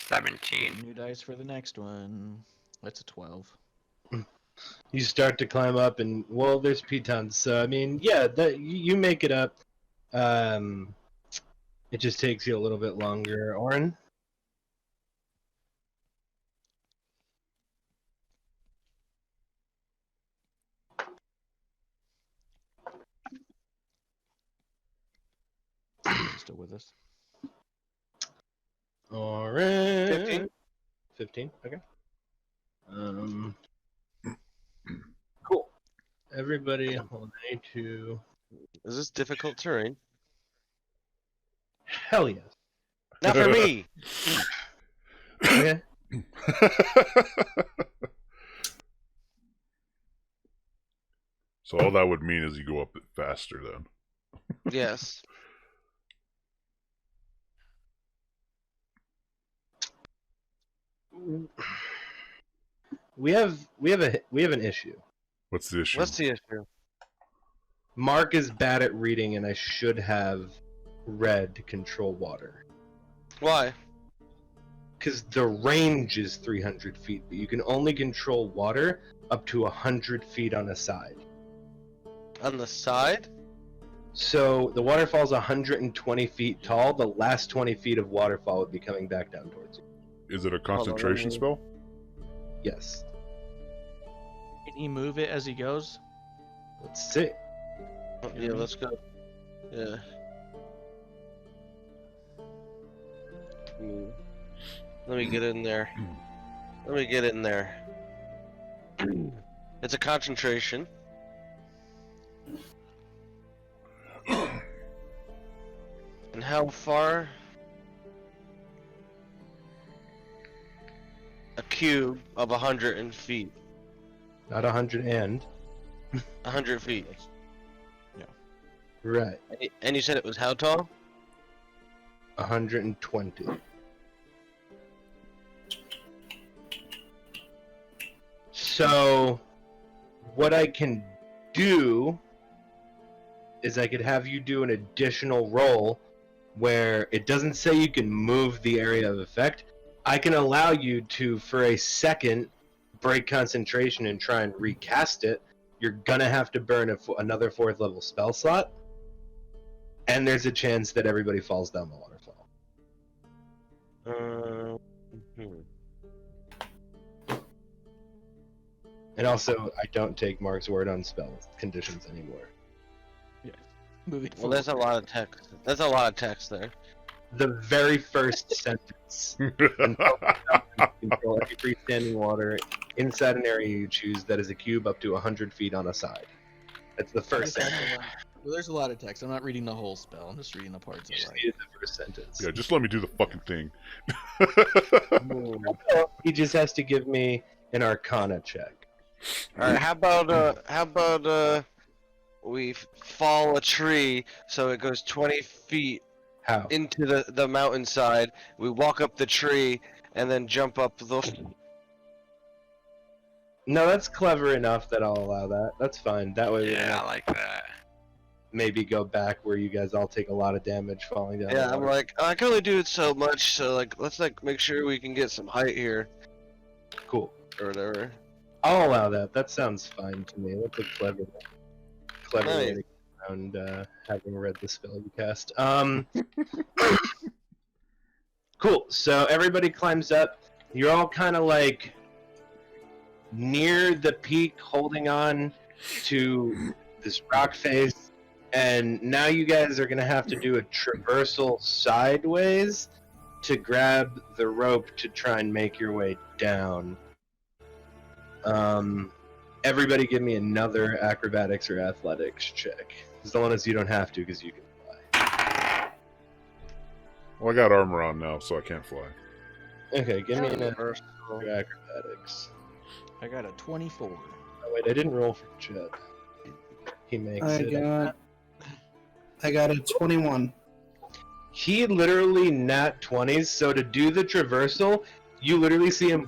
17. New dice for the next one. That's a 12. You start to climb up, and well, there's pitons. So I mean, yeah, you make it up. It just takes you a little bit longer. Oren. Still with us? Oren. 15. 15. Okay. Cool. Everybody, hold A2. Is this difficult terrain? Hell yes. Not for me. Okay. So all that would mean is you go up faster then. Yes. We have an issue. What's the issue? What's the issue? Mark is bad at reading, and I should have read to control water. Why? Because the range is 300 feet, but you can only control water up to 100 feet on a side. On the side? So the waterfall's 120 feet tall. The last 20 feet of waterfall would be coming back down towards you. Is it a concentration spell? Yes. Can he move it as he goes? Let's see. Yeah, let's go. Yeah. Let me get in there. Let me get in there. It's a concentration. And how far? A cube of 100 feet. Not 100 and. 100 feet. Right. And you said it was how tall? 120. So, what I can do is I could have you do an additional roll where it doesn't say you can move the area of effect. I can allow you to, for a second, break concentration and try and recast it, you're gonna have to burn another 4th level spell slot, and there's a chance that everybody falls down the waterfall. And also, I don't take Mark's word on spell conditions anymore. Moving Well, there's a lot of text. There's a lot of text there. The very first sentence. Control every freestanding water inside an area you choose that is a cube up to 100 feet on a side. That's the first sentence. Well, there's a lot of text. I'm not reading the whole spell. I'm just reading the parts You I just like. needed the first sentence. Yeah, just let me do the fucking thing. He just has to give me an Arcana check. All right, how about we fall a tree so it goes 20 feet How? into the mountainside. We walk up the tree and then jump up the. No, that's clever enough that I'll allow that. That's fine. That way we Yeah, I don't like that. maybe go back where you guys all take a lot of damage falling down. Yeah, the I'm water. like, I can only do it so much, so like, let's like make sure we can get some height here Cool. or whatever. I'll allow that. That sounds fine to me. That's a clever way Nice. to get around having read the spell you cast. Cool. So everybody climbs up. You're all kind of like near the peak, holding on to this rock face, and now you guys are gonna have to do a traversal sideways to grab the rope to try and make your way down. Everybody give me another acrobatics or athletics check. As long as you don't have to, because you can fly. Well, I got armor on now, so I can't fly. Okay, give me an First, acrobatics. I got a 24. Oh wait, I didn't roll for Chet. He makes it. I got a 21. He literally nat 20s, so to do the traversal, you literally see him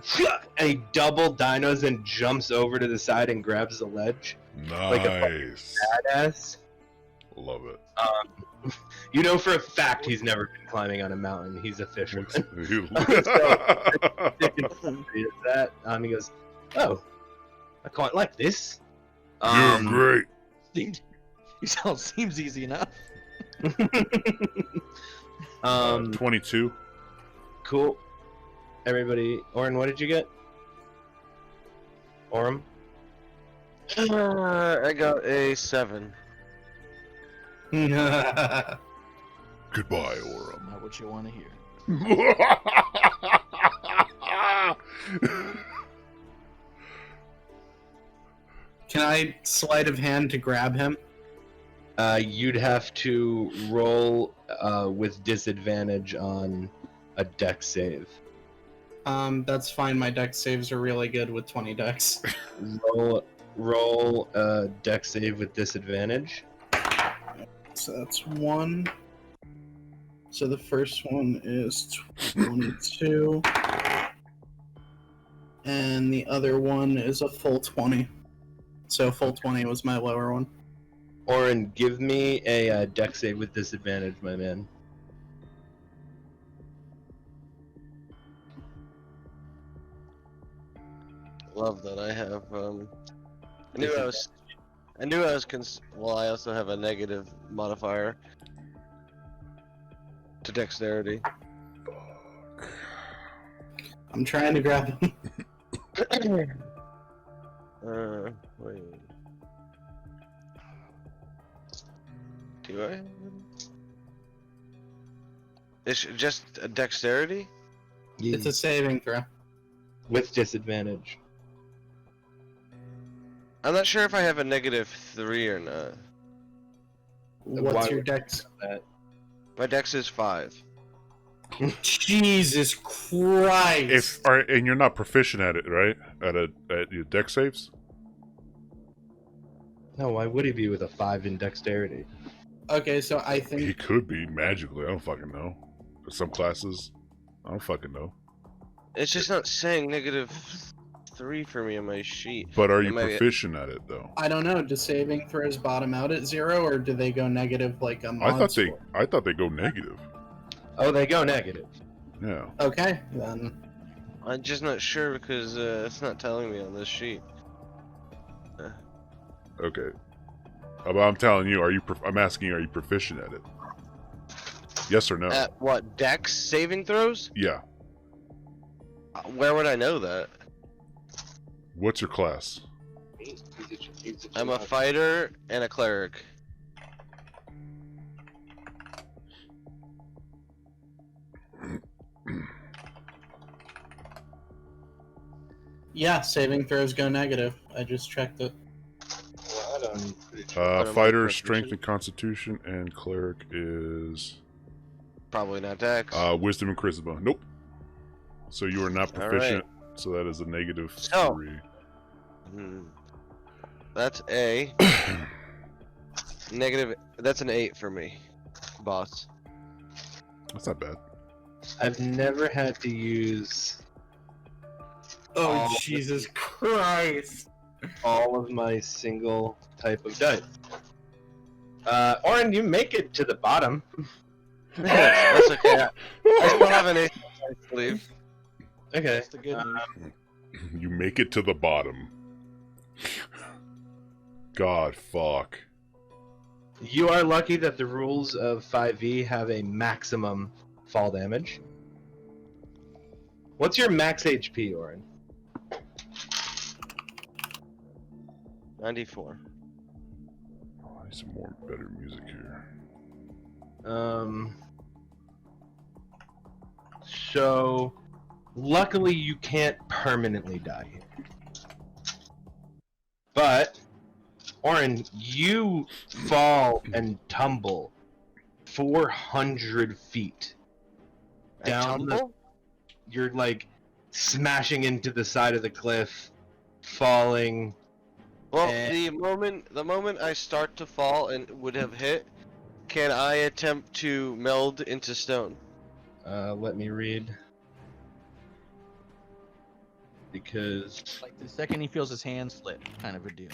and he double dinos and jumps over to the side and grabs the ledge. Like a Nice. Badass. Love it. You know for a fact he's never been climbing on a mountain. He's a fisherman. You- That he goes, oh, I quite like this. You're great. Seems easy enough. 22. Cool. Everybody, Orin, what did you get? Orem? I got a 7. Goodbye, Orem. Not what you want to hear. Can I sleight of hand to grab him? You'd have to roll with disadvantage on a dex save. That's fine. My dex saves are really good with 20 dex. Roll a dex save with disadvantage. So that's 1. So the first one is 22. And the other one is a full 20. So full 20 was my lower one. Orin, give me a dex save with disadvantage, my man. Love that I have. I knew I was. Well, I also have a negative modifier to dexterity. I'm trying to grab him. Wait. Do I? It's just a dexterity? It's a saving throw. with disadvantage. I'm not sure if I have a -3 or not. What's Why your would dex? that? My dex is 5. Jesus Christ! And you're not proficient at it, right? At your dex saves? No, why would he be with a 5 in dexterity? Okay, so I He think could be magically. I don't fucking know. For some classes, I don't fucking know. It's just not saying -3 for me on my sheet. But are you Am I- proficient at it though? I don't know. Do saving throws bottom out at 0, or do they go negative like a I mod thought they go negative. Oh, they go negative. Yeah. Okay, then. I'm just not sure because it's not telling me on this sheet. Okay. But I'm telling you, I'm asking you, are you proficient at it? Yes or no? At what, Dex saving throws? Yeah. Where would I know that? What's your class? I'm a fighter and a cleric. Yeah, saving throws go negative. I just checked it. What am I, Fighter, proficient? strength and constitution, and cleric is Probably not Dex. wisdom and charisma. Nope. So you are not All right. proficient. So that is a negative So- 3. That's a negative. That's an 8 for me, boss. That's not bad. I've never had to use Oh, Oh, Jesus Christ. all of my single type of dice. Oren, you make it to the bottom. That's okay. I still have an 8 on my sleeve. Okay. That's the good news. You make it to the bottom. God, fuck. You are lucky that the rules of 5e have a maximum fall damage. What's your max HP, Oren? 94. Oh, I need some more better music here. So, luckily you can't permanently die here. But, Oren, you fall and tumble 400 feet. I Down the- tumble? You're like smashing into the side of the cliff, falling. Well, Eh. the moment I start to fall and would have hit, can I attempt to meld into stone? Let me read. Because Like the second he feels his hand slip, kind of a deal.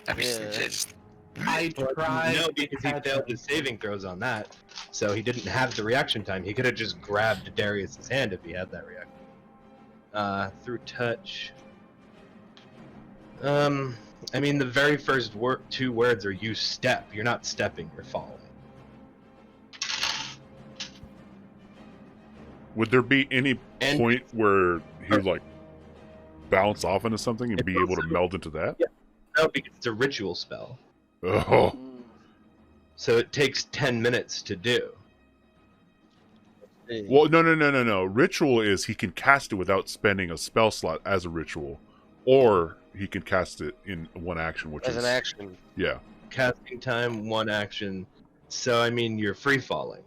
I mean, Yeah. just I tried. no, because he failed his saving throws on that, so he didn't have the reaction time. He could have just grabbed Darius's hand if he had that reaction. Through touch. I mean, the very first two words are "you step." You're not stepping. You're falling. Would there be any And- point where he would, like, bounce off into something and be able to meld into that? Yeah. No, because it's a ritual spell, Oh. so it takes 10 minutes to do. Well, no. Ritual is he can cast it without spending a spell slot as a ritual, or he can cast it in one action, which As is an action. yeah. Casting time, one action. So I mean, you're free falling.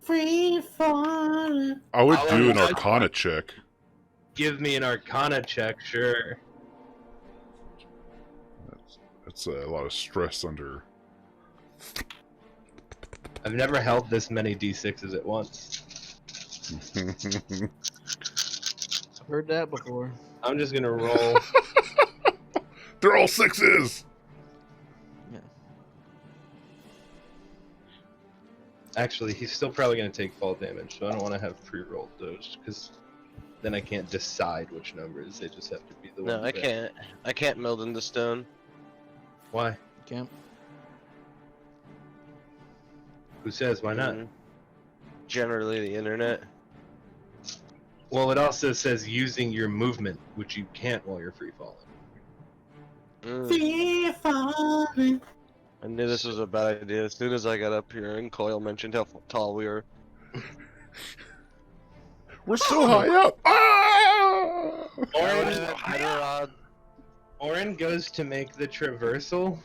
Free falling. I would Oh, do an I- Arcana check. Give me an Arcana check, sure. That's a lot of stress under. I've never held this many d6s at once. I've heard that before. I'm just gonna roll. They're all 6s. Actually, he's still probably gonna take fall damage, so I don't want to have pre-rolled those, because then I can't decide which numbers. They just have to be the No, ones I that- can't. I can't meld into stone. Why? Camp. Who says why not? Generally, the internet. Well, it also says using your movement, which you can't while you're free falling. Free falling. I knew this was a bad idea as soon as I got up here and Coyle mentioned how tall we were. We're so high up. Ah! Oren, Oren goes to make the traversal.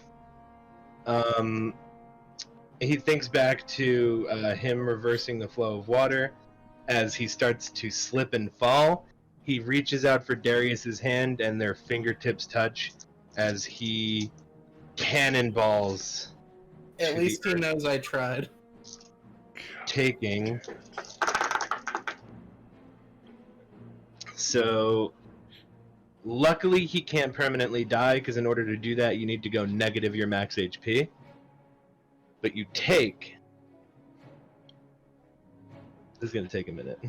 He thinks back to him reversing the flow of water. As he starts to slip and fall, he reaches out for Darius's hand, and their fingertips touch as he cannonballs, At least he knows I tried. taking. So, luckily he can't permanently die, because in order to do that, you need to go negative your max HP. But you take. This is gonna take a minute.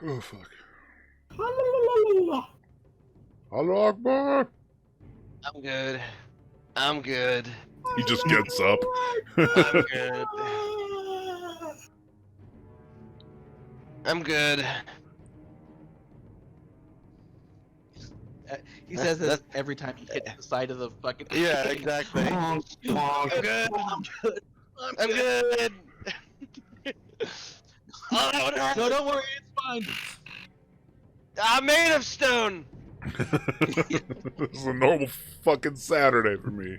Oh fuck. Allahu Akbar. I'm good. I'm good. He just gets up. I'm good. I'm good. He says this every time he hits the side of the fucking. Yeah, exactly. I'm good. I'm good. Oh, that would hurt. No, don't worry, it's fine. I'm made of stone. This is a normal fucking Saturday for me.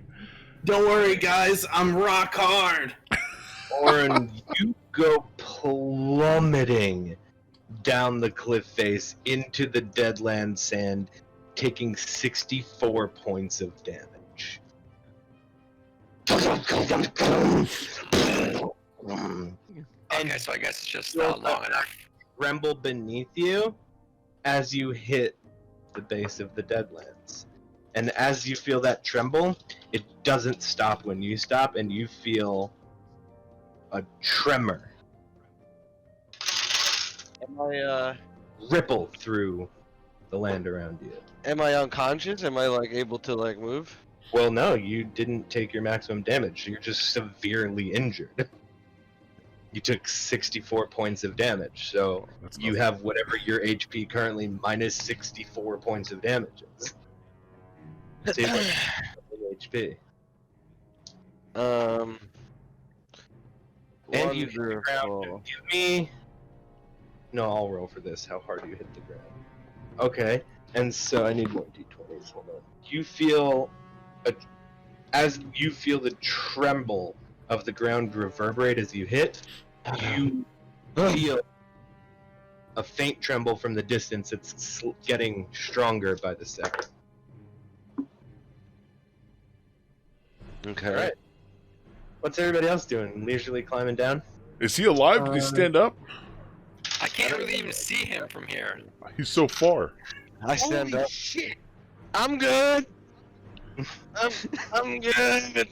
Don't worry, guys. I'm rock hard. Oren, you go plummeting down the cliff face into the deadland sand, taking 64 points of damage. Okay, so I guess it's just long enough. Tremble beneath you as you hit the base of the deadlands. And as you feel that tremble, it doesn't stop when you stop, and you feel a tremor Am I ripple through the land around you. am I unconscious? Am I like able to like move? Well, no, you didn't take your maximum damage. You're just severely injured. You took 64 points of damage, so That's you nothing. have whatever your HP currently minus 64 points of damage is. So you have like HP. And you hit the ground. Wonderful. Give me. No, I'll roll for this. How hard you hit the ground. Okay, and so I need more d20s. Hold on. You feel, as you feel the tremble of the ground reverberate as you hit, you feel a faint tremble from the distance. It's getting stronger by the second. Okay. Alright. What's everybody else doing? Leisurely climbing down? Is he alive? Did he stand up? I can't really even see him from here. He's so far. I stand Holy up. shit! I'm good. I'm good.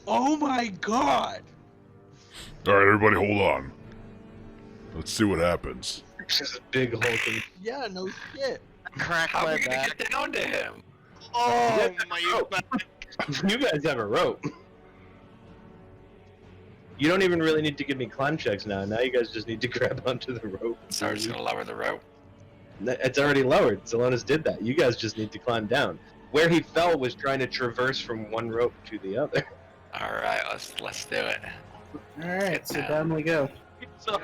Oh my god! Alright, everybody hold on. Let's see what happens. It's just a big hulking. Yeah, no shit. Crack How are my we gonna back. get down to him? Oh my rope. back. You guys have a rope. You don't even really need to give me climb checks now. Now you guys just need to grab onto the rope. So we're just gonna lower the rope. It's already lowered. Salonis did that. You guys just need to climb down. Where he fell was trying to traverse from one rope to the other. All right, let's do it. All right, so down we go. So,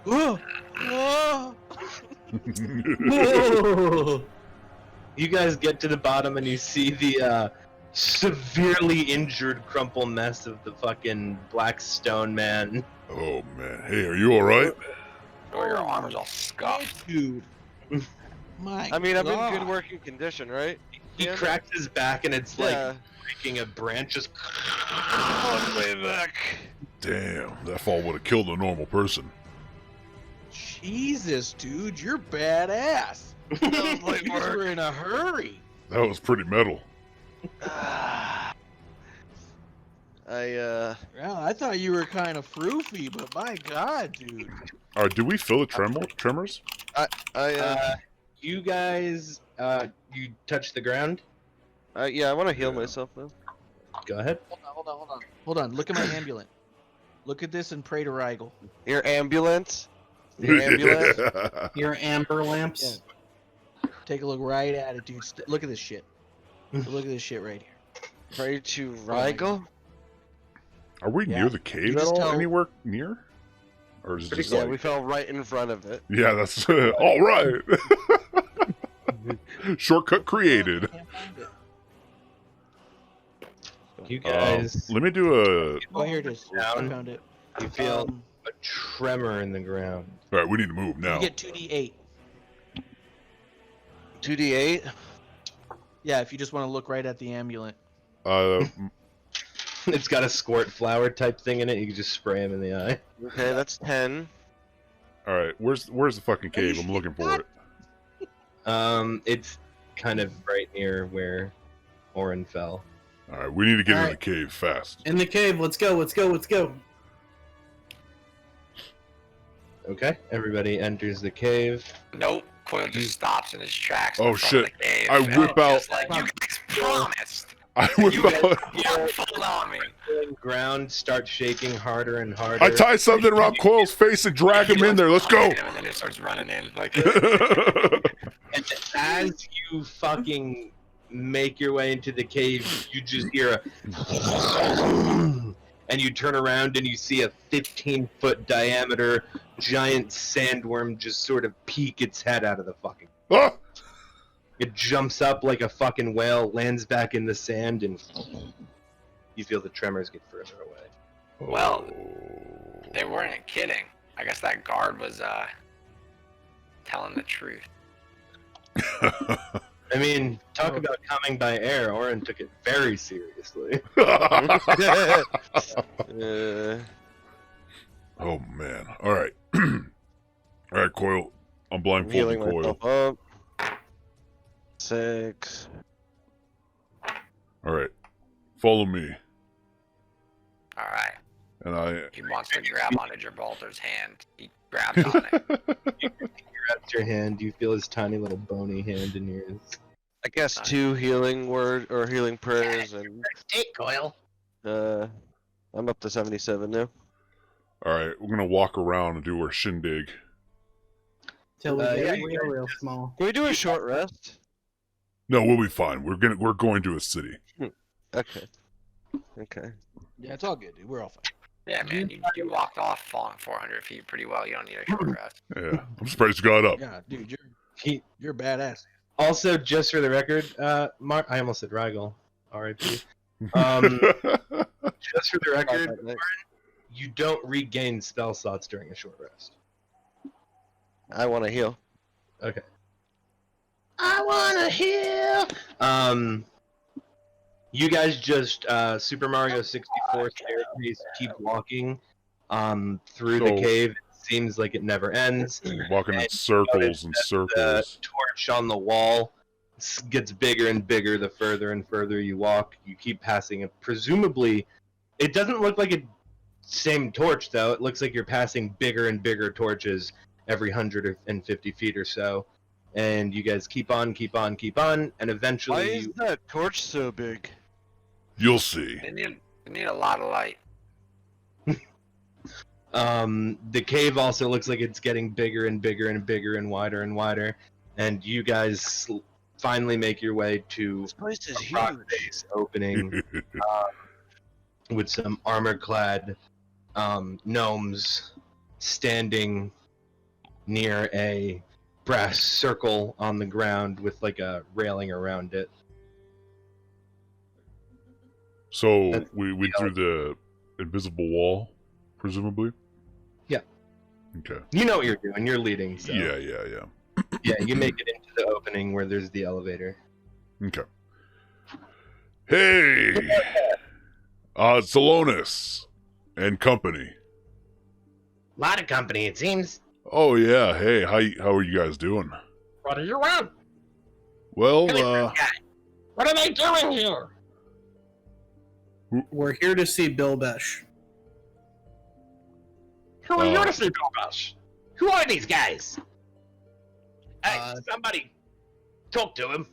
oh, oh. You guys get to the bottom and you see the severely injured crumple mess of the fucking black stone man. Oh man. Hey, are you alright? Oh, your arm's all scuffed. Dude. My I mean, I'm in God. good working condition, right? He Yeah. cracks his back and it's Yeah. like breaking a branch just On the way back. Damn, that fall would have killed a normal person. Jesus, dude, you're badass. That was like You work. were in a hurry. That was pretty metal. I Well, I thought you were kind of froofy, but my God, dude. Alright, do we feel the tremors? you guys you touch the ground. yeah, I want to heal myself though. Go ahead. Hold on, look at my ambulance. Look at this and pray to Rigel. Your ambulance. Your ambulance. Your amber lamps. Take a look right at it, dude. Look at this shit. Look at this shit right here. Pray to Rigel. Are we Yeah. near the cave You at just all? tell- Anywhere near? Or is it just Yeah, like... we fell right in front of it. Yeah, that's... alright! Shortcut created. I can't find it. You guys Let me do a... Oh, here it is. I Down. found it. you feel Um, a tremor in the ground. Alright, we need to move now. You get 2d8. 2d8. Yeah, if you just want to look right at the amulet. It's got a squirt flower type thing in it. You can just spray him in the eye. Okay, that's 10. Alright, where's the fucking cave? I'm looking for it. It's kind of right near where Oren fell. Alright, we need to get into the Alright. cave fast. In the cave. Let's go. Let's go. Let's go. Okay, everybody enters the cave. Nope. Coil just stops in his tracks. Oh, in front of shit. the cave, I and whip it's out- just like, you guys promised. I whip You out. pulled on me. The ground starts shaking harder and harder. I tie something around Coil's face and drag him in there. Let's go. And then it starts running in. Like, And as you fucking make your way into the cave, you just hear a and you turn around and you see a 15-foot diameter giant sandworm just sort of peek its head out of the fucking. Ah! It jumps up like a fucking whale, lands back in the sand, and you feel the tremors get further away. well, they weren't kidding. I guess that guard was telling the truth. I mean, talk about coming by air. Orin took it very seriously. Oh man. All right. All right, Coil. I'm blindfolding Healing Coil. myself up. 6. All right. Follow me. All right. And He wants to grab onto Gibraltar's hand. He grabs on it. Grabs your hand. You feel his tiny little bony hand in yours. I guess 2 healing word or healing prayers, and Take Coil. I'm up to 77 now. all right, we're gonna walk around and do our shindig. Till we Yeah, get you real small. Can we do a short rest? No, we'll be fine. We're going to a city. Okay. Okay. Yeah, it's all good, dude. We're all fine. Yeah, man, you walked off falling 400 feet pretty well. You don't need a short rest. Yeah, I'm surprised you got up. Yeah, dude, He you're badass. also, just for the record, Mark. I almost said Rigel. R.I.P. Just for the record, you don't regain spell slots during a short rest. I want to heal. Okay. I wanna heal. You guys just Super Mario 64 staircase keep walking through the So- cave. It seems like it never ends. Walking in And circles and The circles. torch on the wall gets bigger and bigger the further and further you walk. You keep passing it. Presumably, it doesn't look like a same torch though. It looks like you're passing bigger and bigger torches every 150 feet or so. And you guys keep on, and Why eventually is that torch so big? You'll see. They need a lot of light. the cave also looks like it's getting bigger and bigger and bigger and wider, and you guys finally make your way to This place is a rock huge. base opening with some armor-clad gnomes standing near a brass circle on the ground with like a railing around it. So That's- we went through the invisible wall, presumably? Yeah. Okay. You know what you're doing. You're leading. So. Yeah. Yeah, you make it into the opening where there's the elevator. Okay. Hey! Salonis and company. Lot of company, it seems. Oh yeah, hey, how are you guys doing? What do you want? Well, What are they doing here? We're here to see Bill Besh. Who are you to see, Bill Rush? Who are these guys? Hey, somebody talk to him.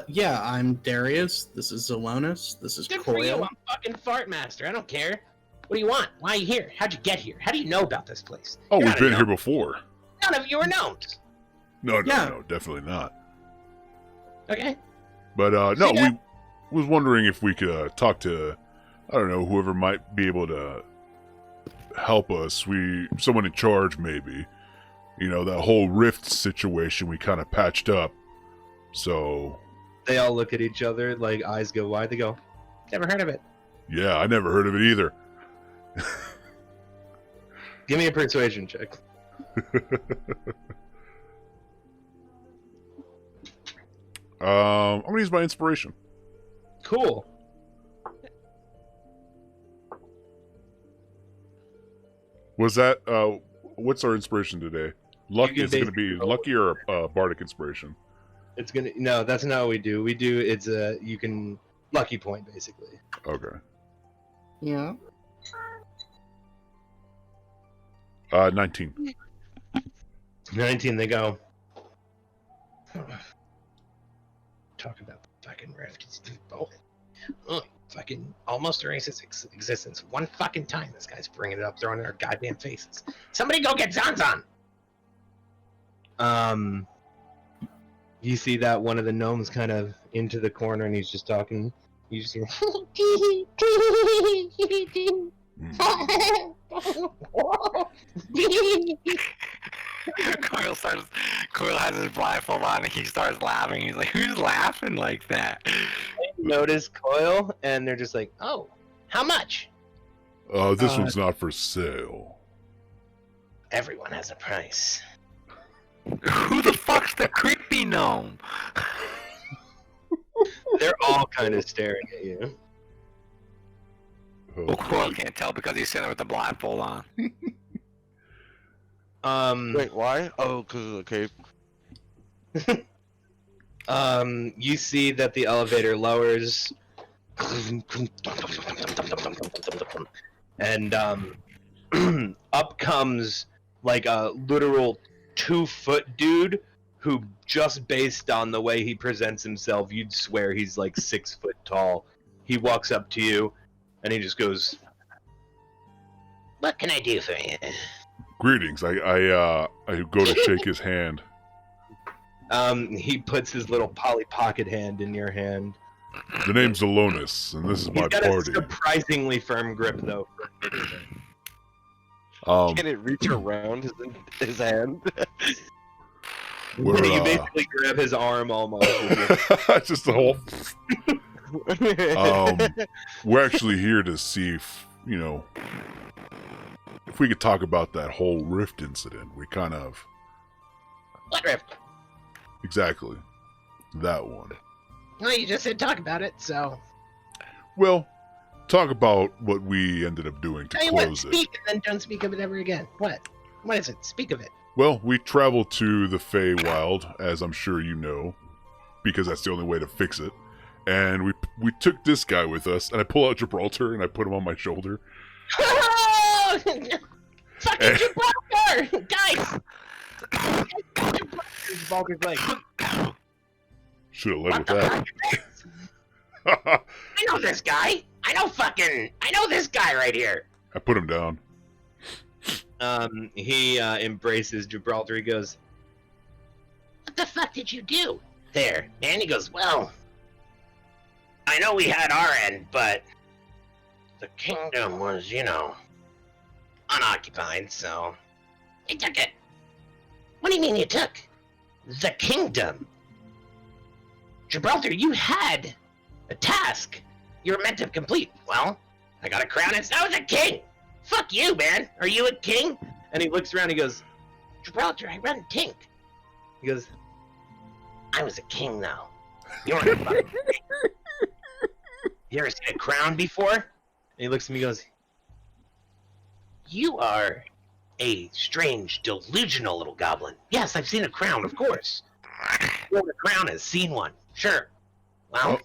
Yeah, I'm Darius. This is Zelonis. This is Good for you. Coil. I'm fucking fart master. I don't care. What do you want? Why are you here? How'd you get here? How do you know about this place? oh, You're we've not a been here gnome. before. None of you are gnomes. No, Yeah. definitely not. Okay. But no, Yeah. we was wondering if we could talk to, I don't know, whoever might be able to help us. Someone in charge, maybe. You know, that whole rift situation we kind of patched up. So, They all look at each other, like eyes go wide. They go, never heard of it. yeah, I never heard of it either. Give me a persuasion check. I'm gonna use my inspiration. Cool. Was that what's our inspiration today? Lucky can is it gonna be basically roll lucky or bardic inspiration? It's gonna no, that's not what we do. We do it's a you can lucky point basically. Okay. Yeah. 19. 19, they go. Talk about the fucking rift. Fucking almost erase its existence. One fucking time this guy's bringing it up, throwing it in our goddamn faces. Somebody go get Zanzan! You see that one of the gnomes kind of into the corner and he's just talking. You just hear... Coil has his blindfold on and he starts laughing. He's like, who's laughing like that? Notice Coil and they're just like, oh, how much? This one's not for sale. Everyone has a price. Who the fuck's the creepy gnome? They're all kind of staring at you. Well, Coil can't tell because he's sitting there with the blindfold on. Wait, why? Oh, because of the cape. You see that the elevator lowers, and up comes like a literal 2-foot dude who, just based on the way he presents himself, you'd swear he's like 6 foot tall. He walks up to you, and he just goes, "What can I do for you?" Greetings. I go to shake his hand. He puts his little Polly Pocket hand in your hand. The name's Alonis, and this is my He's got party. a surprisingly firm grip, though. Can it reach around his hand? We're, You basically grab his arm almost. just the whole. We're actually here to see if, if we could talk about that whole rift incident. We kind of. What rift? Exactly. That one. Well, you just said talk about it, so. Well, talk about what we ended up doing to Tell you what, close it. speak and then don't speak of it ever again. What? What is it? Speak of it. Well, we traveled to the Feywild, as I'm sure you know, because that's the only way to fix it. And we took this guy with us, and I pull out Gibraltar and I put him on my shoulder. Fucking Gibraltar! Guys! Gibraltar's like, Should have led with what the that. fuck? I know this guy! I know this guy right here! I put him down. He embraces Gibraltar. He goes, "What the fuck did you do there, man?" He goes, "Well, I know we had our end, but the kingdom was, unoccupied, so I took it." "What do you mean you took the kingdom? Gibraltar, you had a task you were meant to complete." "Well, I got a crown and I was a king." "Fuck you, man. Are you a king?" And he looks around and he goes, "Gibraltar, I run Tink." He goes, "I was a king, though. You weren't a fucking king. You ever seen a crown before?" And he looks at me and goes, "You are a strange, delusional little goblin." "Yes, I've seen a crown, of course." "Well, the crown has seen one. Sure. Well,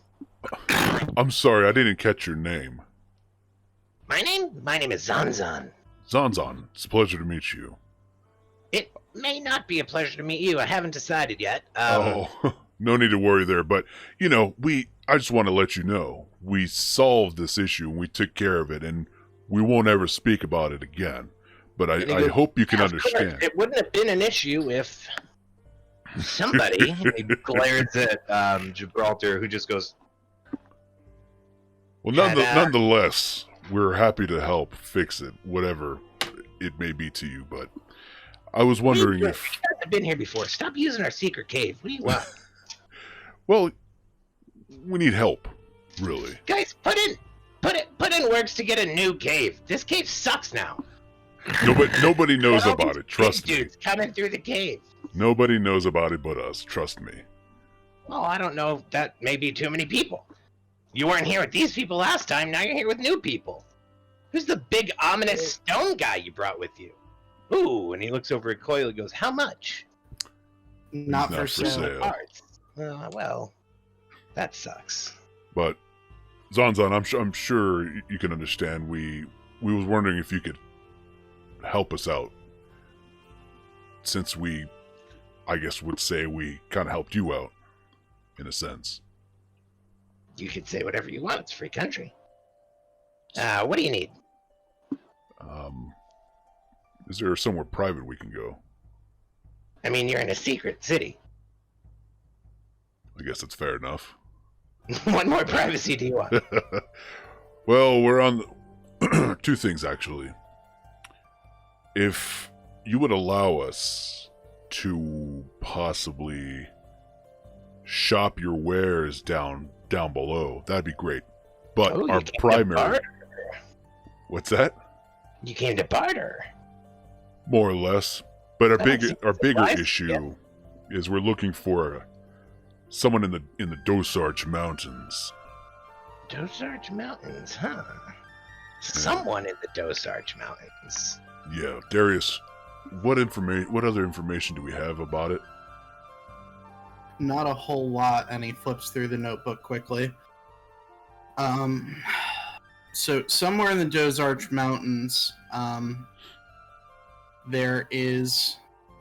I'm sorry, I didn't catch your name. My name is Zanzan. Zanzan, it's a pleasure to meet you. It may not be a pleasure to meet you. I haven't decided yet. No need to worry there, but, I just want to let you know, we solved this issue and we took care of it, and we won't ever speak about it again. But I hope you can "Yeah, of course, understand. it wouldn't have been an issue if somebody..." He glares at Gibraltar, who just goes, Well, And, nonetheless, we're happy to help fix it, whatever it may be to you, but I was wondering if... "You guys have been here before. Stop using our secret cave. What do you want?" Well, we need help, really. "Guys, put in works to get a new cave. This cave sucks now." Nobody knows All about these it, trust big me. dudes coming through the cave. Nobody knows about it but us, trust me. Well, I don't know. That may be too many people. You weren't here with these people last time. Now you're here with new people. Who's the big ominous stone guy you brought with you? Ooh, and he looks over at Coyle and goes, "How much?" Not for sale. Parts. Well, that sucks. But, Zanzan, I'm sure you can understand, we was wondering if you could help us out since we, I guess, would say we kind of helped you out, in a sense. You could say whatever you want. It's a free country. What do you need? Is there somewhere private we can go? I mean, you're in a secret city. I guess that's fair enough. What more privacy do you want? Well, we're on two things, actually. If you would allow us to possibly shop your wares down below, that'd be great. But Oh, our you came to primary... barter. What's that? You came to barter. More or less. But our That bigger seems wise, issue is we're looking for someone in the Dosarch Mountains. Dosarch Mountains, huh? Someone in the Dosarch Mountains. Yeah, Darius, what other information do we have about it? Not a whole lot, and he flips through the notebook quickly. So somewhere in the Dosarch Mountains, there is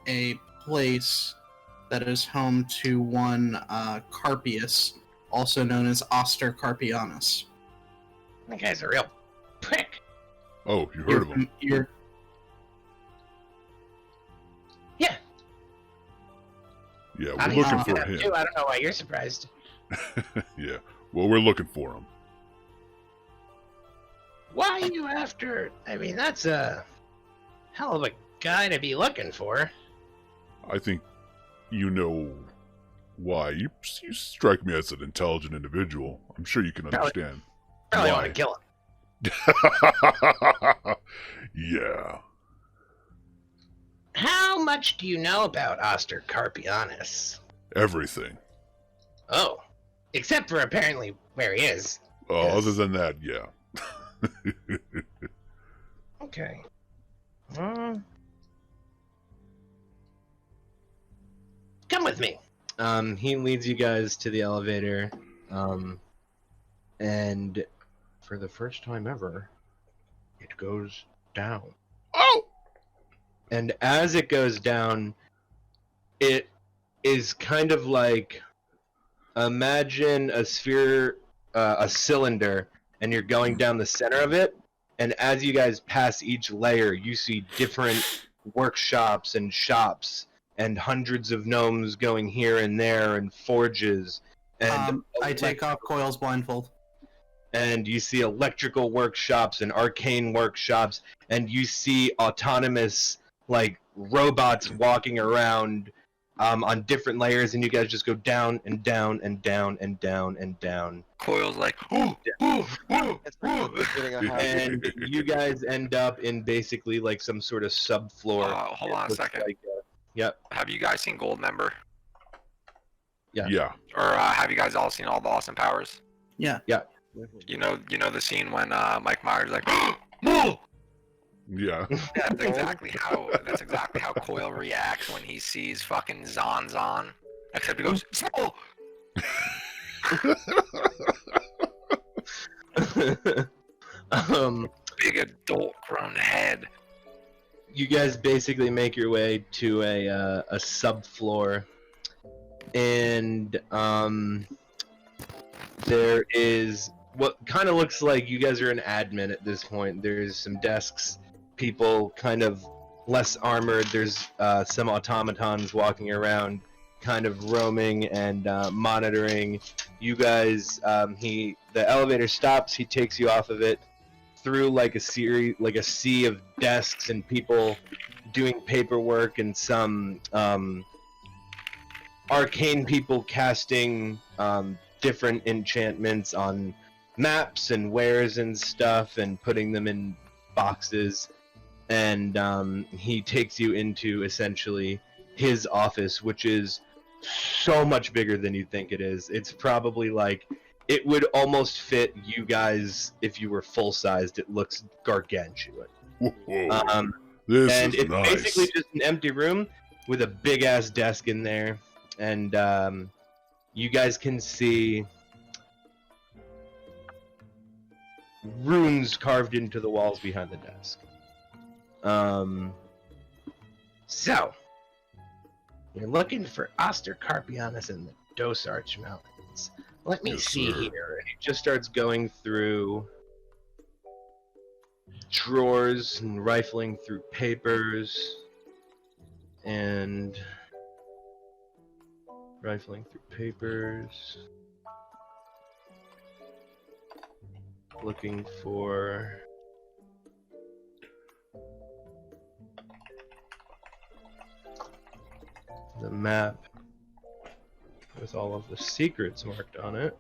a place that is home to one Carpius, also known as Oster Carpianus. That guy's a real prick. Oh, you heard of him? Yeah. Yeah, I we're mean, looking I for don't him. know, I don't know why you're surprised. Yeah, well, we're looking for him. Why are you after? I mean, that's a hell of a guy to be looking for. I think you know why. You strike me as an intelligent individual. I'm sure you can understand. Probably why. want to kill him. Yeah. How much do you know about Oster Carpianus? Everything. Oh, except for apparently where he is. Yes. Other than that, yeah. Okay. Come with me. He leads you guys to the elevator, and for the first time ever, it goes down. Oh! And as it goes down, it is kind of like, imagine a sphere, a cylinder, and you're going down the center of it, and as you guys pass each layer, you see different workshops and shops, and hundreds of gnomes going here and there, and forges, and I take off Coil's blindfold. and you see electrical workshops and arcane workshops, and you see autonomous, like, robots walking around on different layers, and you guys just go down and down and down and down and down. Coil's like, ooh, ooh, ooh, It's like ooh. getting a high. And you guys end up in basically like some sort of subfloor. Hold on a Looks second. like, yep. Have you guys seen Goldmember? Yeah. Or have you guys all seen all the Austin Powers? Yeah. You know the scene when Mike Myers is like, Mole! Yeah. That's exactly how Coil reacts when he sees fucking Zon. Except he goes, Small! Big adult grown head. You guys basically make your way to a subfloor, and there is what kind of looks like you guys are an admin at this point. There's some desks, people kind of less armored. There's some automatons walking around, kind of roaming and monitoring you guys. The elevator stops. He takes you off of it through like a sea of desks and people doing paperwork, and some arcane people casting different enchantments on maps and wares and stuff, and putting them in boxes. And he takes you into essentially his office, which is so much bigger than you think it is. It's probably like, it would almost fit you guys if you were full-sized. It looks gargantuan. Whoa. This And is it's nice. basically just an empty room with a big-ass desk in there. And you guys can see runes carved into the walls behind the desk. So, You're looking for Ostercarpianus in the Dosarch Mountains. Let me Yes, see sir. here. And he just starts going through drawers and rifling through papers and rifling through papers, looking for the map with all of the secrets marked on it,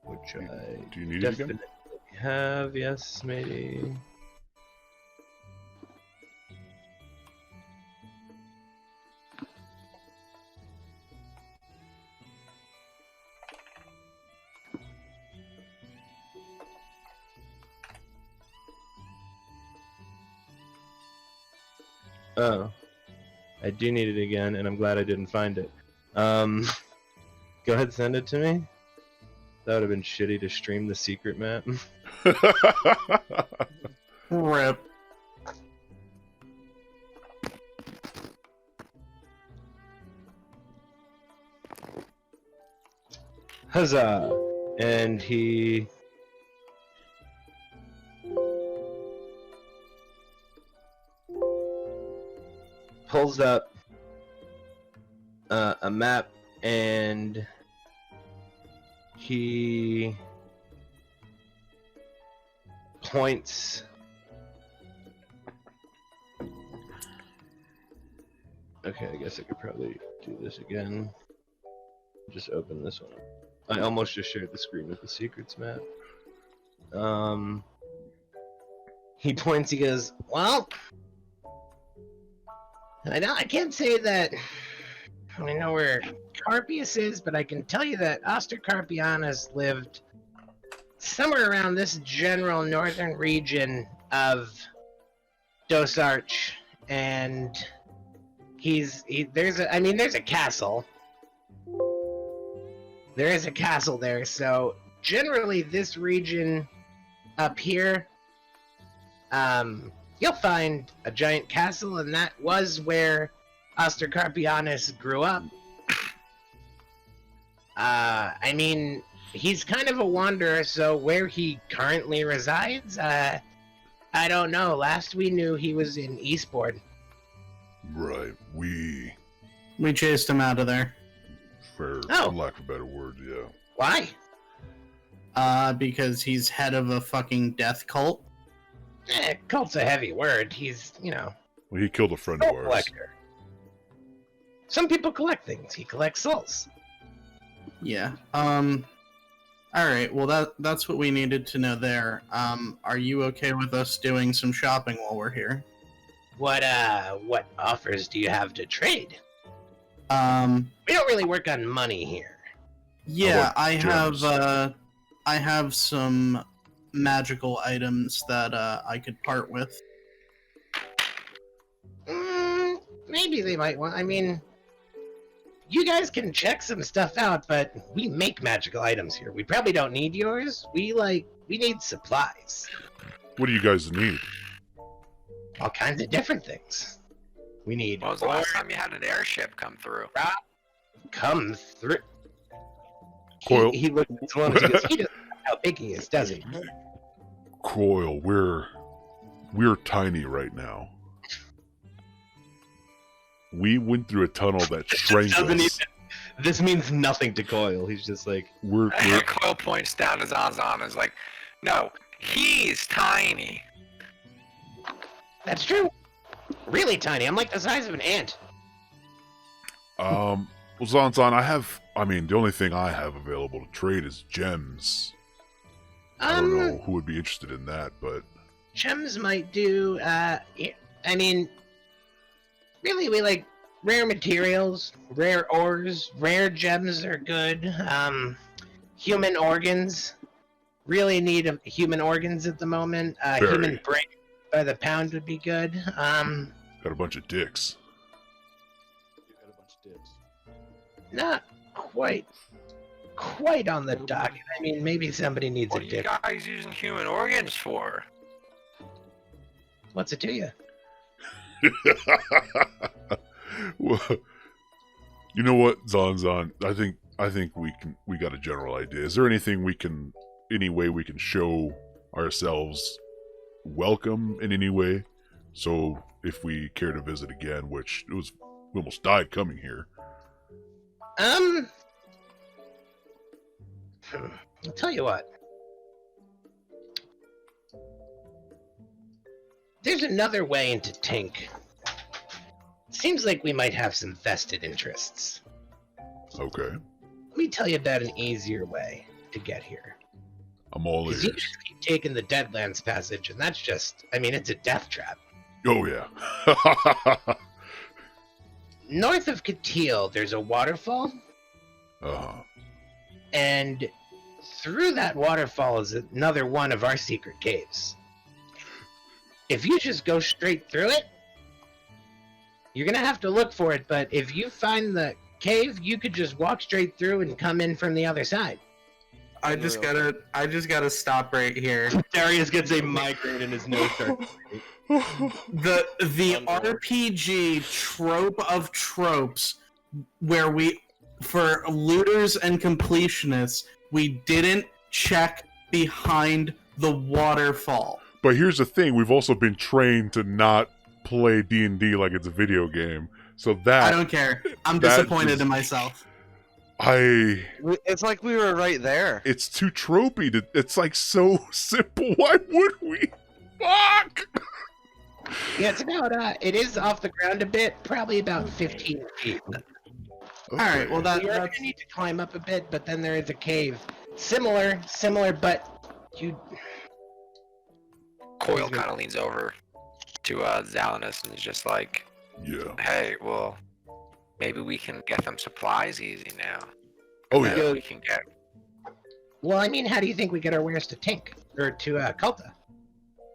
which I Do you need it definitely again? have. Yes, maybe. Oh, I do need it again, and I'm glad I didn't find it. Go ahead, send it to me. That would have been shitty to stream the secret map. Rip. Huzzah! And he pulls up a map, and he points. Okay, I guess I could probably do this again. Just open this one up. I almost just shared the screen with the secrets map. He points, he goes, well, I can't say that I know where Carpius is, but I can tell you that Ostercarpianus lived somewhere around this general northern region of Dosarch, and there's a castle. There is a castle there, so generally this region up here, you'll find a giant castle, and that was where Ostercarpianus grew up. I mean, he's kind of a wanderer, so where he currently resides, I don't know. Last we knew, he was in Eastbourne. Right. We, We chased him out of there. for Oh. lack of a better word, yeah. Why? Because he's head of a fucking death cult. Cult's a heavy word. He's, Well, he killed a friend of soul ours. collector. Some people collect things. He collects souls. Yeah. Alright, well that's what we needed to know there. Are you okay with us doing some shopping while we're here? What offers do you have to trade? Um, We don't really work on money here. yeah, How about gems? I have some magical items that I could part with. Maybe they might want. I mean, you guys can check some stuff out, but we make magical items here. We probably don't need yours. We need supplies. What do you guys need? All kinds of different things. We need When was the last time you had an airship come through? come through. Coil. He looks at one. He goes, he doesn't know how big he is, does he? Coil, we're tiny right now. We went through a tunnel that shrank Doesn't us. This means nothing to Coil. He's just like, We're Coil points down to Zanzan and is like, no, he's tiny. that's true. Really tiny. I'm like the size of an ant. well, Zanzan, the only thing I have available to trade is gems. I don't know who would be interested in that, but Gems might do. I mean, really, we like rare materials, rare ores, rare gems are good. Human organs. Really need human organs at the moment. Very. Human brain by the pound would be good. got a bunch of dicks. Not quite on the docket. I mean, maybe somebody needs What a are you dick. guys using human organs for? What's it to you? Well, you know what, Zon? I think we got a general idea. Is there any way we can show ourselves welcome in any way? So if we care to visit again, which we almost died coming here. I'll tell you what. There's another way into Tink. Seems like we might have some vested interests. Okay. Let me tell you about an easier way to get here. I'm all Because ears. you just keep taking the Deadlands passage, and that's just, it's a death trap. Oh, yeah. North of Katil, there's a waterfall, Uh-huh. and through that waterfall is another one of our secret caves. If you just go straight through it, you're gonna have to look for it, but if you find the cave, you could just walk straight through and come in from the other side. I just gotta stop right here. Darius gets a migraine in his nose starts. The RPG trope of tropes, where for looters and completionists, we didn't check behind the waterfall. But here's the thing, we've also been trained to not play D&D like it's a video game. So that... I don't care. I'm that disappointed is- in myself. It's like we were right there. It's too tropey. It's like so simple. Why would we? Fuck! Yeah, it's about, it is off the ground a bit, probably about 15 feet. Okay. Alright, well You're that's... gonna need to climb up a bit, but then there is a cave. Similar, but you... Coil kind of leans over to Zalinus and is just like, Yeah. hey, well, maybe we can get them supplies easy now. Oh, Maybe yeah. we can get... Well, how do you think we get our wares to Tink? Or to, Kulta?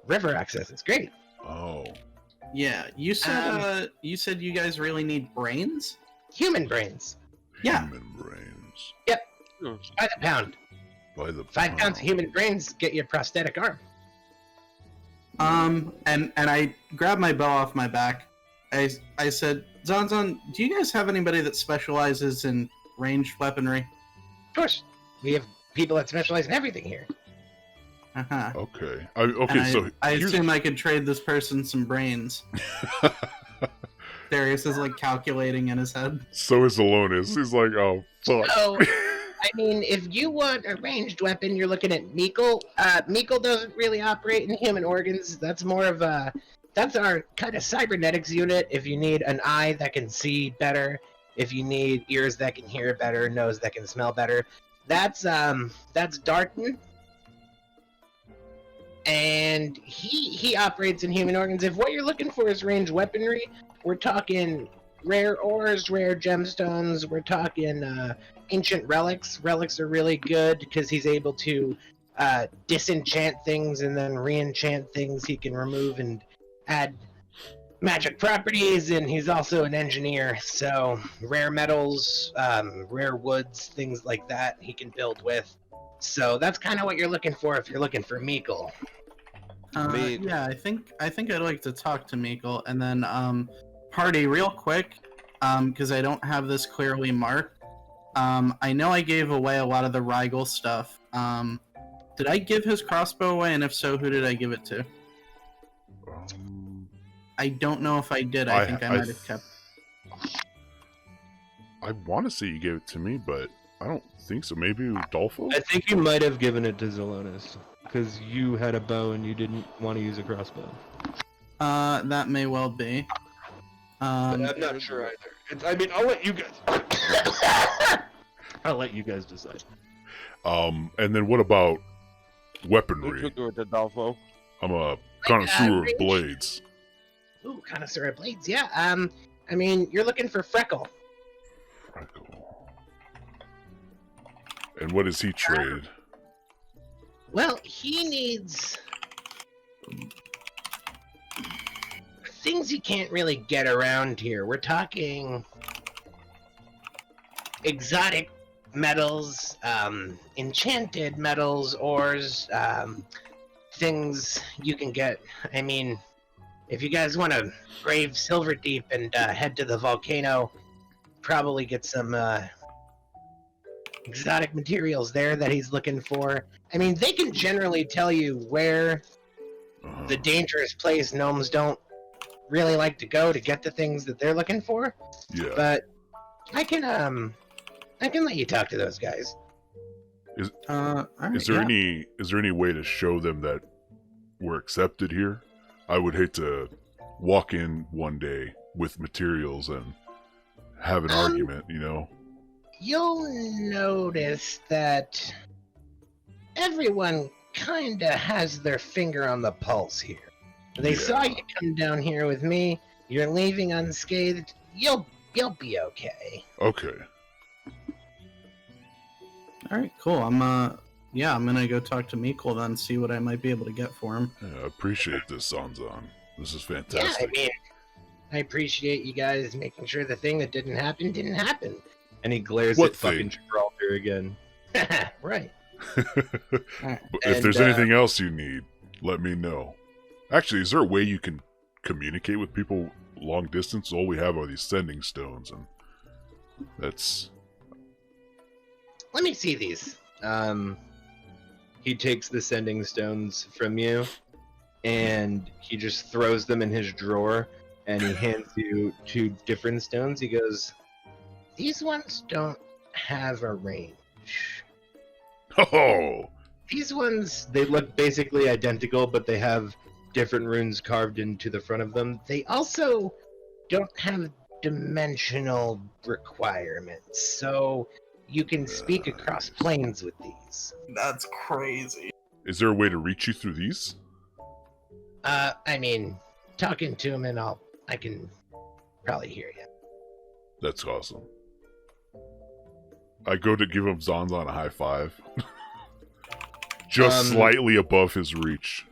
River access is great. Oh. Yeah, you said you guys really need brains? Human brains. Yeah. Human brains. By the pound. By the 5 pounds of human brains get you a prosthetic arm. And I grabbed my bow off my back. I said, Zonzon, do you guys have anybody that specializes in ranged weaponry? Of course. We have people that specialize in everything here. Uh-huh. Okay. I here's- assume I could trade this person some brains. Darius is like calculating in his head. So is Alonis. He's like, oh, fuck. So, if you want a ranged weapon, you're looking at Meekle. Meekle doesn't really operate in human organs. That's more of that's our kind of cybernetics unit. If you need an eye that can see better, if you need ears that can hear better, nose that can smell better, that's Darton. And he operates in human organs. If what you're looking for is ranged weaponry, we're talking rare ores, rare gemstones, we're talking ancient relics. Relics are really good because he's able to disenchant things and then re-enchant things. He can remove and add magic properties, and he's also an engineer, so rare metals, rare woods, things like that he can build with. So that's kind of what you're looking for if you're looking for Meekle. Yeah, I think I'd like to talk to Meekle, and then Party real quick, because I don't have this clearly marked. I know I gave away a lot of the Rigel stuff. Did I give his crossbow away, and if so, who did I give it to? I don't know if I did. I think I might have kept. I want to say you gave it to me, but I don't think so. Maybe Dolfo? I think you might have given it to Zelonis because you had a bow and you didn't want to use a crossbow. That may well be. But I'm not sure either. I'll let you guys. I'll let you guys decide. And then what about weaponry? We'll do it to Dolfo. I'm a connoisseur of range. blades. Ooh, connoisseur of blades, yeah. You're looking for Freckle. Freckle. And what does he trade? Well, he needs things you can't really get around here. We're talking exotic metals, enchanted metals, ores, things you can get. if you guys want to brave Silverdeep and head to the volcano, probably get some exotic materials there that he's looking for. I mean, they can generally tell you where the dangerous place gnomes don't really like to go to get the things that they're looking for. Yeah. But I can let you talk to those guys. All right, Is there any way to show them that we're accepted here? I would hate to walk in one day with materials and have an argument, you know? You'll notice that everyone kinda has their finger on the pulse here. They saw you come down here with me. You're leaving unscathed. You'll be okay. Okay. All right, cool. I'm gonna go talk to Mikkel then, see what I might be able to get for him. Yeah, I appreciate this, Zanzan. This is Yeah, fantastic. I mean, I appreciate you guys making sure the thing that didn't happen. And he glares What at fucking thing? Gibraltar again. Right. But if And, there's anything else you need, let me know. Actually, is there a way you can communicate with people long distance? All we have are these sending stones, and that's... Let me see these. He takes the sending stones from you, and he just throws them in his drawer, and he hands you 2 different stones. He goes, These ones don't have a range. Oh! these ones, they look basically identical, but they have different runes carved into the front of them. They also don't have dimensional requirements, so you can speak across planes with these. That's crazy. Is there a way to reach you through these? I mean, talking to him and I can probably hear you. That's awesome. I go to give him Zanzan a high five. Just slightly above his reach.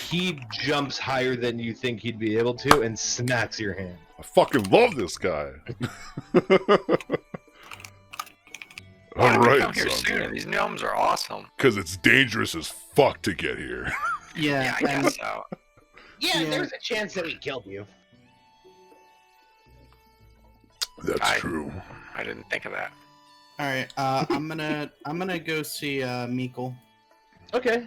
He jumps higher than you think he'd be able to and smacks your hand. I fucking love this guy. Alright, Come here soon. These gnomes are awesome. because it's dangerous as fuck to get here. Yeah, I guess so. Yeah, Yeah. there's a chance that we killed you. That's true. I didn't think of that. All right, I'm gonna go see Mikkel. Okay.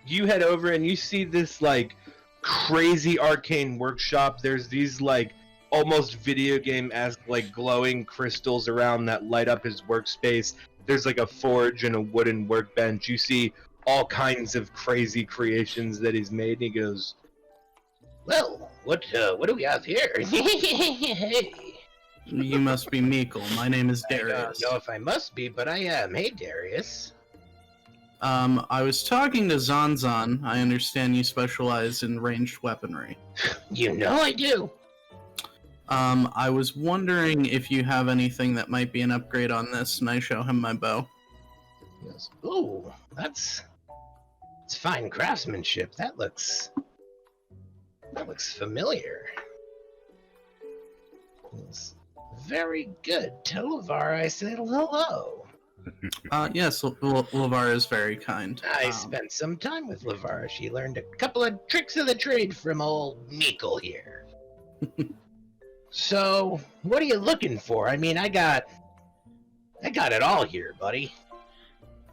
You head over and you see this like crazy arcane workshop. There's these like almost video game-esque like glowing crystals around that light up his workspace. There's like a forge and a wooden workbench. You see all kinds of crazy creations that he's made. And he goes, Well, what do we have here? Hey. You must be Mikkel. My name is I don't Darius. know if I must be, but I am. Hey, Darius. I was talking to Zanzan. I understand you specialize in ranged weaponry. You know I do. I was wondering if you have anything that might be an upgrade on this, and I show him my bow. He goes, Ooh, that's fine craftsmanship. That looks familiar. It's very good. Tell Lavar I said hello. Yes, Lavar is very kind. I spent some time with Lavar. She learned a couple of tricks of the trade from old Mikkel here. So, what are you looking for? I mean, I got it all here, buddy.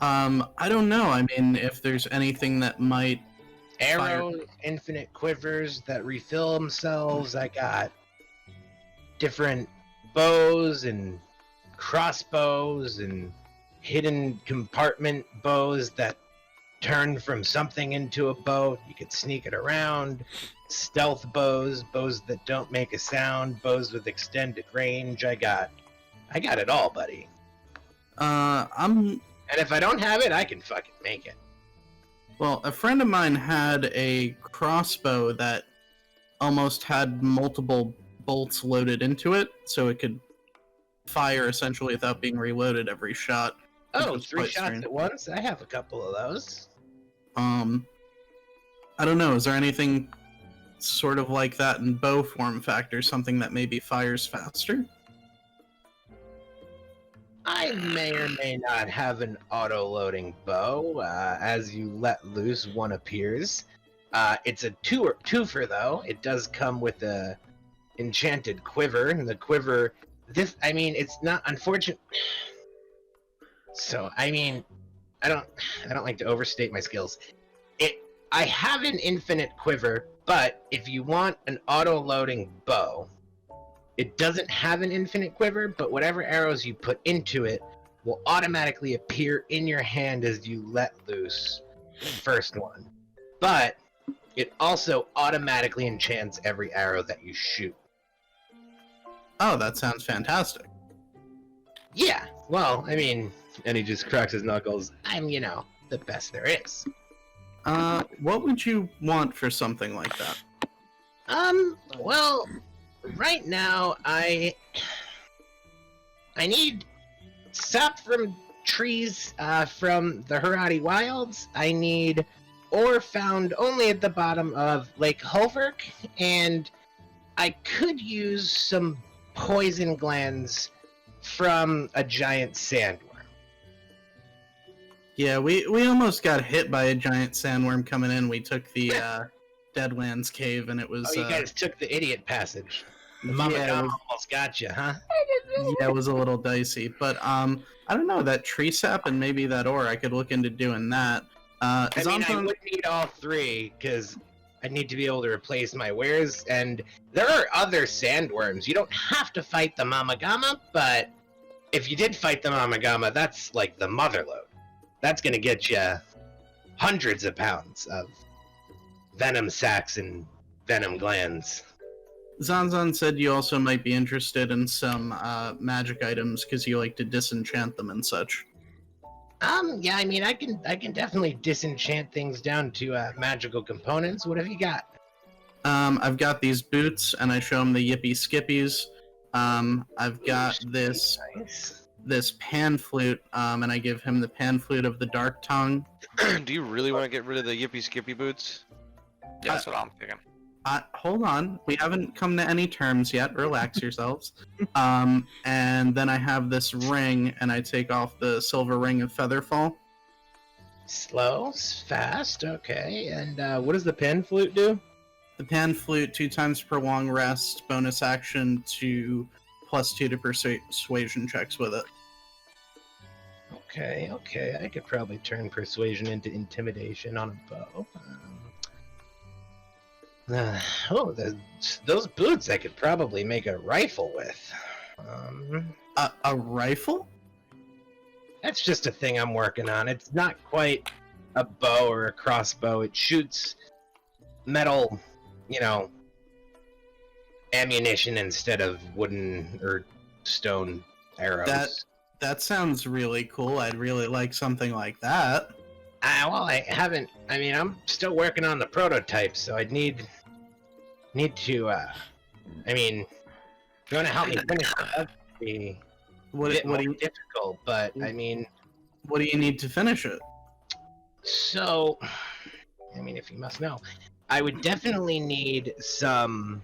I don't know. I mean, if there's anything that might... Arrows, infinite quivers that refill themselves. I got different bows and crossbows and hidden compartment bows that turn from something into a bow. You could sneak it around. Stealth bows, bows that don't make a sound, bows with extended range. I got it all, buddy. And if I don't have it, I can fucking make it. Well, a friend of mine had a crossbow that almost had multiple bolts loaded into it, so it could fire essentially without being reloaded every shot. Oh, 3 shots at once? I have a couple of those. I don't know, is there anything sort of like that in bow form factor, something that maybe fires faster? I may or may not have an auto-loading bow. As you let loose, one appears. It's a twofer though. It does come with a enchanted quiver, and the quiver. It's not unfortunate. So I don't like to overstate my skills. I have an infinite quiver, but if you want an auto-loading bow, it doesn't have an infinite quiver, but whatever arrows you put into it will automatically appear in your hand as you let loose the first one. But it also automatically enchants every arrow that you shoot. Oh, that sounds fantastic. Yeah, well, And he just cracks his knuckles. I'm, the best there is. What would you want for something like that? Well, right now I need sap from trees from the Harati Wilds. I need ore found only at the bottom of Lake Hulverk, and I could use some poison glands from a giant sandworm. Yeah, we almost got hit by a giant sandworm coming in. We took the Deadlands Cave, and it was... Oh, you guys took the idiot passage. The yeah, Mama it Gama was- almost got you, huh? Yeah, it was a little dicey, but I don't know, that tree sap and maybe that ore, I could look into doing that. I Zonzon- would need all three, because I need to be able to replace my wares, and there are other sandworms. You don't have to fight the Mama Gama, but if you did fight the Mama Gama, that's like the mother load. That's gonna get you hundreds of pounds of venom sacs and venom glands. Zonzon said you also might be interested in some magic items because you like to disenchant them and such. Yeah, I can definitely disenchant things down to magical components. What have you got? I've got these boots, and I show him the Yippee Skippies. I've got this pan flute, and I give him the pan flute of the Dark Tongue. Do you really want to get rid of the Yippee Skippy boots? Yeah, that's what I'm thinking. Hold on, we haven't come to any terms yet. Relax yourselves. And then I have this ring, and I take off the silver ring of Featherfall. Slow, fast, okay. And what does the pan flute do? The pan flute, 2 times per long rest, bonus action to +2 to persuasion checks with it. Okay. I could probably turn persuasion into intimidation on a bow. Those boots I could probably make a rifle with. A rifle? That's just a thing I'm working on. It's not quite a bow or a crossbow. It shoots metal, ammunition instead of wooden or stone arrows. That sounds really cool. I'd really like something like that. I haven't. I'm still working on the prototype, so I'd need to. If you want to help me finish it, that'd be What a bit do more you difficult. But What do you need to finish it? so, if you must know, I would definitely need some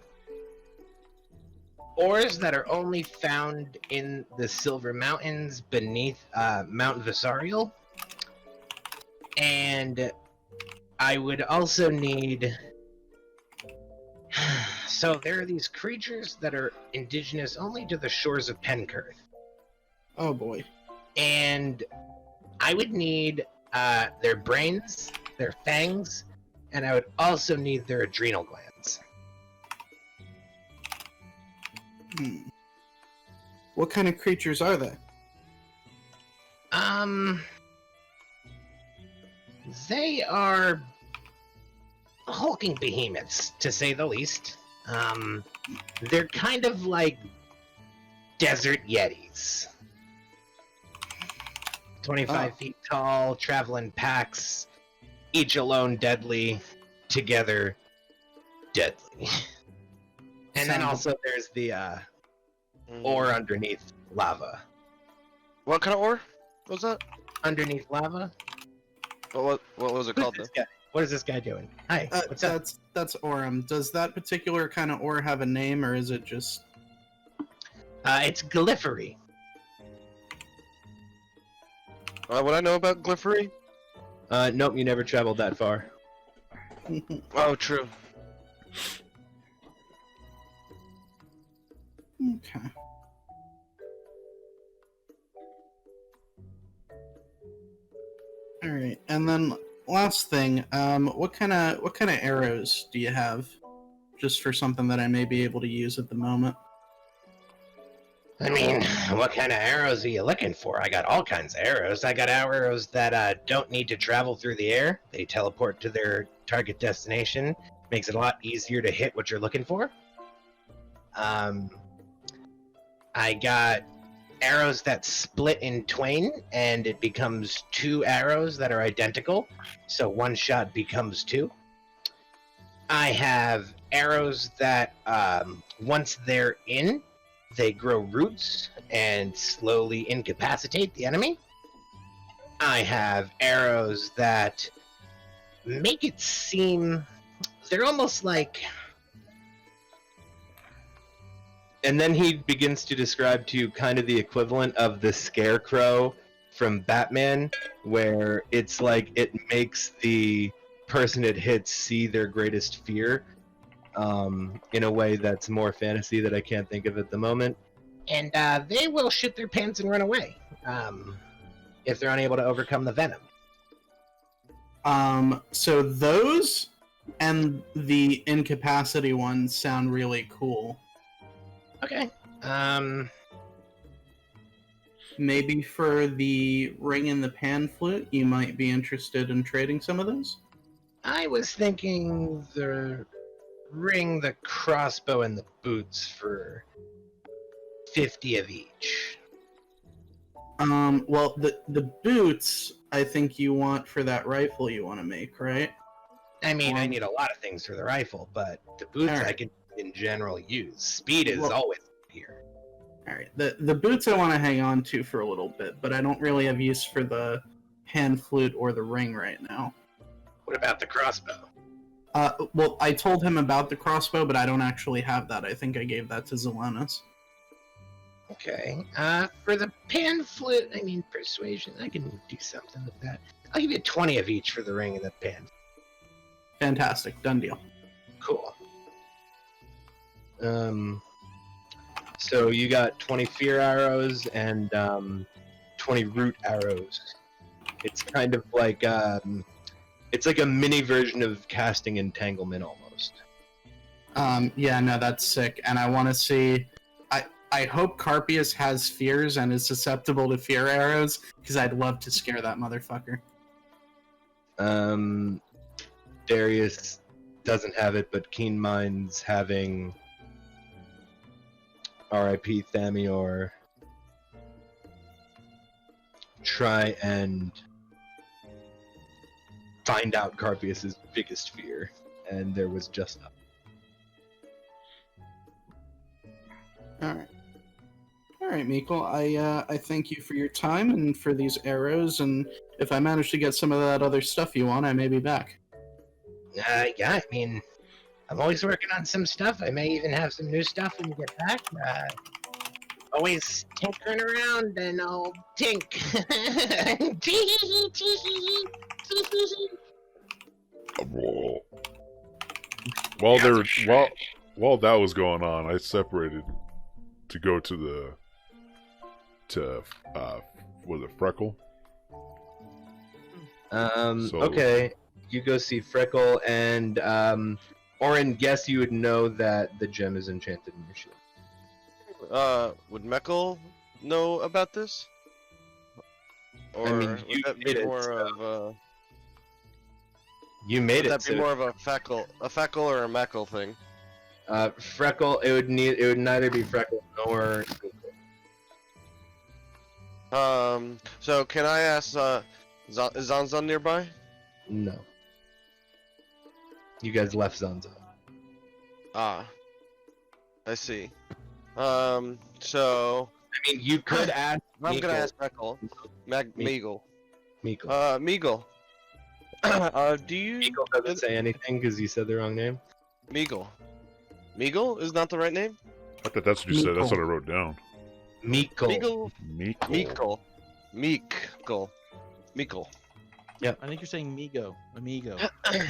ores that are only found in the Silver Mountains beneath Mount Visarial. And I would also need... So there are these creatures that are indigenous only to the shores of Penkirth. Oh boy. And I would need their brains, their fangs, and I would also need their adrenal glands. What kind of creatures are they? They are hulking behemoths, to say the least. They're kind of like desert yetis. 25 feet tall, traveling packs, each alone deadly, together deadly. And then also there's the ore underneath lava. What kind of ore was that? Underneath lava? What was it called? What is this guy doing? Hi, what's up? That's Orem. Does that particular kind of ore have a name, or is it just... It's Glyphery. What I know about Glyphery? Nope, you never traveled that far. Oh, true. Okay. All right, and then last thing, what kind of arrows do you have, just for something that I may be able to use at the moment? I mean, what kind of arrows are you looking for? I got all kinds of arrows. I got arrows that don't need to travel through the air. They teleport to their target destination. Makes it a lot easier to hit what you're looking for. I got arrows that split in twain, and it becomes 2 arrows that are identical. So one shot becomes 2. I have arrows that, once they're in, they grow roots and slowly incapacitate the enemy. I have arrows that make it seem they're almost like... And then he begins to describe to you kind of the equivalent of the Scarecrow from Batman, where it's like it makes the person it hits see their greatest fear, in a way that's more fantasy that I can't think of at the moment. And they will shit their pants and run away, if they're unable to overcome the venom. So those and the incapacity ones sound really cool. Okay. Maybe for the ring and the pan flute, you might be interested in trading some of those? I was thinking the ring, the crossbow, and the boots for 50 of each. Well, the boots, I think you want for that rifle you want to make, right? I mean, I need a lot of things for the rifle, but the boots Alright. I can, in general, use. Speed is always here. Alright, the boots I want to hang on to for a little bit, but I don't really have use for the pan flute or the ring right now. What about the crossbow? Well, I told him about the crossbow, but I don't actually have that. I think I gave that to Zelonis. Okay. For the pan flute, I mean, persuasion, I can do something with that. I'll give you 20 of each for the ring and the pan. Fantastic. Done deal. Cool. So you got 20 fear arrows and 20 root arrows. It's kind of like it's like a mini version of casting entanglement almost. Yeah, no, that's sick. And I want to see... I hope Carpius has fears and is susceptible to fear arrows, because I'd love to scare that motherfucker. Darius doesn't have it, but Keen Mind's having R.I.P. Thamior try and find out Carpius's biggest fear, and there was just enough. All right, Mikkel. I thank you for your time and for these arrows, and if I manage to get some of that other stuff you want, I may be back. Yeah, I mean, I'm always working on some stuff. I may even have some new stuff when you get back. Always tinkering around and old Tink. While that was going on, I separated to go to was it Freckle? Okay, you go see Freckle, and Orin, guess you would know that the gem is enchanted in your shield. Would Meckel know about this? Or I mean, you would that made be it, more so- of You made would it. that be more of a feckle or a Meckel thing? Freckle. It would neither be Freckle nor. So can I ask, is Zanzan nearby? No. You guys left Zanza. Ah, I see. So I mean, you could ask. I'm gonna Meekle. ask Meckel. Meagle. Meekle. Meagle. Do you? Meekle doesn't say anything because you said the wrong name. Meagle. Meagle is not the right name? I thought that's what you said. That's Meekle. what I wrote down. Meekle. Meagle. Meekle. Meekle. Meekle. I think you're saying Migo. Amigo. Yeah,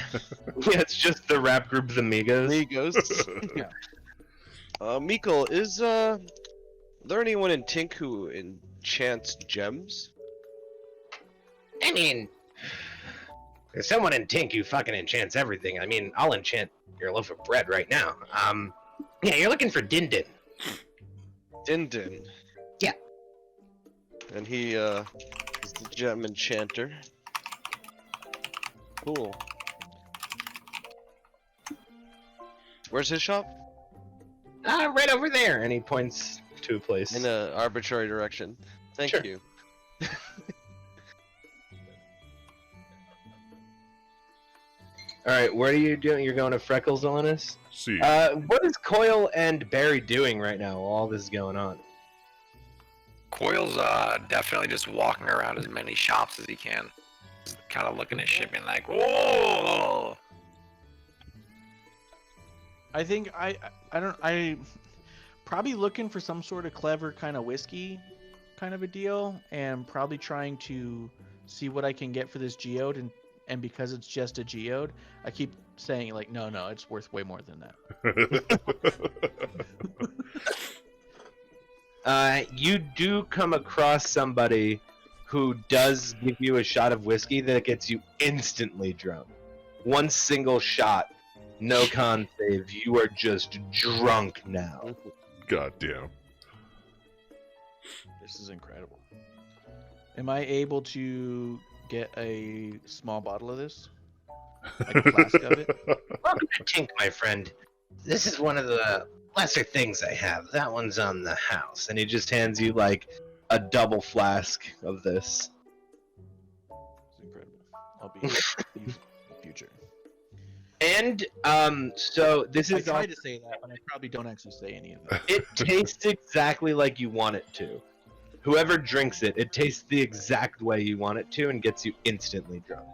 it's just the rap group The Migos. Amigos. Yeah. Mikkel, is there anyone in Tink who enchants gems? I mean, there's someone in Tink who fucking enchants everything. I mean, I'll enchant your loaf of bread right now. Yeah, you're looking for Din Din. Din Din. Yeah. And he is the gem enchanter. Cool. Where's his shop? Right over there. And he points to a place. In an arbitrary direction. Thank Sure. you. All right, what are you doing? You're going to Freckles on us? See, What is Coil and Barry doing right now while all this is going on? Coil's definitely just walking around as many shops as he can. Kind of looking at shit being like, whoa! I think I probably looking for some sort of clever kind of whiskey kind of a deal, and probably trying to see what I can get for this geode, and because it's just a geode, I keep saying like, no, it's worth way more than that. You do come across somebody who does give you a shot of whiskey that gets you instantly drunk. One single shot, no con save, you are just drunk now. goddamn. This is incredible. Am I able to get a small bottle of this? Like a flask of it? Welcome to Tink, my friend. This is one of the lesser things I have. That one's on the house. And he just hands you like a double flask of this. It's incredible. I'll be using it in the future. And so this I is try to say that, but I probably don't actually say any of that. it tastes exactly like you want it to. Whoever drinks it, it tastes the exact way you want it to and gets you instantly drunk.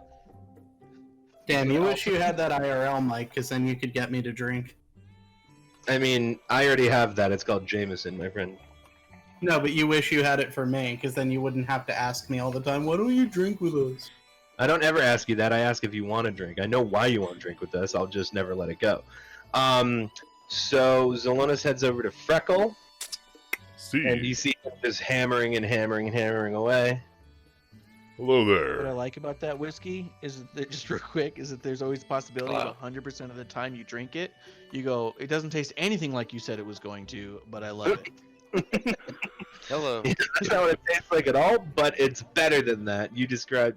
Damn, you wish you had that IRL mic, because then you could get me to drink. I mean, I already have that. It's called Jameson, my friend. No, but you wish you had it for me, because then you wouldn't have to ask me all the time, why don't you drink with us? I don't ever ask you that. I ask if you want to drink. I know why you want to drink with us. I'll just never let it go. So Zelonis heads over to Freckle, See, and you see him just hammering and hammering and hammering away. hello What I there. like about that whiskey is that, just real quick, is that there's always a possibility Hello. of 100% of the time you drink it, you go, it doesn't taste anything like you said it was going to, but I love it. Hello. That's not what it tastes like at all, but it's better than that. You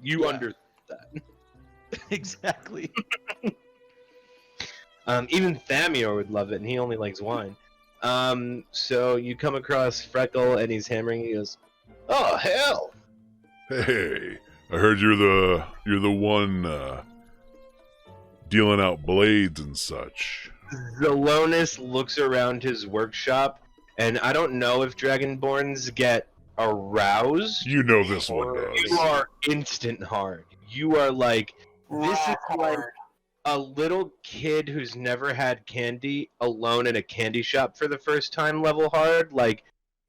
Yeah. understood that. Exactly. Even Thamior would love it, and he only likes wine. So you come across Freckle, and he's hammering. He goes, "Oh hell!" Hey, I heard you're the one dealing out blades and such. Zelonis looks around his workshop, and I don't know if Dragonborns get aroused. You know this one You does. are instant hard. You are like, this is like a little kid who's never had candy alone in a candy shop for the first time level hard. Like,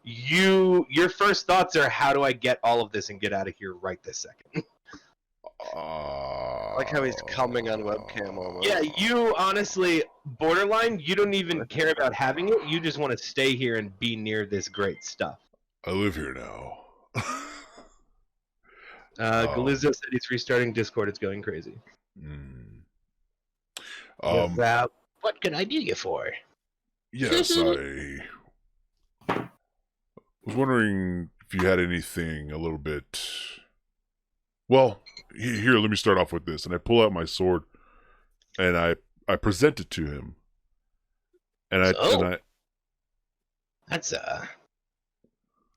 your first thoughts are, how do I get all of this and get out of here right this second? I like how he's coming on webcam almost. Yeah, you honestly, borderline, you don't even care about having it. You just want to stay here and be near this great stuff. I live here now. Galuzzo said he's restarting Discord. It's going crazy. What can I do you for? Yes, I was wondering if you had anything a little bit. Well, here, let me start off with this. And I pull out my sword, and I present it to him. And I That's a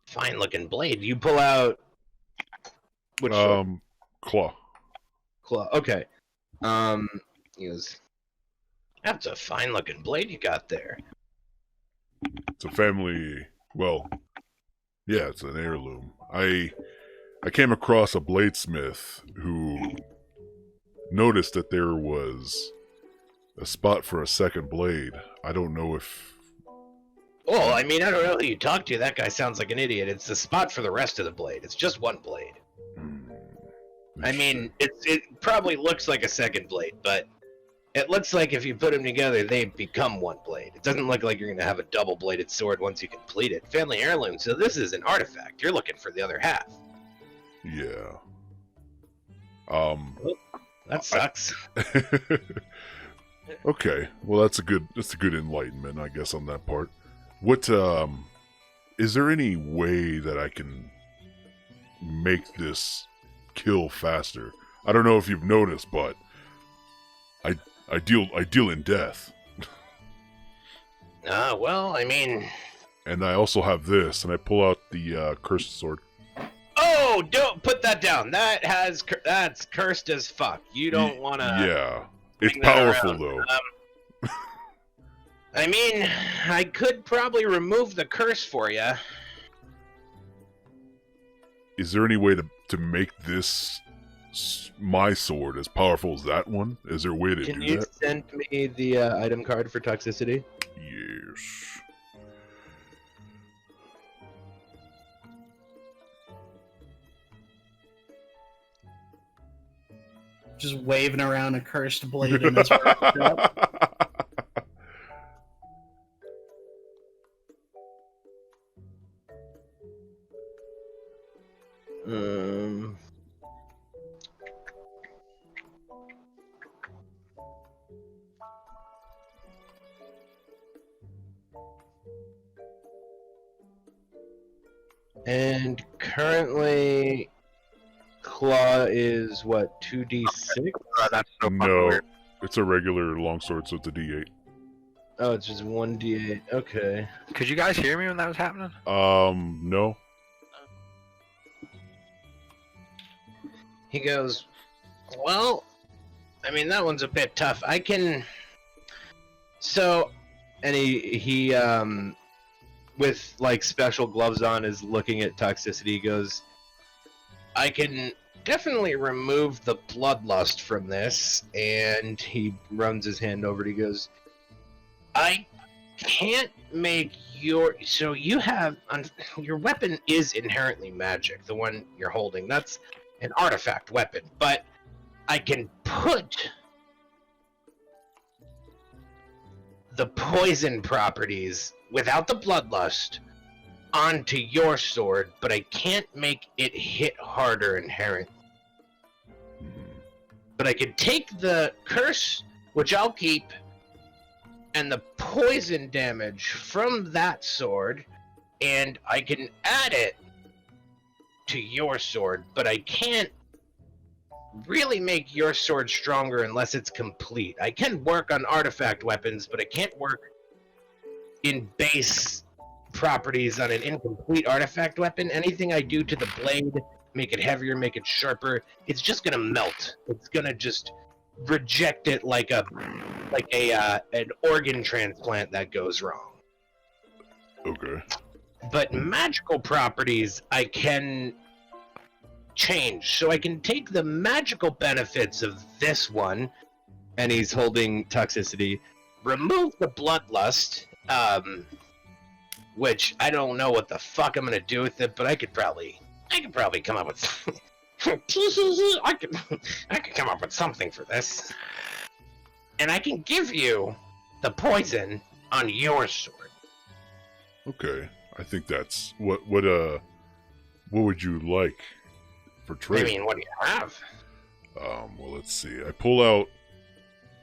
fine-looking blade. You Pull out which claw. claw. Okay. he goes, that's a fine-looking blade you got there. It's a family. Well, yeah, it's an heirloom. I came across a bladesmith who noticed that there was a spot for a second blade. I don't know if. Oh, I mean, I don't know who you talk to. That guy sounds like an idiot. It's the spot for the rest of the blade. It's just one blade. I mean, it probably looks like a second blade, but it looks like if you put them together, they become one blade. It doesn't look like you're going to have a double-bladed sword once you complete it. Family heirloom, so this is an artifact. You're looking for the other half. Yeah. That sucks. Okay. Well, that's a good enlightenment, I guess, on that part. What is there any way that I can make this kill faster? I don't know if you've noticed, but I deal in death. Well, I mean... And I also have this, and I pull out the cursed sword. Oh, don't put that down. That's cursed as fuck. You don't want to... Yeah. It's powerful, though. I mean, I could probably remove the curse for you. Is there any way to make this my sword as powerful as that one? Is there a way to do that? Can you send me the item card for toxicity? Yes. Just waving around a cursed blade in his workshop. And currently, claw is what, 2d6? That's so fucking No, weird. it's a regular longsword, so it's a D8. Oh, it's just 1d8. Okay. Could you guys hear me when that was happening? No. He goes, well, I mean, that one's a bit tough. I can... So, And he with like special gloves on, is looking at toxicity. He goes, I can definitely remove the bloodlust from this, and he runs his hand over it. He goes, I can't make your... So you have... Your weapon is inherently magic, the one you're holding. That's an artifact weapon, but I can put the poison properties without the bloodlust onto your sword, but I can't make it hit harder inherently. But I could take the curse, which I'll keep, and the poison damage from that sword, and I can add it to your sword, but I can't really make your sword stronger unless it's complete. I can work on artifact weapons, but I can't work in base properties on an incomplete artifact weapon. Anything I do to the blade, make it heavier, make it sharper, it's just gonna melt. It's gonna just reject it like an organ transplant that goes wrong. Okay. But magical properties I can change. So I can take the magical benefits of this one, and he's holding toxicity. remove the bloodlust, which I don't know what the fuck I'm gonna do with it, but I could probably come up with I could come up with something for this. And I can give you the poison on your sword. Okay. I think that's what would you like for trade? I mean, what do you have? Well, let's see. I pull out.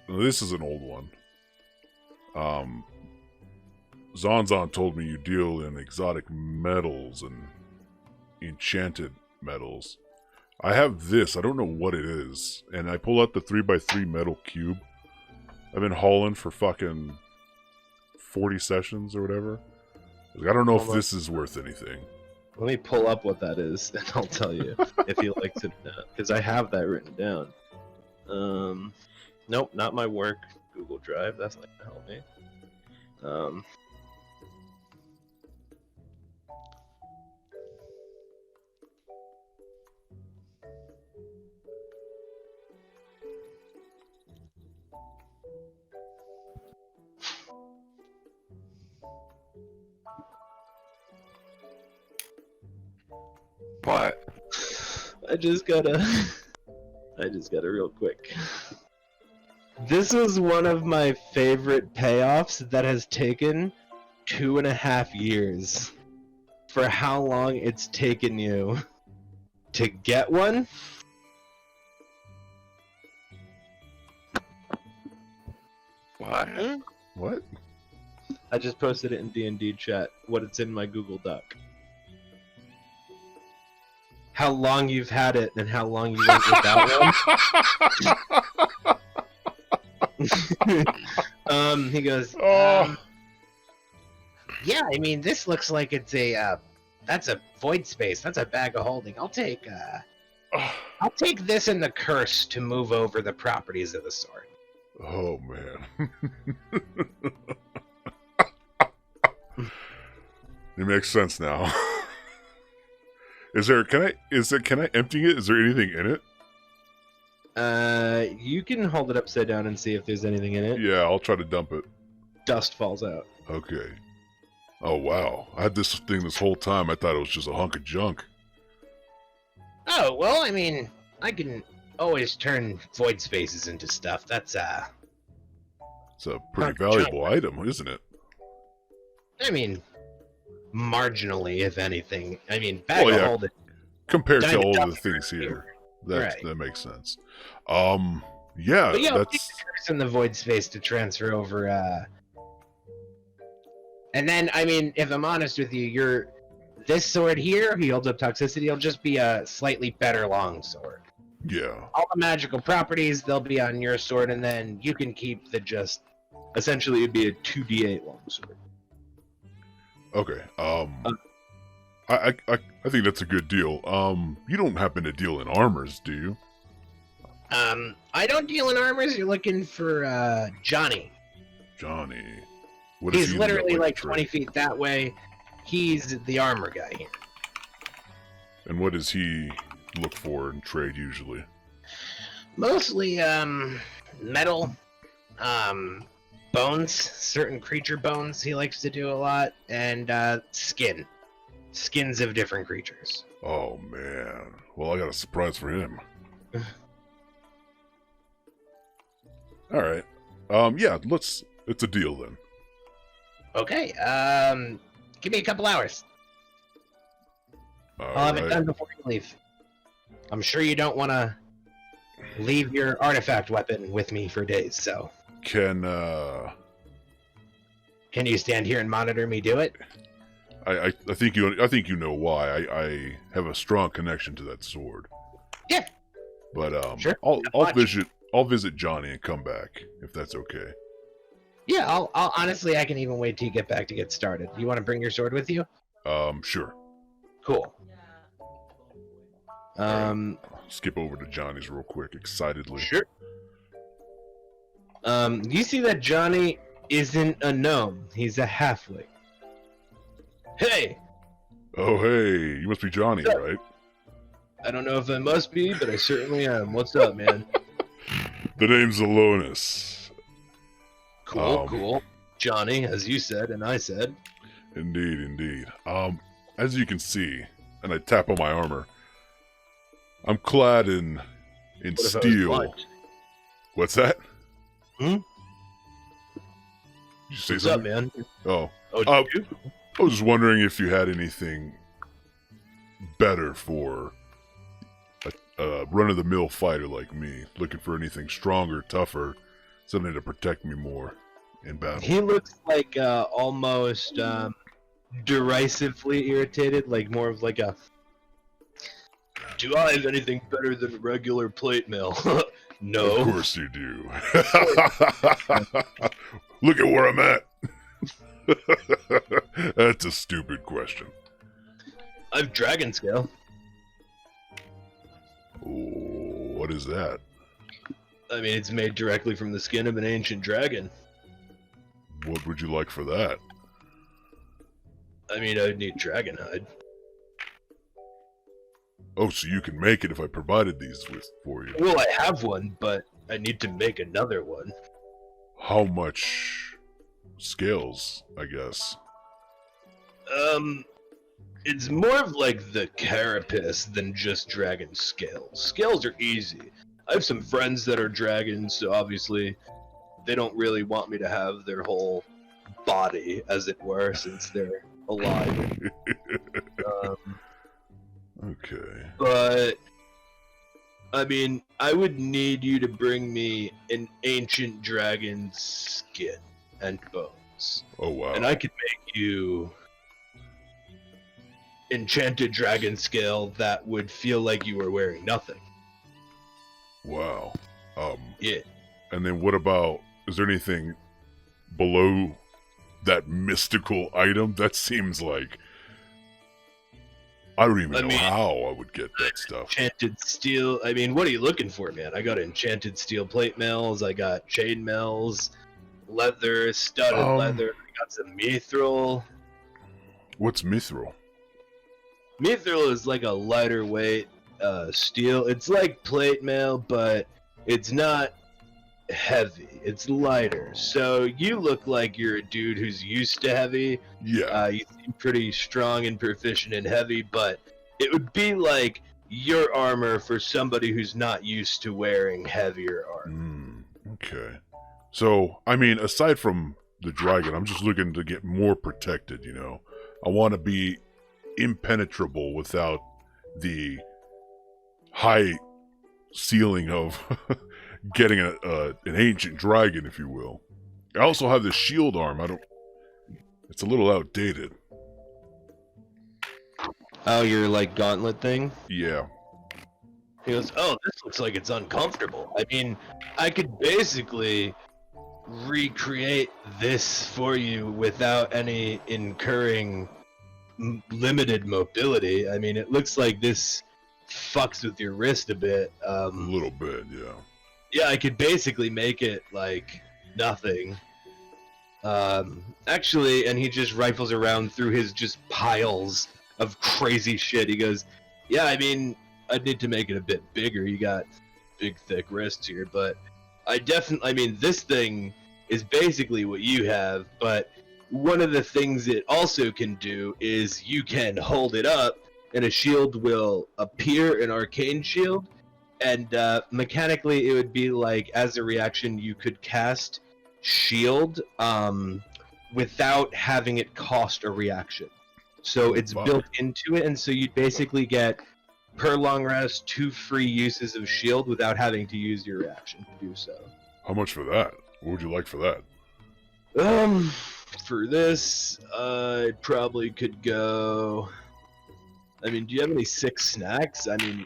This is an old one. Zanzan told me you deal in exotic metals and enchanted metals. I have this. I don't know what it is. And I pull out the 3x3 metal cube. I've been hauling for fucking 40 sessions or whatever. I don't know if this is worth anything. Let me pull up what that is, and I'll tell you if he likes it or not, because I have that written down. Nope, not my work Google Drive. That's not gonna help me. What? I just gotta. I just got it real quick. This was one of my favorite payoffs that has taken 2.5 years. For how long it's taken you to get one? What? What? I just posted it in D&D chat, what it's in my Google Doc. How long you've had it and how long you went without one. He goes, Oh. Yeah, I mean, this looks like it's a, that's a void space. That's a bag of holding. I'll take this and the curse to move over the properties of the sword. Oh man. It makes sense now. Can I empty it? Is there anything in it? You can hold it upside down and see if there's anything in it. Yeah, I'll try to dump it. Dust falls out. Okay. Oh wow. I had this thing this whole time. I thought it was just a hunk of junk. Oh, well, I mean, I can always turn void spaces into stuff. That's, It's a pretty Hunk of valuable item, isn't it? I mean, marginally, if anything. I mean, bag Well, of yeah. holding. Compared to Diamond all of dust the things here. That Right. makes sense. But yeah, I'll take that's the curse in the void space to transfer over, And then, I mean, if I'm honest with you, this sword here, he holds up toxicity, will just be a slightly better long sword. yeah. All the magical properties, they'll be on your sword, and then you can keep the just... Essentially, it'd be a 2d8 longsword. Okay. I think that's a good deal. You don't happen to deal in armors, do you? I don't deal in armors. You're looking for, Johnny. Johnny. What does He's he literally look like to 20 trade? feet that way. He's the armor guy here. And what does he look for in trade usually? Mostly, metal, bones, certain creature bones he likes to do a lot, and, skin. Skins of different creatures. Oh man. Well, I got a surprise for him. All right. Yeah, it's a deal then. Okay, give me a couple hours. All I'll have it right. done before you leave. I'm sure you don't want to leave your artifact weapon with me for days, so... Can Can you stand here and monitor me do it? I think you know why. I have a strong connection to that sword. Yeah. But Sure. I'll visit Johnny and come back if that's okay. Yeah, I'll honestly, I can even wait till you get back to get started. You want to bring your sword with you? Sure. Cool. Skip over to Johnny's real quick, excitedly. Sure. You see that Johnny isn't a gnome. He's a halfling. Hey! Oh, hey, you must be Johnny, What's up? right? I don't know if I must be, but I certainly am. What's up, man? The name's Alonis. Cool, cool. Johnny, as you said, and I said. Indeed, indeed. As you can see, and I tap on my armor, I'm clad in What if I was steel. blind? What's that? Hmm? Did you say What's up, something? man? Oh, Oh, did you? I was just wondering if you had anything better for a run-of-the-mill fighter like me, looking for anything stronger, tougher, something to protect me more in battle. He looks like almost derisively irritated, like more of like a... Do I have anything better than a regular plate mill? No. Of course you do. Look at where I'm at. That's a stupid question. I've dragon scale. What is that? I mean, it's made directly from the skin of an ancient dragon. What would you like for that? I mean, I'd need dragon hide. Oh, so you can make it if I provided these for you. Well, I have one, but I need to make another one. How much scales, I guess? It's more of like the carapace than just dragon scales. Scales are easy. I have some friends that are dragons, so obviously they don't really want me to have their whole body, as it were, since they're alive. Okay. But I mean, I would need you to bring me an ancient dragon's skin and bones. Oh wow. And I could make you enchanted dragon scale that would feel like you were wearing nothing. Wow. Yeah. And then what about, is there anything below that mystical item? That seems like, I don't even know how I would get that stuff. Enchanted steel. I mean, what are you looking for, man? I got enchanted steel plate mails. I got chain mails, leather, studded leather. I got some mithril. What's mithril? Mithril is like a lighter weight steel. It's like plate mail, but it's not heavy. It's lighter. So you look like you're a dude who's used to heavy. Yeah. You seem pretty strong and proficient in heavy, but it would be like your armor for somebody who's not used to wearing heavier armor. Okay. So, I mean, aside from the dragon, I'm just looking to get more protected, you know. I want to be impenetrable without the high ceiling of getting an ancient dragon, if you will. I also have the shield arm. It's a little outdated. Oh, your like gauntlet thing? Yeah. He goes, oh, this looks like it's uncomfortable. I mean, I could basically recreate this for you without any incurring limited mobility. I mean, it looks like this fucks with your wrist a bit. A little bit, yeah. Yeah, I could basically make it like nothing. Actually, and he just rifles around through his just piles of crazy shit. He goes, yeah, I mean, I'd need to make it a bit bigger. You got big, thick wrists here, but I mean, this thing is basically what you have, but one of the things it also can do is you can hold it up and a shield will appear, an arcane shield, and mechanically it would be like, as a reaction, you could cast shield without having it cost a reaction. So it's built into it, and so you'd basically get, per long rest, 2 free uses of shield without having to use your reaction to do so. How much for that? What would you like for that? For this, I probably could go... I mean, do you have any sick snacks? I mean,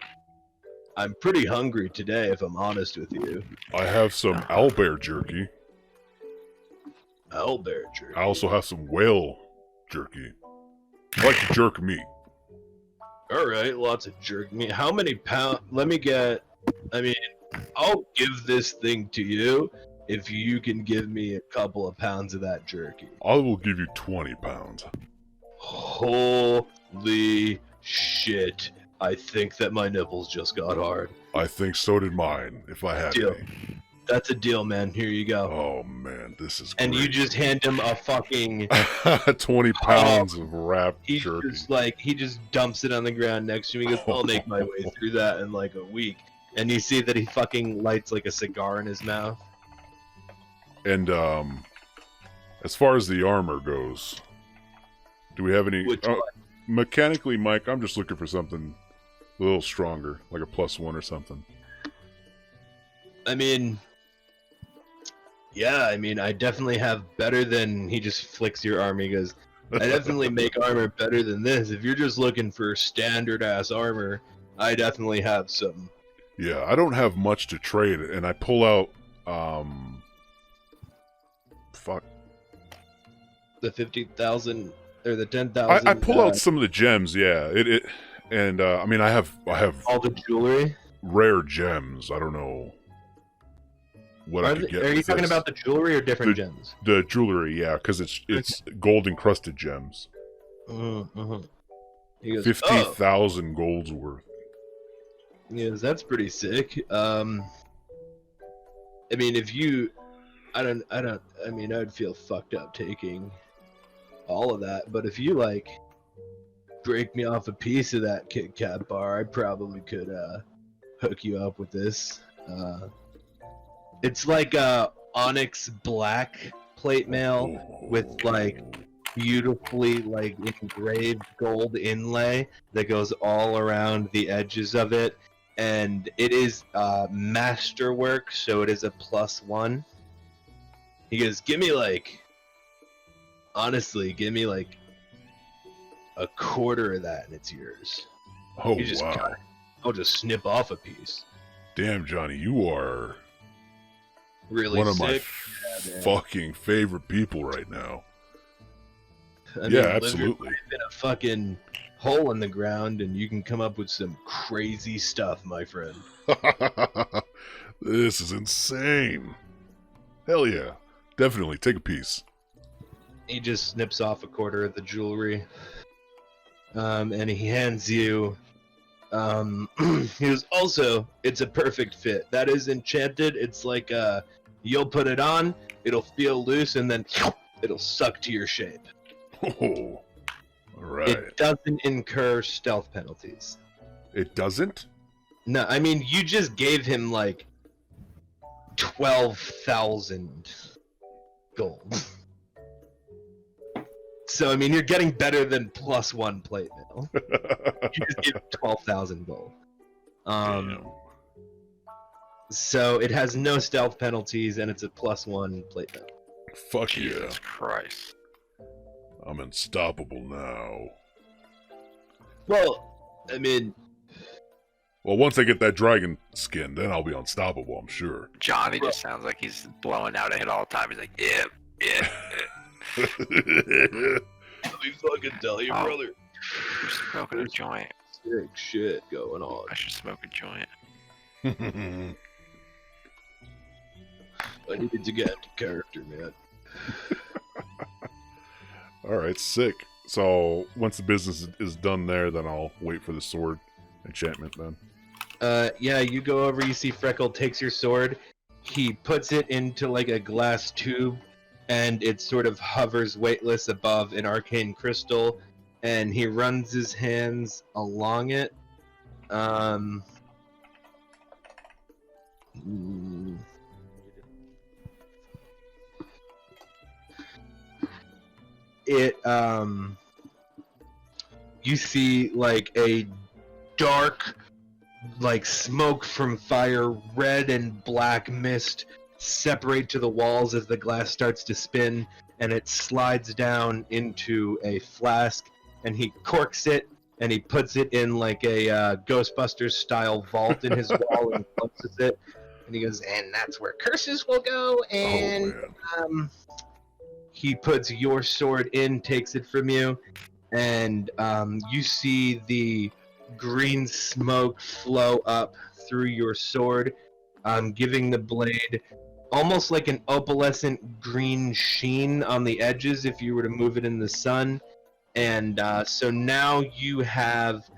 I'm pretty hungry today, if I'm honest with you. I have some owlbear jerky. Owlbear jerky? I also have some whale jerky. I like to jerk meat. Alright, lots of jerk meat. How many pounds? Let me get... I mean, I'll give this thing to you if you can give me a couple of pounds of that jerky. I will give you 20 pounds. Holy shit. I think that my nipples just got hard. I think so did mine, if I had Deal. any. That's a deal, man. Here you go. Oh, man, this is great. And you just hand him a fucking 20 pounds of wrapped he jerky. he just dumps it on the ground next to me. He goes, I'll make my way through that in like a week. And you see that he fucking lights like a cigar in his mouth. And as far as the armor goes, do we have any... mechanically, Mike, I'm just looking for something a little stronger, like a +1 or something. I mean... Yeah, I mean, I definitely have better than... He just flicks your arm. He goes, I definitely make armor better than this. If you're just looking for standard-ass armor, I definitely have some. Yeah, I don't have much to trade, and I pull out, fuck. The 50,000, or the 10,000... I pull out some of the gems, yeah. I mean, I have all the jewelry? Rare gems, I don't know what I could get. Are you talking about the jewelry or different gems? The jewelry, yeah, because it's gold encrusted gems. Mm-hmm. 50,000 gold's worth. Yes, that's pretty sick. I mean, if you, I mean, I'd feel fucked up taking all of that, but if you like break me off a piece of that Kit Kat bar, I probably could hook you up with this. It's like a onyx black plate mail with like beautifully like engraved gold inlay that goes all around the edges of it, and it is masterwork, so it is a +1. He goes, honestly, give me like a quarter of that and it's yours. Oh, You just wow. I'll just snip off a piece. Damn, Johnny, you are Really one of my sick. Man. fucking favorite people right now. I Yeah, mean, absolutely. live in a fucking hole in the ground and you can come up with some crazy stuff, my friend. This is insane. Hell yeah. Definitely, take a piece. He just snips off a quarter of the jewelry. And he hands you he goes, also, it's a perfect fit. That is enchanted. It's like you'll put it on, it'll feel loose, and then it'll suck to your shape. Oh, all right. It doesn't incur stealth penalties. It doesn't? No, I mean, you just gave him like 12,000 gold. So, I mean, you're getting better than +1 plate mail. You just give 12,000 gold. Damn. So, it has no stealth penalties, and it's a +1 plate mail. Fuck yeah. Jesus Christ. I'm unstoppable now. Well, I mean, Well, once I get that dragon skin, then I'll be unstoppable, I'm sure. Johnny just sounds like he's blowing out a hit all the time. He's like, yeah, yeah. let me fucking tell you, Oh. brother. I'm smoking a joint. Sick shit going on. I should smoke a joint. I needed to get into character, man. Alright, sick. So, once the business is done there, then I'll wait for the sword enchantment then. Yeah, you go over, you see Freckle takes your sword, he puts it into like a glass tube, and it sort of hovers weightless above an arcane crystal, and he runs his hands along it. You see like a dark, like smoke from fire, red and black mist separate to the walls as the glass starts to spin, and it slides down into a flask, and he corks it, and he puts it in like a Ghostbusters style vault in his wall and closes it, and he goes, and that's where curses will go, and Oh, man. he puts your sword in, takes it from you, and you see the green smoke flow up through your sword, giving the blade almost like an opalescent green sheen on the edges if you were to move it in the sun. And so now you have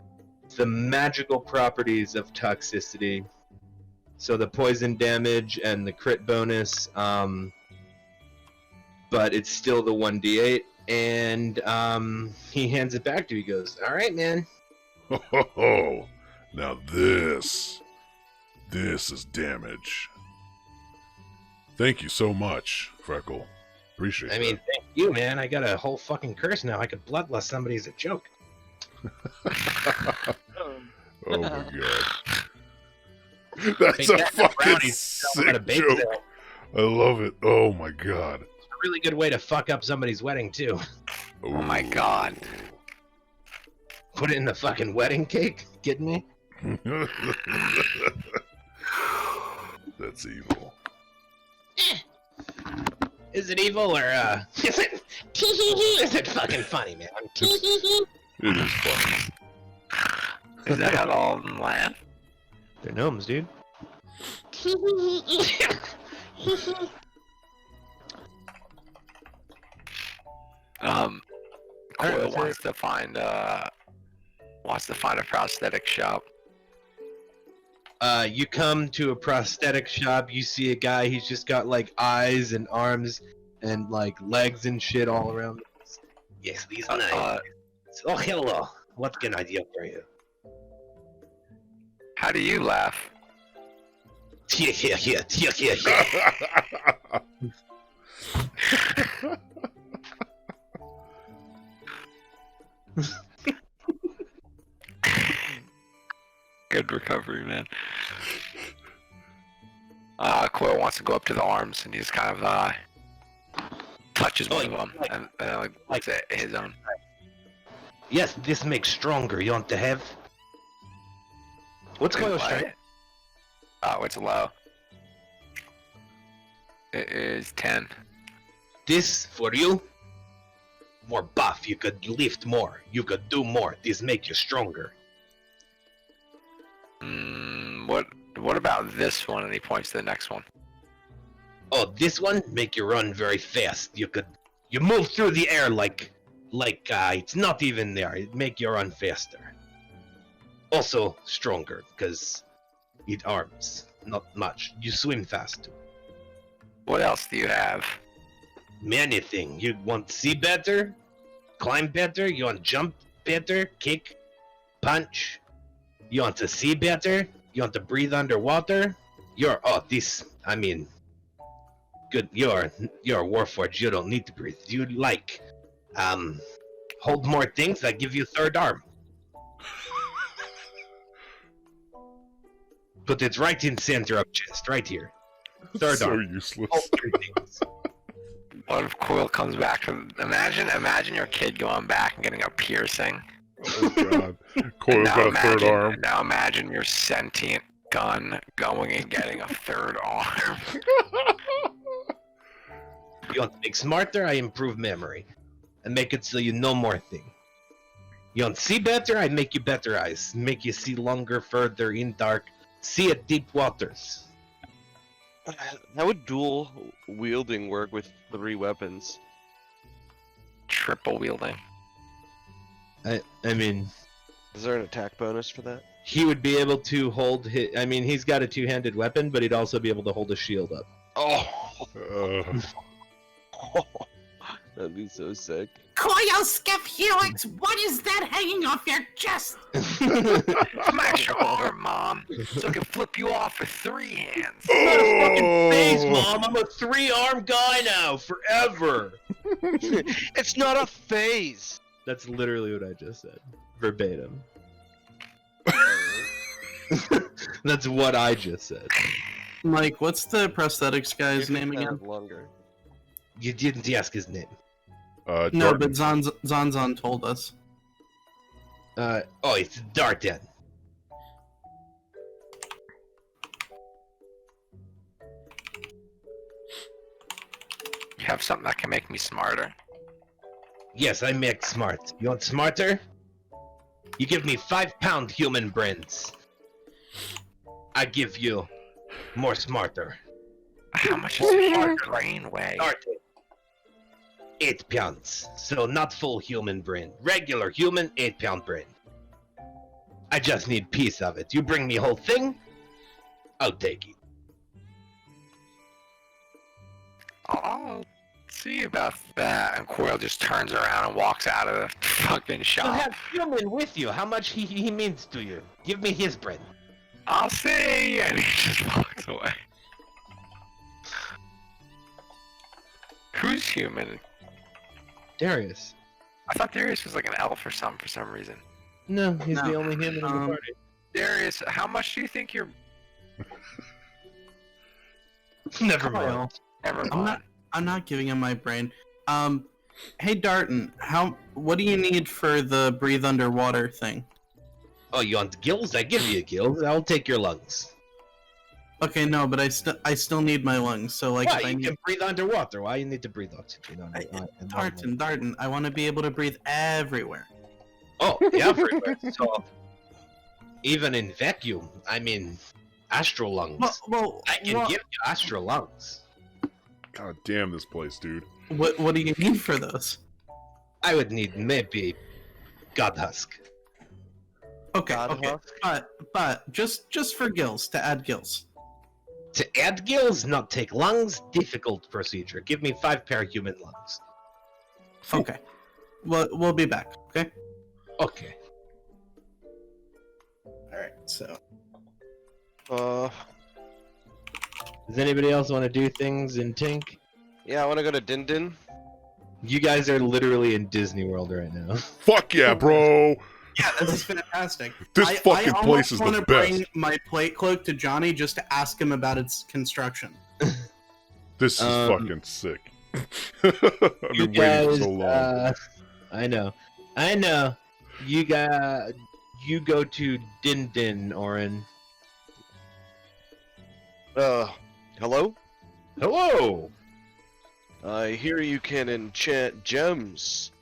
the magical properties of toxicity. So the poison damage and the crit bonus, but it's still the 1d8. And he hands it back to you. He goes, all right, man. Ho, ho, ho. Now this is damage. Thank you so much, Freckle. Appreciate it. I mean, thank you, man. I got a whole fucking curse now. I could bloodlust somebody as a joke. Oh my god. That's Hey, a Jack, fucking brownies sell at a sick bake joke. sale. I love it. Oh my god. It's a really good way to fuck up somebody's wedding, too. Oh my god. Put it in the fucking wedding cake? Kidding me? That's evil. Is it evil or, is it, is it fucking funny, man? It is funny. Is that how all of them laugh? They're gnomes, dude. Coyle that's wants to find a prosthetic shop. You come to a prosthetic shop, you see a guy, he's just got like eyes and arms and like legs and shit all around. Yes, these are nice. Oh, hello. What can I do for you? How do you laugh? Here. Good recovery, man. Coil wants to go up to the arms, and he just kind of touches one of them, and like looks at his own. Yes, this makes stronger. You want to have? What's going on? Oh, it's low. It is 10. This for you? More buff. You could lift more. You could do more. This make you stronger. What about this one? And he points to the next one. Oh, this one make you run very fast. You move through the air like it's not even there. It make you run faster. Also stronger because it arms. Not much. You swim fast too. What else do you have? Many things. You want to see better? Climb better? You want to jump better? Kick? Punch? You want to see better? You want to breathe underwater? Good. You're Warforged. You don't need to breathe. You hold more things. I give you third arm. But it's right in center of chest, right here. Third so arm. useless. All three things. What if Coil comes back from... Imagine your kid going back and getting a piercing. Oh god. Coil's got a third arm. Now imagine your sentient gun going and getting a third arm. You want to make smarter? I improve memory. And make it so you know more things. You want to see better? I make you better eyes. Make you see longer, further, in dark. See at deep waters. How would dual wielding work with 3 weapons? Triple wielding. I mean... Is there an attack bonus for that? He would be able to hold his... I mean, he's got a two-handed weapon, but he'd also be able to hold a shield up. Oh! That'd be so sick. Coil Skiff Helix, what is that hanging off your chest? Smash your arm, Mom, so I can flip you off with 3 hands. I'm not a fucking phase, Mom! I'm a 3-armed guy now, forever! It's not a phase! That's literally what I just said. Verbatim. That's what I just said. Mike, what's the prosthetics guy's name again? Longer. You didn't ask his name. No, but Zanzan told us. It's Darten. You have something that can make me smarter. Yes, I make smart. You want smarter? You give me 5-pound human brains. I give you more smarter. How much does a brain weigh? 8 pounds. So not full human brain. Regular human 8-pound brain. I just need piece of it. You bring me whole thing, I'll take it. I'll see about that. And Coil just turns around and walks out of the fucking You shop. have human with you. How much he means to you? Give me his brain. I'll see, and he just walks away. Who's human? Darius. I thought Darius was like an elf or something for some reason. No, he's No. the only human in the party. Darius, how much do you think you're... Never Coil, mind. Never mind. I'm not giving him my brain. Hey Darton, what do you need for the breathe underwater thing? Oh, you want gills? I give you gills. I'll take your lungs. Okay, no, but I still need my lungs. So like, Why? if I You need can breathe underwater. Why you need to breathe oxygen? Darton, I want to be able to breathe everywhere. Oh, everywhere. So, even in vacuum, I mean, astral lungs. Well, I can give you astral lungs. God damn this place, dude. what do you need for those? I would need maybe God Husk. Okay, God okay, husk? but just for gills, to add gills. To add gills, not take lungs, difficult procedure. Give me 5 pair human lungs. Okay, we'll be back. Okay. Okay. All right. So Does anybody else want to do things in Tink? Yeah, I want to go to Din Din. You guys are literally in Disney World right now. Fuck yeah, bro! Yeah, this is fantastic. This fucking I place is want the to best. bring my plate cloak to Johnny just to ask him about its construction. This is fucking sick. I've You been waiting guys, for so long. I know. You go to Din Din, Orin. Hello? Hello. I hear you can enchant gems.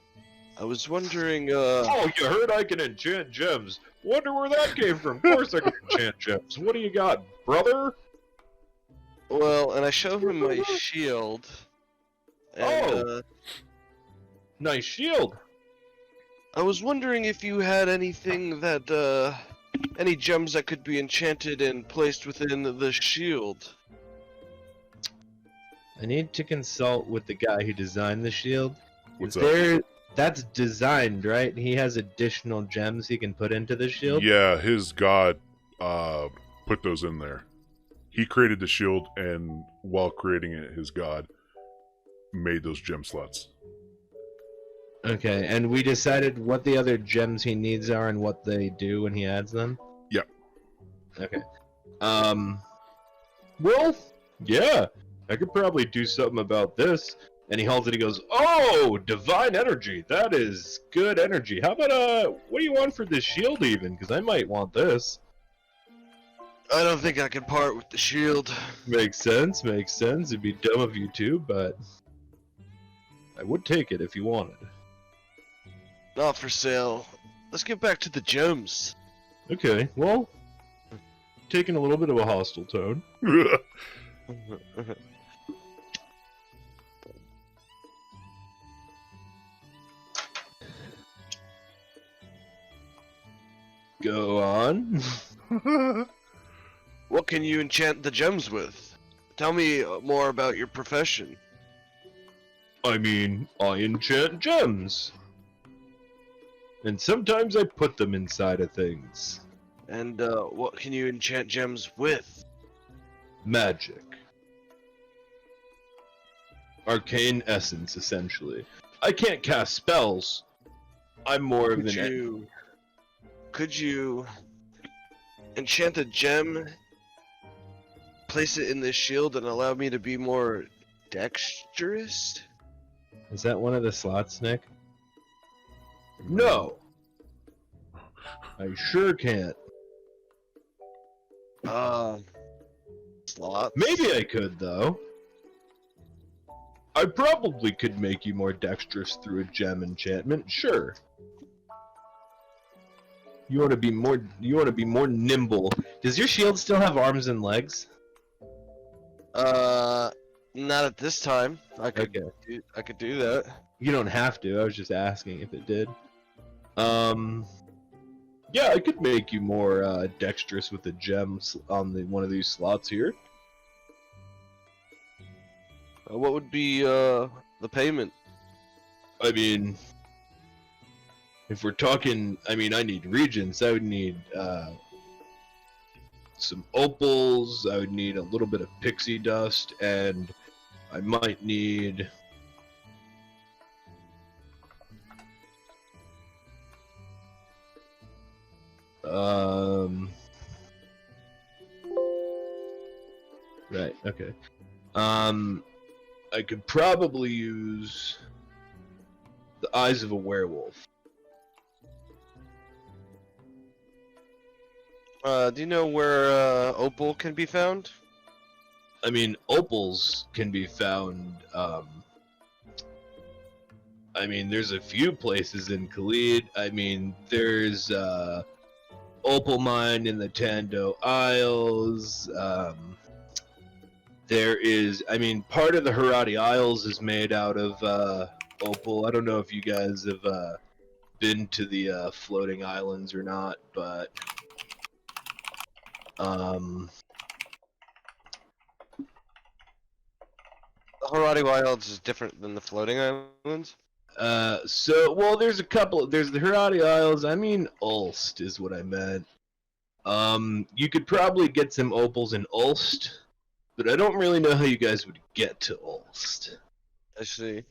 I was wondering, Oh, you heard I can enchant gems. Wonder where that came from. Of course I can enchant gems. What do you got, brother? well, and I show him my shield. And, Oh. Nice shield. I was wondering if you had anything that, any gems that could be enchanted and placed within the shield. I need to consult with the guy who designed the shield. What's Is up? there? That's designed, right? He has additional gems he can put into the shield. Yeah, his god put those in there. He created the shield, and while creating it, his god made those gem slots. Okay, and we decided what the other gems he needs are and what they do when he adds them? Yeah. Okay. Well, yeah. I could probably do something about this. And he holds it, he goes, oh, divine energy. That is good energy. How about, what do you want for this shield even? Because I might want this. I don't think I can part with the shield. Makes sense. It'd be dumb of you too, but I would take it if you wanted. Not for sale. Let's get back to the gems. Okay, well, taking a little bit of a hostile tone. Go on. What can you enchant the gems with? Tell me more about your profession. I mean, I enchant gems. And sometimes I put them inside of things. And what can you enchant gems with? Magic. Arcane essence, essentially. I can't cast spells. I'm more of Could you enchant a gem, place it in this shield, and allow me to be more dexterous? Is that one of the slots, Nick? No. I sure can't. Slot. Maybe I could, though. I probably could make you more dexterous through a gem enchantment, sure. You want to be more nimble. Does your shield still have arms and legs? Not at this time. I could Okay. I could do that. You don't have to. I was just asking if it did. Yeah, I could make you more dexterous with the gems on one of these slots here. What would be the payment? I mean, if we're talking, I mean, I need regents. I would need some opals. I would need a little bit of pixie dust, and I might need. Right. Okay. I could probably use the eyes of a werewolf. Do you know where opal can be found? I mean, opals can be found. I mean, there's a few places in Khalid. I mean, there's opal mine in the Tando Isles. There is, I mean, part of the Harati Isles is made out of opal. I don't know if you guys have been to the floating islands or not, but The Harati Wilds is different than the floating islands. well, there's a couple. There's the Harati Isles. I mean, Ulst is what I meant. You could probably get some opals in Ulst. but I don't really know how you guys would get to Ulst. I see.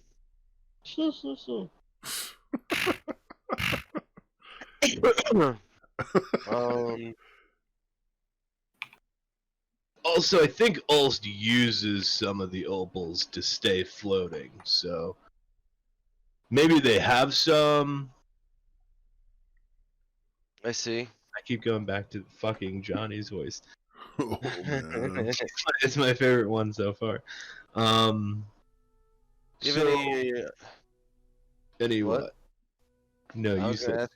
um, Also, I think Ulst uses some of the opals to stay floating, so maybe they have some. I see. I keep going back to fucking Johnny's voice. Oh man. It's my favorite one so far. Give So, any what? No, I you was said.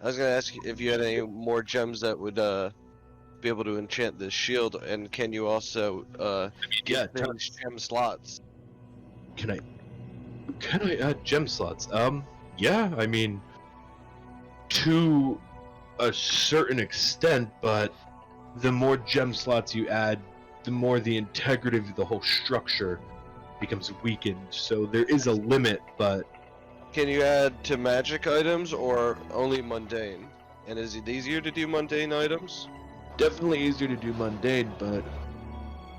gonna ask if you had any more gems that would be able to enchant this shield, and can you also Yeah, give things gem slots? Can I add gem slots? Yeah, I mean, to a certain extent, but the more gem slots you add, the more the integrity of the whole structure becomes weakened. So there is a limit, but Can you add to magic items or only mundane? And is it easier to do mundane items? definitely easier to do mundane, but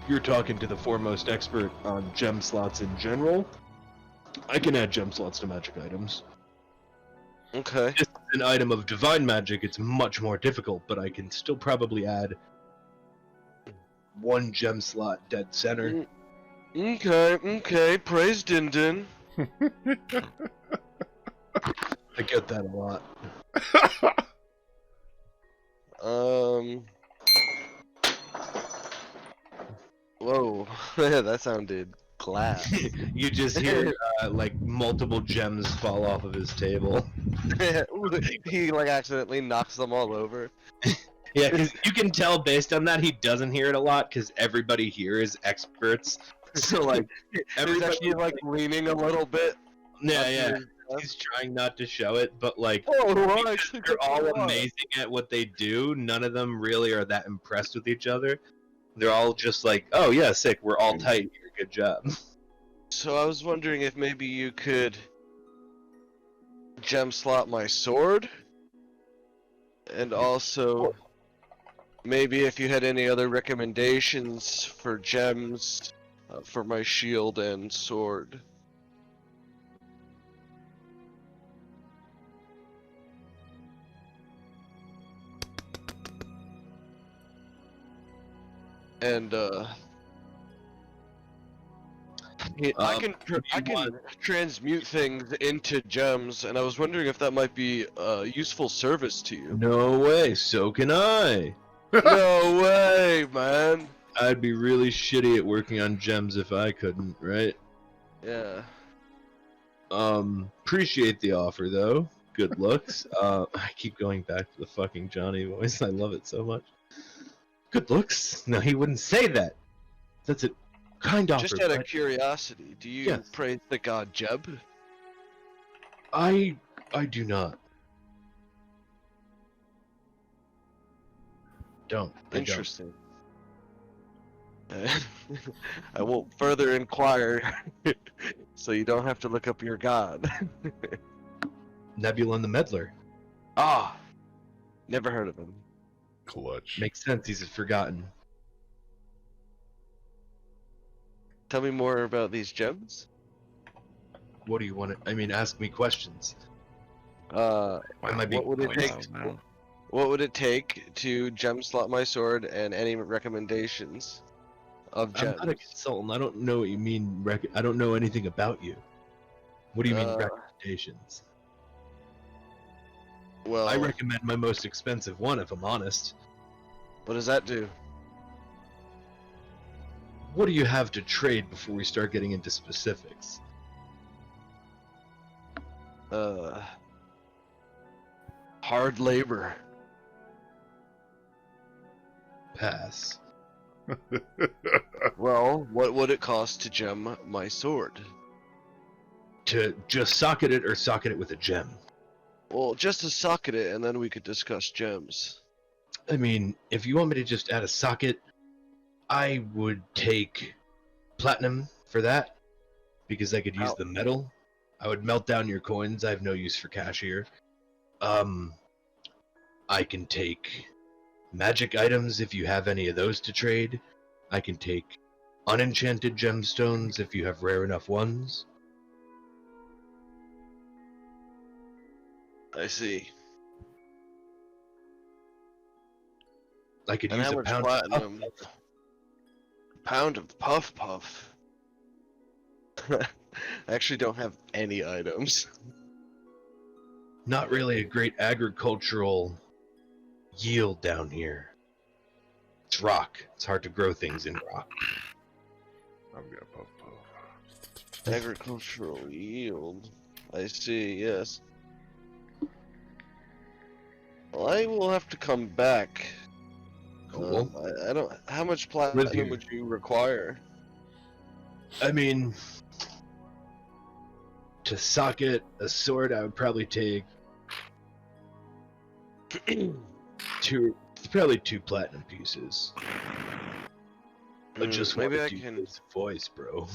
you're talking to the foremost expert on gem slots in general. I can add gem slots to magic items. Okay. Just an item of divine magic, it's much more difficult, but I can still probably add one gem slot dead center. Okay. Praise Din Din. I get that a lot. Whoa, that sounded class. You just hear like multiple gems fall off of his table. He like accidentally knocks them all over. Yeah, because you can tell based on that he doesn't hear it a lot because everybody here is experts. So like He's everybody, actually like leaning a little bit. yeah, up to his desk. he's trying not to show it, but like Oh, because actually they're took a all lot. amazing at what they do. None of them really are that impressed with each other. They're all just like, "Oh yeah, sick. We're all tight here. Good job." So I was wondering if maybe you could gem slot my sword, and also maybe if you had any other recommendations for gems for my shield and sword. And I can transmute things into gems, and I was wondering if that might be a useful service to you. No way. So can I. No way, man. I'd be really shitty at working on gems if I couldn't, right? Yeah. Appreciate the offer though. Good looks. I keep going back to the fucking Johnny voice. I love it so much. Good looks? No, he wouldn't say that. That's a kind offer. Just out of but curiosity, do you Yes. praise the god Jeb? I do not. Don't. I don't. Interesting. I won't further inquire, so you don't have to look up your god. Nebula the Meddler. Ah, never heard of him. Clutch. Makes sense. He's forgotten. Tell me more about these gems. What do you want to? I mean, ask me questions. Wow, Am I being what would it take? points, man. What would it take to gem slot my sword, and any recommendations of I'm gems? not a consultant. I don't know what you mean. I don't know anything about you. What do you mean recommendations? Well, I recommend my most expensive one, if I'm honest. what does that do? What do you have to trade before we start getting into specifics? Hard labor. Pass. Well, what would it cost to gem my sword? To just socket it or socket it with a gem? Well, just to socket it, and then we could discuss gems. I mean, if you want me to just add a socket, I would take platinum for that, because I could use the metal. I would melt down your coins. I have no use for cash here. I can take magic items if you have any of those to trade. I can take unenchanted gemstones if you have rare enough ones. I see. I could And use how a much pound platinum? of Pound of puff puff. I actually don't have any items. Not really a great agricultural yield down here. It's rock. It's hard to grow things in rock. I'm gonna puff puff. Agricultural yield. I see, yes. Well, I will have to come back. Cool. I don't. How much With platinum you. would you require? I mean, to socket a sword, I would probably take probably two platinum pieces. I just maybe want I to do can. his voice, bro.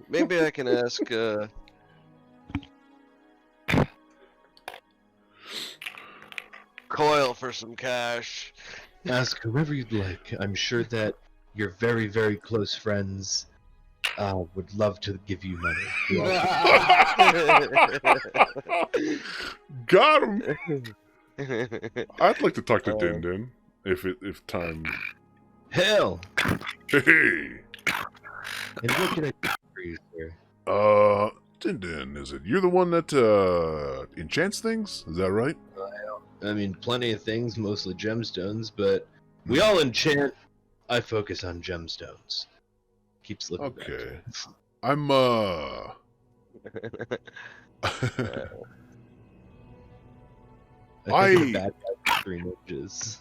Maybe I can ask. Coil for some cash. Ask whoever you'd like. I'm sure that your very, very close friends would love to give you money. Got him. I'd like to talk to Din Din if time. Hell! Hey. And what can I do for you, sir? Din Din, is it? You're the one that enchants things? Is that right? I mean, plenty of things, mostly gemstones, but we all enchant. I focus on gemstones. Keep slipping back to Okay. it. I'm I think I'm bad guy for 3 ninjas.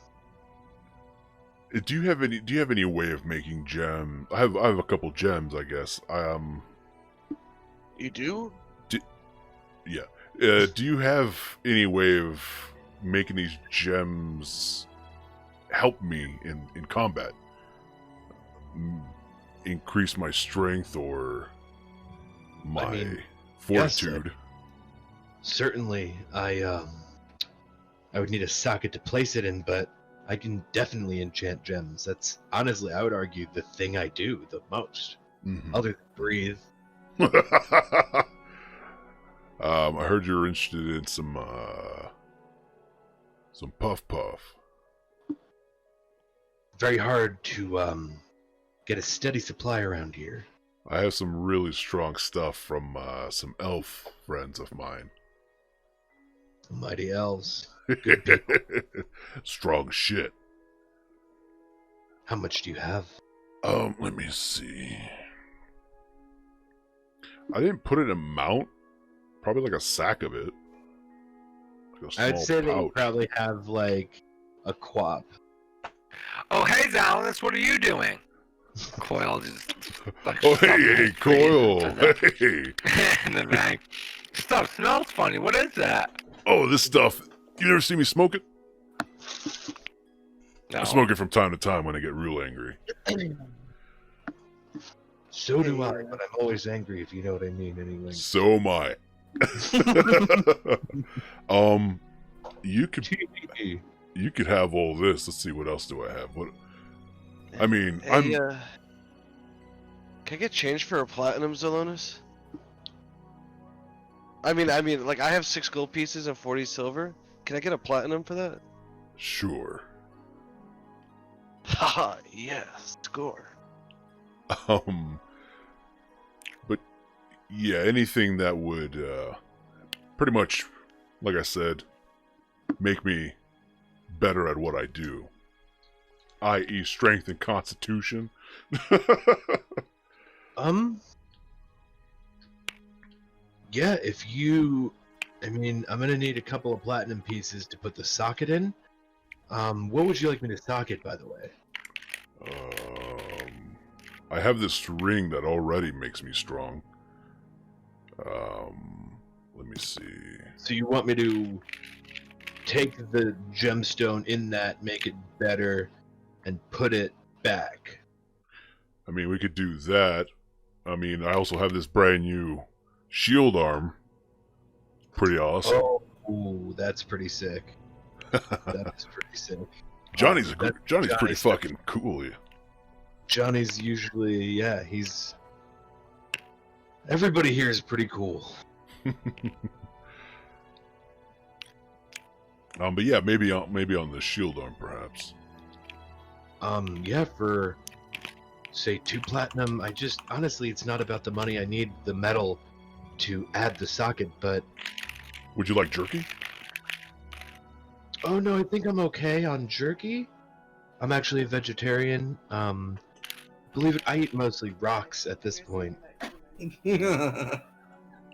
Do you have any way of making gem? I have a couple gems, I guess. You do? Yeah. Do you have any way of making these gems help me in combat? Increase my strength or my fortitude? Yes, certainly, I would need a socket to place it in, but I can definitely enchant gems. That's honestly, I would argue, the thing I do the most, other than breathe. I heard you're interested in some puff puff. Very hard to get a steady supply around here. I have some really strong stuff from some elf friends of mine. Mighty elves. Strong shit. How much do you have? Let me see. I didn't put an amount. Probably like a sack of it. Like a I'd small say that you pouch. probably have like a quap. Oh, hey, Zalanis, what are you doing? Coil just. Like, Oh, hey, Coil. Hey. And then like, stuff smells funny. What is that? Oh, this stuff. You never see me smoke it? No. I smoke it from time to time when I get real angry. So do I, but I'm always angry, if you know what I mean, anyway. So am I. You could have all this. Let's see, what else do I have? What? I mean, Hey, can I get change for a platinum, Zalonis? I mean, like I have 6 gold pieces and 40 silver. Can I get a platinum for that? Sure. Haha, yes, score. But yeah, anything that would pretty much, like I said, make me better at what I do, i.e., strength and constitution. Yeah, if you, I mean, I'm gonna need a couple of platinum pieces to put the socket in. What would you like me to socket, by the way? I have this ring that already makes me strong. Let me see. So you want me to take the gemstone in that, make it better, and put it back? I mean, we could do that. I mean, I also have this brand new shield arm. Pretty awesome. Oh, ooh, that's pretty sick. That's pretty sick. Johnny's pretty Johnny's fucking cool. Yeah. Johnny's usually, yeah, he's... Everybody here is pretty cool. But yeah, maybe on the shield arm, perhaps. Yeah, for, say, 2 platinum, honestly, it's not about the money. I need the metal to add the socket, but... Would you like jerky? Oh, no, I think I'm okay on jerky. I'm actually a vegetarian. Believe it, I eat mostly rocks at this point.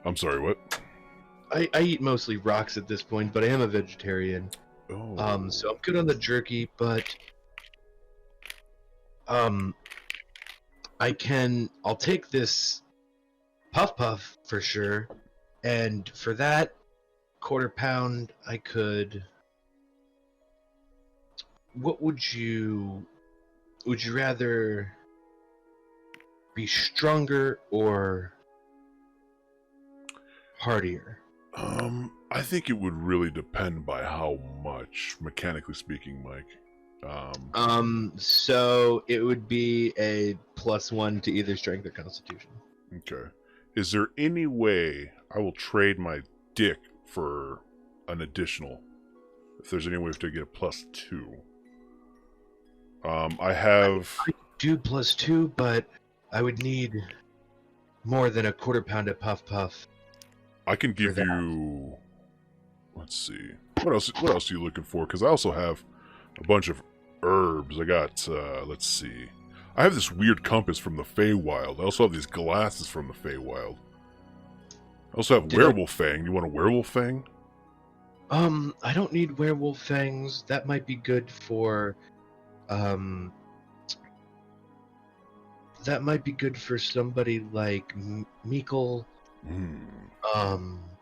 I'm sorry, what? I eat mostly rocks at this point, but I am a vegetarian. Oh. So I'm good on the jerky, but I'll take this puff puff for sure, and for that quarter pound I could... What would you rather be stronger or hardier? I think it would really depend by how much, mechanically speaking, Mike. So it would be a +1 to either strength or constitution. Okay. Is there any way I will trade my dick for an additional? If there's any way to get a +2. I have... I do +2, but I would need more than a quarter pound of puff puff. I can give you... Let's see. What else are you looking for? Because I also have a bunch of herbs. I got, let's see. I have this weird compass from the Feywild. I also have these glasses from the Feywild. I also have werewolf fang. You want a werewolf fang? I don't need werewolf fangs. That might be good for, that might be good for somebody like Meekle.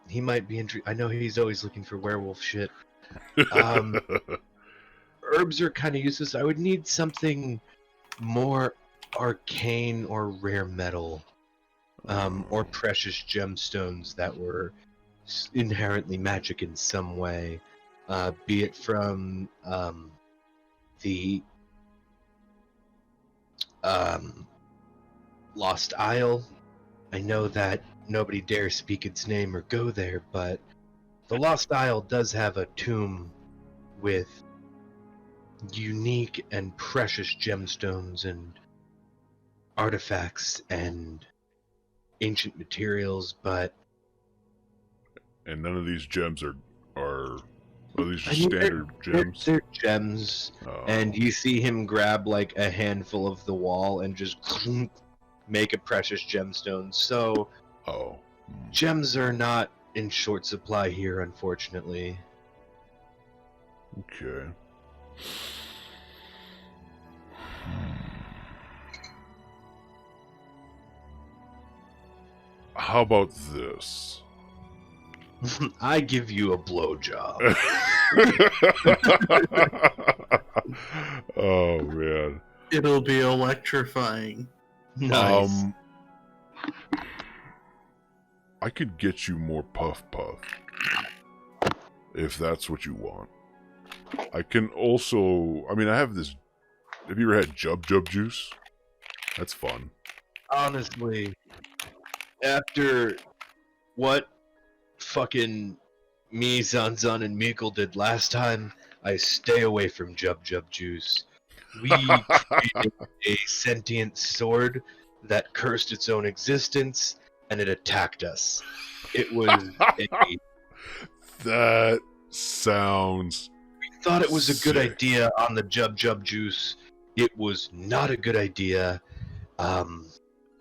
He might be I know he's always looking for werewolf shit. Herbs are kind of useless. I would need something more arcane or rare metal, or precious gemstones that were inherently magic in some way, be it from the Lost Isle. I know that nobody dares speak its name or go there, but the Lost Isle does have a tomb with unique and precious gemstones and artifacts and ancient materials, but... And none of these gems are these just standard gems? They're gems, and you see him grab like a handful of the wall and just make a precious gemstone. So, gems are not in short supply here, unfortunately. Okay. How about this? I give you a blowjob. Oh man. It'll be electrifying. Nice. I could get you more puff puff if that's what you want. I can also, I mean, I have this. Have you ever had jub juice? That's fun. Honestly, after what fucking me, Zanzan, and Meekle did last time, I stay away from jub juice. We created a sentient sword that cursed its own existence, and it attacked us. It was That sounds... We thought it was a good sick. idea on the jub juice. It was not a good idea.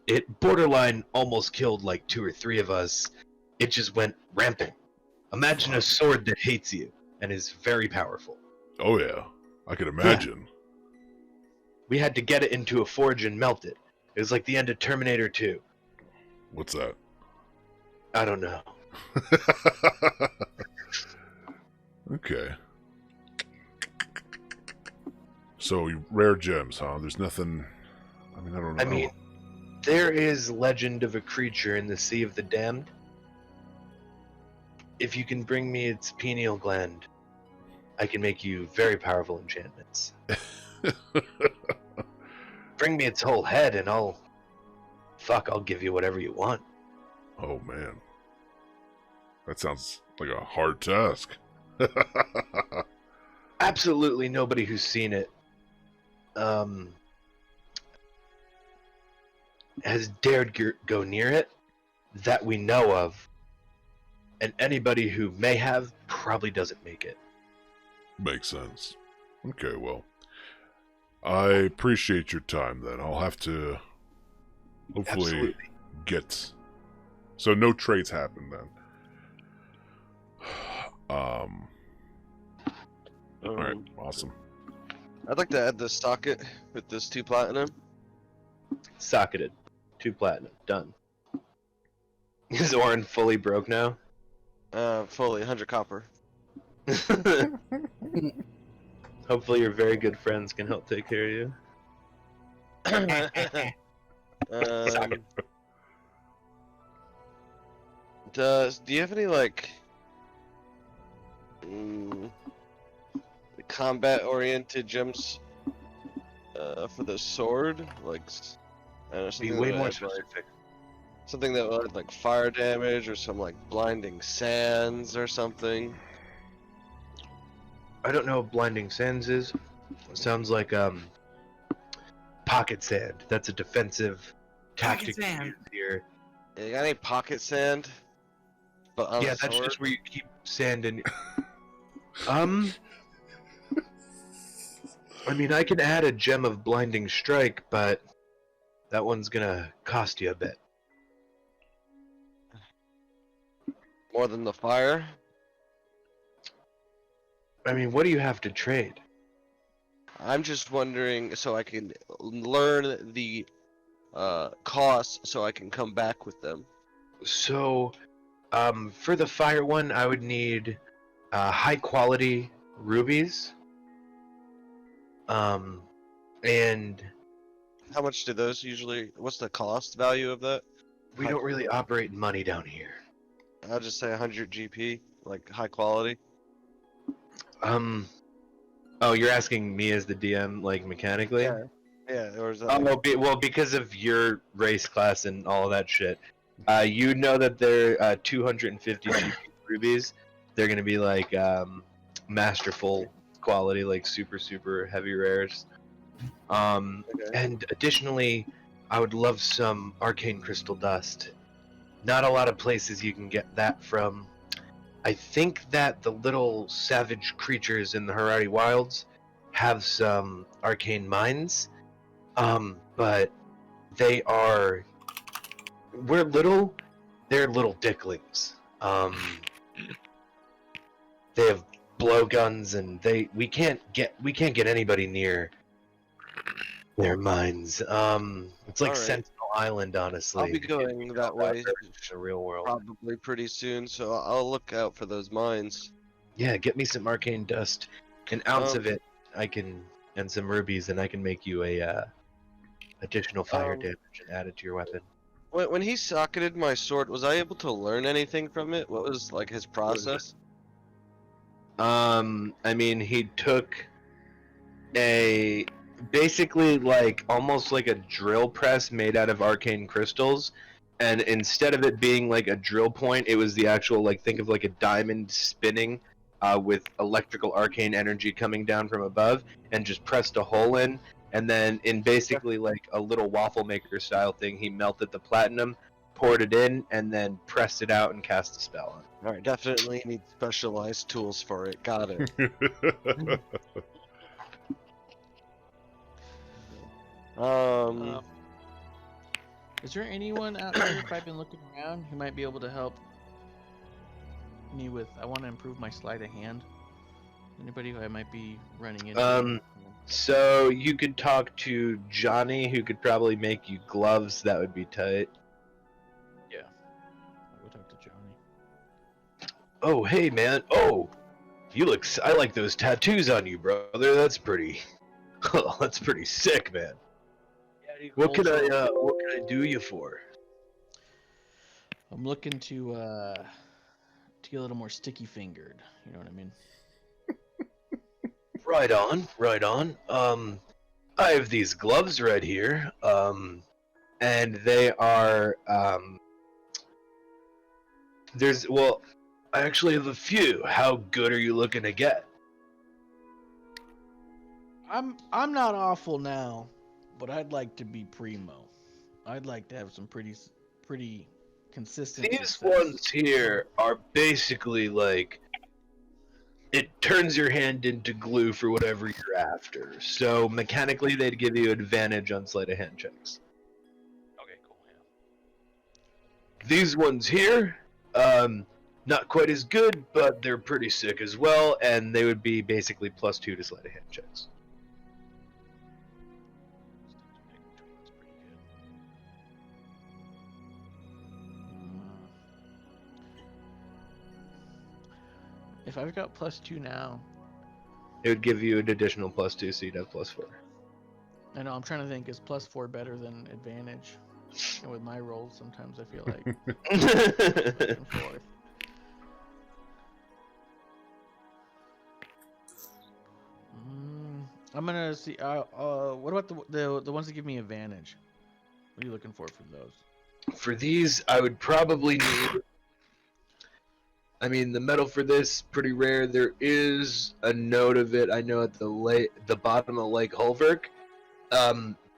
It borderline almost killed like 2 or 3 of us. It just went rampant. Imagine a sword that hates you and is very powerful. Oh yeah, I can imagine. We had to get it into a forge and melt it. It was like the end of Terminator 2. What's that? I don't know. Okay. So, rare gems, huh? There's nothing... I mean, I don't know. I mean, there is legend of a creature in the Sea of the Damned. If you can bring me its pineal gland, I can make you very powerful enchantments. bring me its whole head and I'll give you whatever you want. Oh man, that sounds like a hard task. Absolutely nobody who's seen it has dared go near it that we know of, and anybody who may have probably doesn't make it. Makes sense. Okay, well, I appreciate your time then. I'll have to hopefully Absolutely. get... So no trades happen then. Alright, awesome. I'd like to add this socket with this 2 platinum. Socketed. 2 platinum. Done. Is Orin fully broke now? Fully 100 copper. Hopefully your very good friends can help take care of you. Do you have any like combat-oriented gems for the sword? Like, I don't know, Be something way that more would add, like, specific. something that would add, like fire damage or some like blinding sands or something. I don't know what blinding sands is. It sounds like pocket sand. That's a defensive tactic sand. here. You got any pocket sand? But on Yeah, a that's sword? just where you keep sand in. I mean, I can add a gem of blinding strike, but that one's gonna cost you a bit. More than the fire? I mean, what do you have to trade? I'm just wondering so I can learn the costs so I can come back with them. So, for the fire one, I would need high quality rubies. And How much do those usually? What's the cost value of that? we don't really operate in money down here. I'll just say 100 GP, like high quality. Oh, you're asking me as the DM, like, mechanically? Yeah. Yeah, or is that? Oh, Like, well, because of your race class and all of that shit. You know that they're 250 GP rubies. They're gonna be like masterful quality, like super, super heavy rares. okay. And additionally, I would love some arcane crystal dust. Not a lot of places you can get that from. I think that the little savage creatures in the Harari Wilds have some arcane mines, but they are. We're little. They're little dicklings. They have blowguns, and we can't get anybody near their mines. It's like Alright. Sentinel Island, honestly. I'll be going that way in the real world. probably pretty soon, so I'll look out for those mines. Yeah, get me some arcane dust, an ounce of it. And some rubies, and I can make you a additional fire damage and add it to your weapon. When he socketed my sword, was I able to learn anything from it? What was like his process? I mean, he took basically like almost like a drill press made out of arcane crystals, and instead of it being like a drill point, it was the actual, like, think of like a diamond spinning with electrical arcane energy coming down from above, and just pressed a hole in, and then in basically like a little waffle maker style thing, he melted the platinum, poured it in, and then pressed it out and cast a spell on it. Alright, definitely need specialized tools for it. Got it. Is there anyone out there, if I've been looking around, who might be able to help me with? I want to improve my sleight of hand. Anybody who I might be running into? So you could talk to Johnny, who could probably make you gloves. That would be tight. Yeah, I would talk to Johnny. Oh, hey, man. Oh, I like those tattoos on you, brother. That's pretty. That's pretty sick, man. What can I do you for? I'm looking to get a little more sticky fingered. You know what I mean? Right on, right on. I have these gloves right here, and they are, I actually have a few. How good are you looking to get? I'm not awful now, but I'd like to be primo. I'd like to have some pretty consistent These success. ones here are basically like, it turns your hand into glue for whatever you're after. So mechanically, they'd give you advantage on sleight of hand checks. Okay, cool. Yeah. These ones here, not quite as good, but they're pretty sick as well, and they would be basically +2 to sleight of hand checks. If I've got +2 now, It would give you an additional +2, so you'd have +4. I know I'm trying to think, is +4 better than advantage? And with my rolls, sometimes I feel like back and forth. I'm gonna see. What about the ones that give me advantage? What are you looking for those? For these, I would probably need. I mean, the metal for this pretty rare. There is a note of it, I know, at the bottom of Lake Hulverk,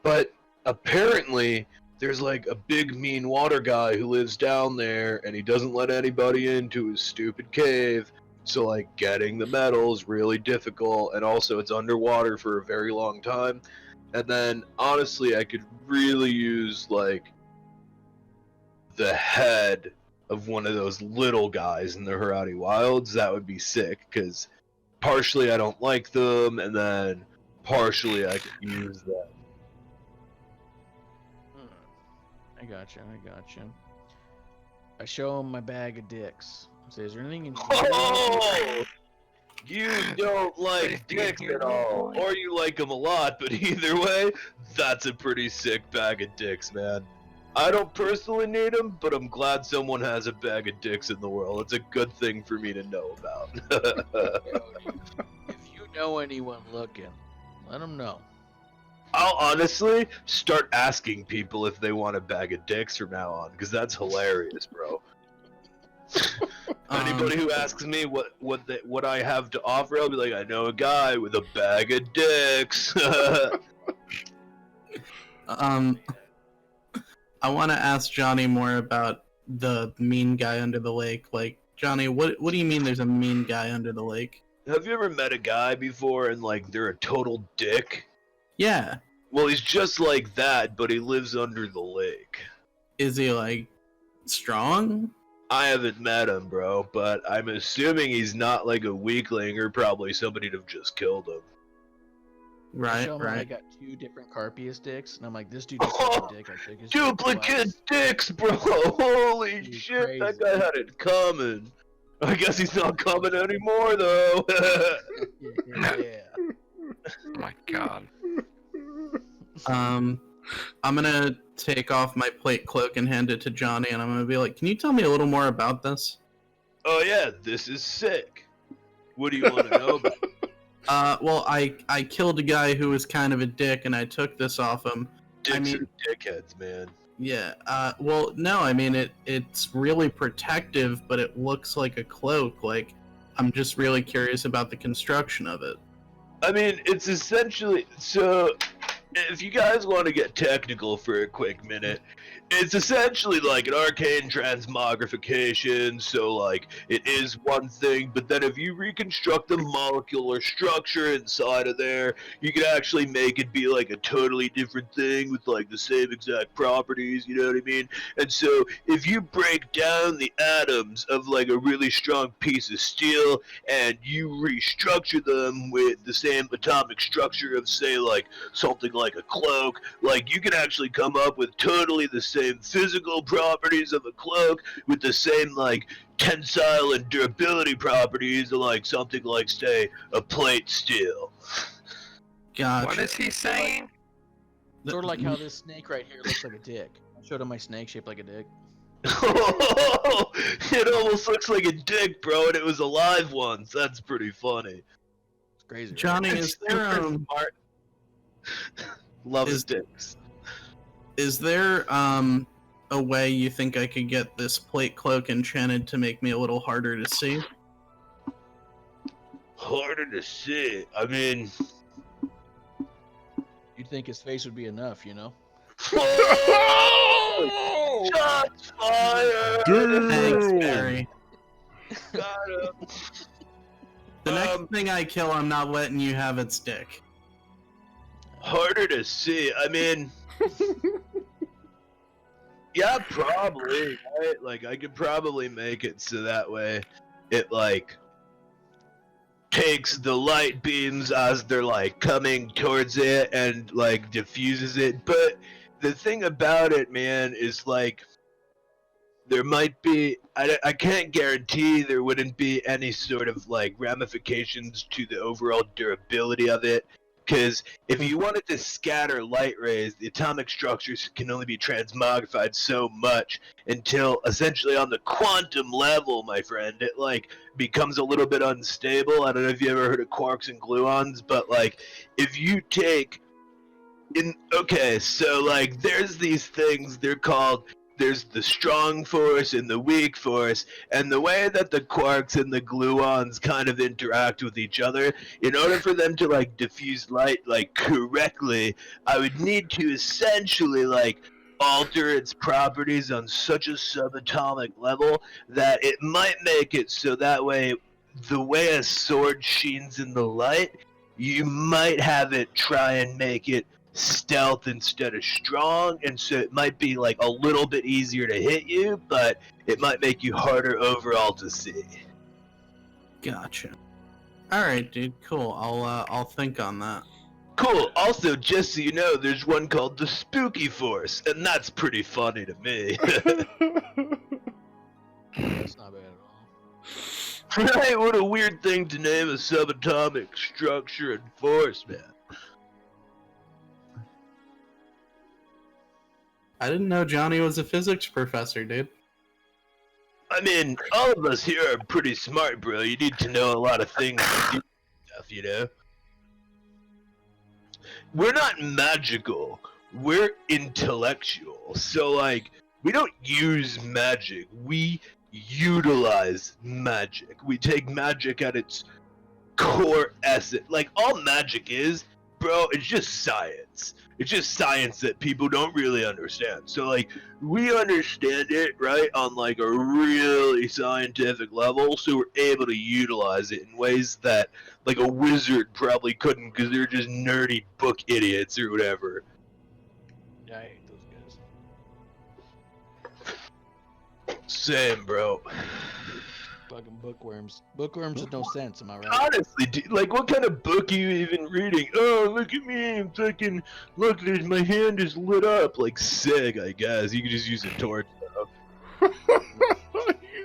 but apparently there's like a big mean water guy who lives down there, and he doesn't let anybody into his stupid cave. So like getting the metal is really difficult, and also it's underwater for a very long time. And then honestly, I could really use like the head of one of those little guys in the Harati Wilds. That would be sick, because partially I don't like them, and then partially I could use them. I gotcha. I show him my bag of dicks. I say, is there anything in here? Oh! You don't like dicks at all, or you like them a lot, but either way, that's a pretty sick bag of dicks, man. I don't personally need them, but I'm glad someone has a bag of dicks in the world. It's a good thing for me to know about. If you know anyone looking, let them know. I'll honestly start asking people if they want a bag of dicks from now on, because that's hilarious, bro. Anybody who asks me what I have to offer, I'll be like, I know a guy with a bag of dicks. I want to ask Johnny more about the mean guy under the lake. Like, Johnny, what do you mean there's a mean guy under the lake? Have you ever met a guy before and like they're a total dick? Yeah. Well, he's just like that, but he lives under the lake. Is he, like, strong? I haven't met him, bro, but I'm assuming he's not like a weakling or probably somebody to have just killed him. Right, I right. got 2 different Carpius dicks, and I'm like, this dude is such a dick. I take his dick Duplicate twice. dicks, bro! Holy He's shit, that crazy. guy had it coming. I guess he's not coming anymore, though. Yeah. Oh my god. I'm gonna take off my plate cloak and hand it to Johnny, and I'm gonna be like, can you tell me a little more about this? Oh yeah, this is sick. What do you want to know about it? Well, I killed a guy who was kind of a dick, and I took this off him. Dicks I mean- are dickheads, man. Yeah, well, no, I mean, it's really protective, but it looks like a cloak. Like, I'm just really curious about the construction of it. I mean, it's essentially, so if you guys want to get technical for a quick minute, it's essentially like an arcane transmogrification, so like it is one thing, but then if you reconstruct the molecular structure inside of there, you can actually make it be like a totally different thing with like the same exact properties, you know what I mean? And so if you break down the atoms of like a really strong piece of steel and you restructure them with the same atomic structure of, say, like something like a cloak, like you can actually come up with totally the same physical properties of a cloak with the same like tensile and durability properties of like something like, say, a plate steel. Gotcha. What is he saying? Sort of like how this snake right here looks like a dick. I showed him my snake shaped like a dick. It almost looks like a dick, bro, and it was alive once. That's pretty funny. It's crazy. Right? Johnny, is there Super smart. Loves dicks. Is there a way you think I could get this plate cloak enchanted to make me a little harder to see? Harder to see. I mean, You'd think his face would be enough, you know? Oh! shots fired. Thanks, Damn! Barry. Got him. The next thing I kill, I'm not letting you have its dick. Harder to see. I mean, yeah, probably. Right? Like, I could probably make it so that way it, like, takes the light beams as they're, like, coming towards it and, like, diffuses it. But the thing about it, man, is, like, there might be, I can't guarantee there wouldn't be any sort of, like, ramifications to the overall durability of it. Because if you wanted to scatter light rays, the atomic structures can only be transmogrified so much until essentially on the quantum level, my friend, it like becomes a little bit unstable. I don't know if you ever heard of quarks and gluons, but like if you take okay, so like there's these things, they're called, there's the strong force and the weak force, and the way that the quarks and the gluons kind of interact with each other, in order for them to like diffuse light like correctly, I would need to essentially like alter its properties on such a subatomic level that it might make it so that way the way a sword sheens in the light, you might have it try and make it stealth instead of strong, and so it might be like a little bit easier to hit you, but it might make you harder overall to see. Gotcha. Alright, dude, cool. I'll think on that. Cool. Also, just so you know, there's one called the Spooky Force, and that's pretty funny to me. That's not bad at all. Right? What a weird thing to name a subatomic structure and force, man. I didn't know Johnny was a physics professor, dude. I mean, all of us here are pretty smart, bro. You need to know a lot of things to do stuff, you know? We're not magical. We're intellectual. So, like, we don't use magic. We utilize magic. We take magic at its core essence. Like, all magic is, bro, it's just science. It's just science that people don't really understand. So, like, we understand it, right, on, like, a really scientific level, so we're able to utilize it in ways that, like, a wizard probably couldn't because they're just nerdy book idiots or whatever. Yeah, I hate those guys. Same, bro. Fucking bookworms. Bookworms with no sense, am I right? Honestly, dude, like, what kind of book are you even reading? Oh, look at me, I'm fucking, look, my hand is lit up. Like, sick, I guess. You could just use a torch, though. You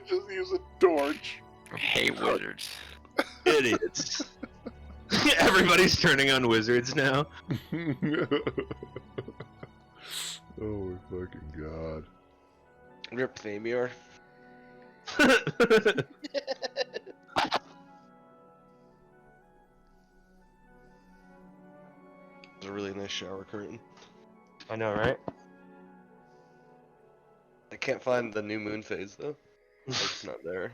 just use a torch. I hate wizards. Idiots. Everybody's turning on wizards now. Oh my fucking god. Rip Thamir. It's a really nice shower curtain. I know, right? I can't find the new moon phase though. It's not there.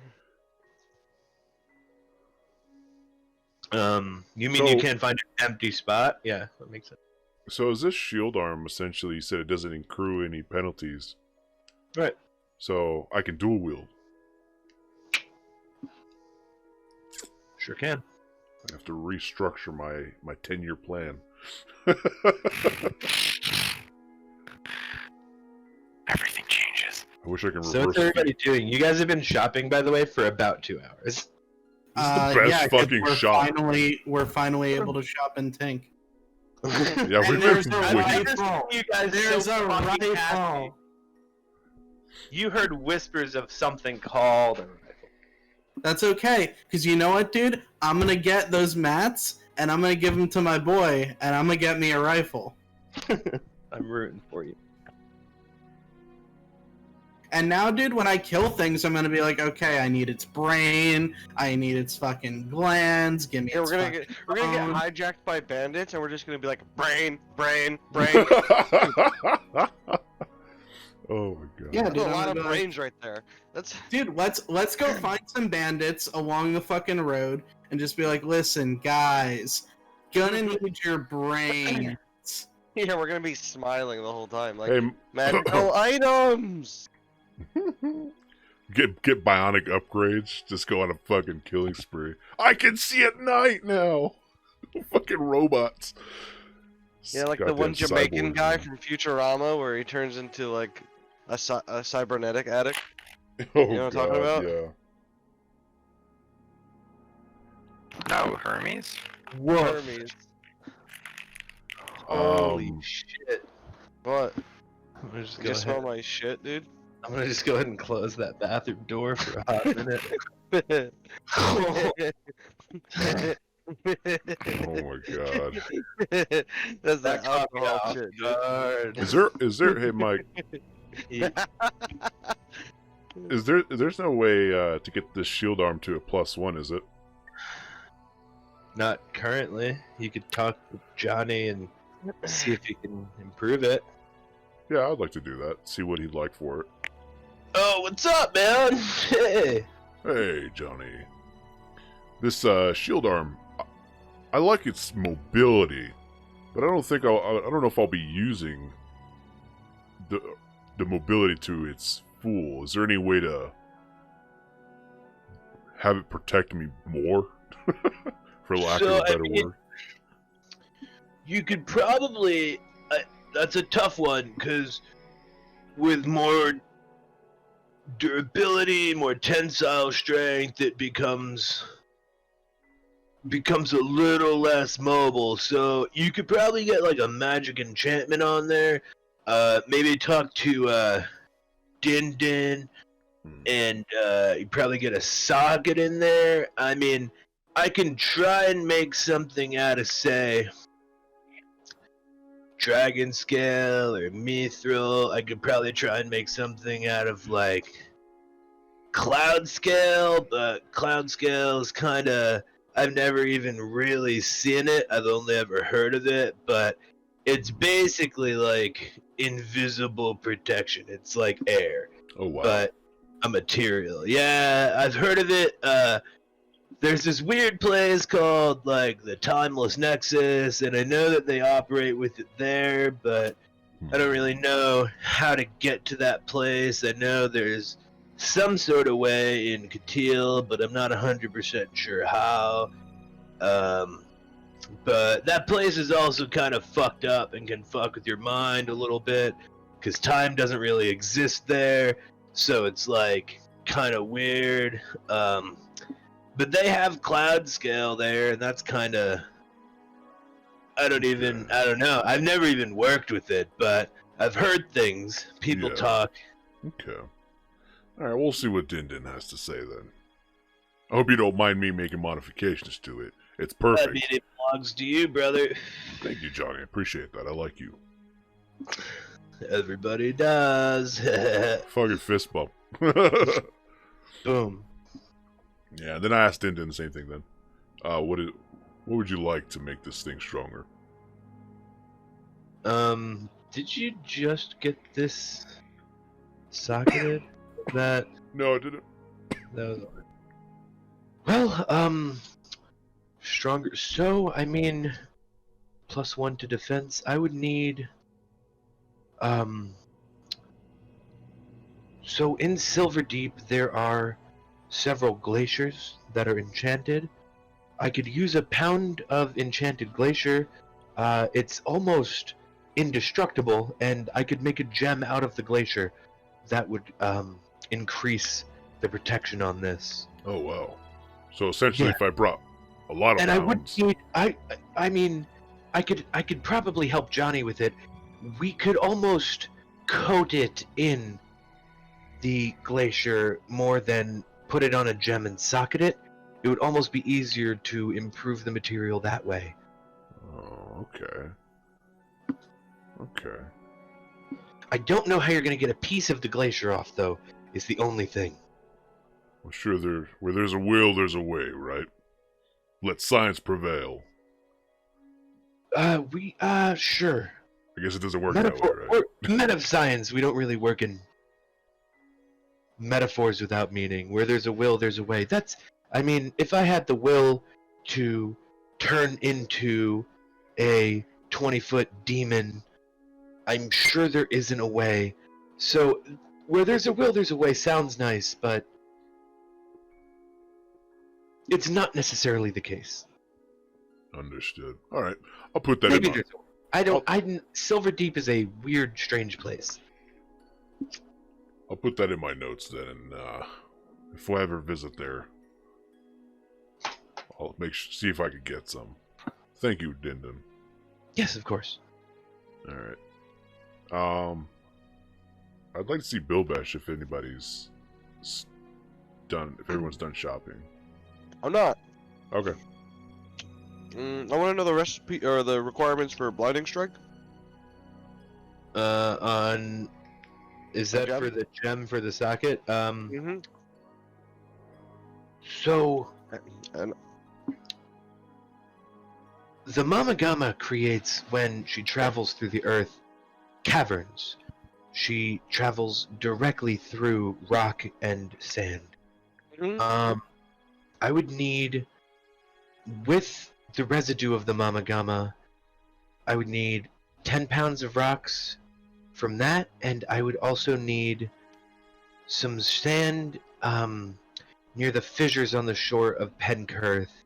You mean So- you can't find an empty spot? Yeah, that makes sense. So is this shield arm essentially, you said it doesn't accrue any penalties. Right. So I can dual wield. Sure can. I have to restructure my 10-year plan. Everything changes. I wish I could So reverse what's everybody doing? You guys have been shopping, by the way, for about 2 hours. This is the best yeah, 'cause fucking we're shop. We're finally able to shop in Tink. Yeah, we've And there's been a waiting. rifle. You guys There's so a fucking happy. rifle. You heard whispers of something called a rifle. That's okay, because you know what, dude? I'm gonna get those mats, and I'm gonna give them to my boy, and I'm gonna get me a rifle. I'm rooting for you. And now, dude, when I kill things, I'm gonna be like, okay, I need its brain, I need its fucking glands, give me Yeah, its we're gonna get bone. hijacked by bandits, and we're just gonna be like brain. Oh my god. Yeah, That's dude, a I'm lot gonna of be like, brains right there. That's dude, let's go find some bandits along the fucking road and just be like, listen, guys, gonna need your brains. yeah. We're gonna be smiling the whole time, like Hey, magical items. get bionic upgrades. Just go on a fucking killing spree. I can see at night now. Fucking robots. Yeah, like the Goddamn one Jamaican cyborgs, guy man. from Futurama, where he turns into like a cybernetic addict. Oh You know what I'm talking god, about? yeah. No, Hermes. Hermes. Holy Um, shit! What? I'm gonna just You go just smell ahead. my shit, dude. I'm gonna just go ahead and close that bathroom door for a hot minute. Oh my god. That's that caught me alcohol off shit, dude. guard. Is there hey Mike, there's no way to get this shield arm to a +1, is it? Not currently. You could talk with Johnny and see if you can improve it. Yeah, I'd like to do that. See what he'd like for it. Oh, what's up, man? Hey. Hey, Johnny. This shield arm, I like its mobility, but I don't know if I'll be using the mobility to its full. Is there any way to have it protect me more, for lack of a better word? You could probably. That's a tough one, because with more durability, more tensile strength, it becomes a little less mobile. So you could probably get like a magic enchantment on there. Maybe talk to Din Din, and you probably get a socket in there. I mean, I can try and make something out of, say, dragon scale or mithril. I could probably try and make something out of like cloud scale, but cloud scale is kind of, I've never even really seen it. I've only ever heard of it, but it's basically like invisible protection. It's like air, Oh wow. but a material. Yeah, I've heard of it. There's this weird place called like the Timeless Nexus, and I know that they operate with it there, but I don't really know how to get to that place. I know there's some sort of way in Katil, but I'm not 100% sure how. But that place is also kind of fucked up and can fuck with your mind a little bit, because time doesn't really exist there, so it's like kind of weird. But they have cloud scale there, and that's kind of, I don't know. I've never even worked with it, but I've heard things. People Yeah. talk. Okay. Alright, we'll see what Din Din has to say then. I hope you don't mind me making modifications to it. It's I perfect. mean, it belongs to you, brother. Thank you, Johnny. I appreciate that. I like you. Everybody does. Fucking fist bump. Boom. Yeah, then I asked Din Din the same thing then. What would you like to make this thing stronger? Did you just get this socketed? That No, I didn't. was... Well, stronger. So, I mean, +1 to defense. I would need, so in Silverdeep there are several glaciers that are enchanted. I could use a pound of enchanted glacier. It's almost indestructible, and I could make a gem out of the glacier that would increase the protection on this. Oh, wow. So essentially, Yeah. if I brought a lot of And I would pounds... need, I mean, I could probably help Johnny with it. We could almost coat it in the glacier more than put it on a gem and socket it. It would almost be easier to improve the material that way. Oh, okay. Okay. I don't know how you're going to get a piece of the glacier off, though, is the only thing. I'm sure where there's a will, there's a way, right? Let science prevail. Sure. I guess it doesn't work that way, right? Men of science, we don't really work in metaphors without meaning. Where there's a will, there's a way. If I had the will to turn into a 20-foot demon, I'm sure there isn't a way. So, where there's a will, there's a way sounds nice, but it's not necessarily the case. Understood. All right, I'll put that Maybe in. Silver Deep is a weird, strange place. I'll put that in my notes then, and if I ever visit there, I'll see if I can get some. Thank you, Dindon. Yes, of course. All right. I'd like to see Bilbesh if anybody's done. If everyone's done shopping. I'm not. Okay. I want to know the recipe or the requirements for blinding strike. Is that gem? for the gem for the socket? Mm-hmm. So And the Mama Gama creates, when she travels through the earth, caverns. She travels directly through rock and sand. Mhm. I would need, with the residue of the Mama Gama, I would need 10 pounds of rocks from that, and I would also need some sand near the fissures on the shore of Penkirth,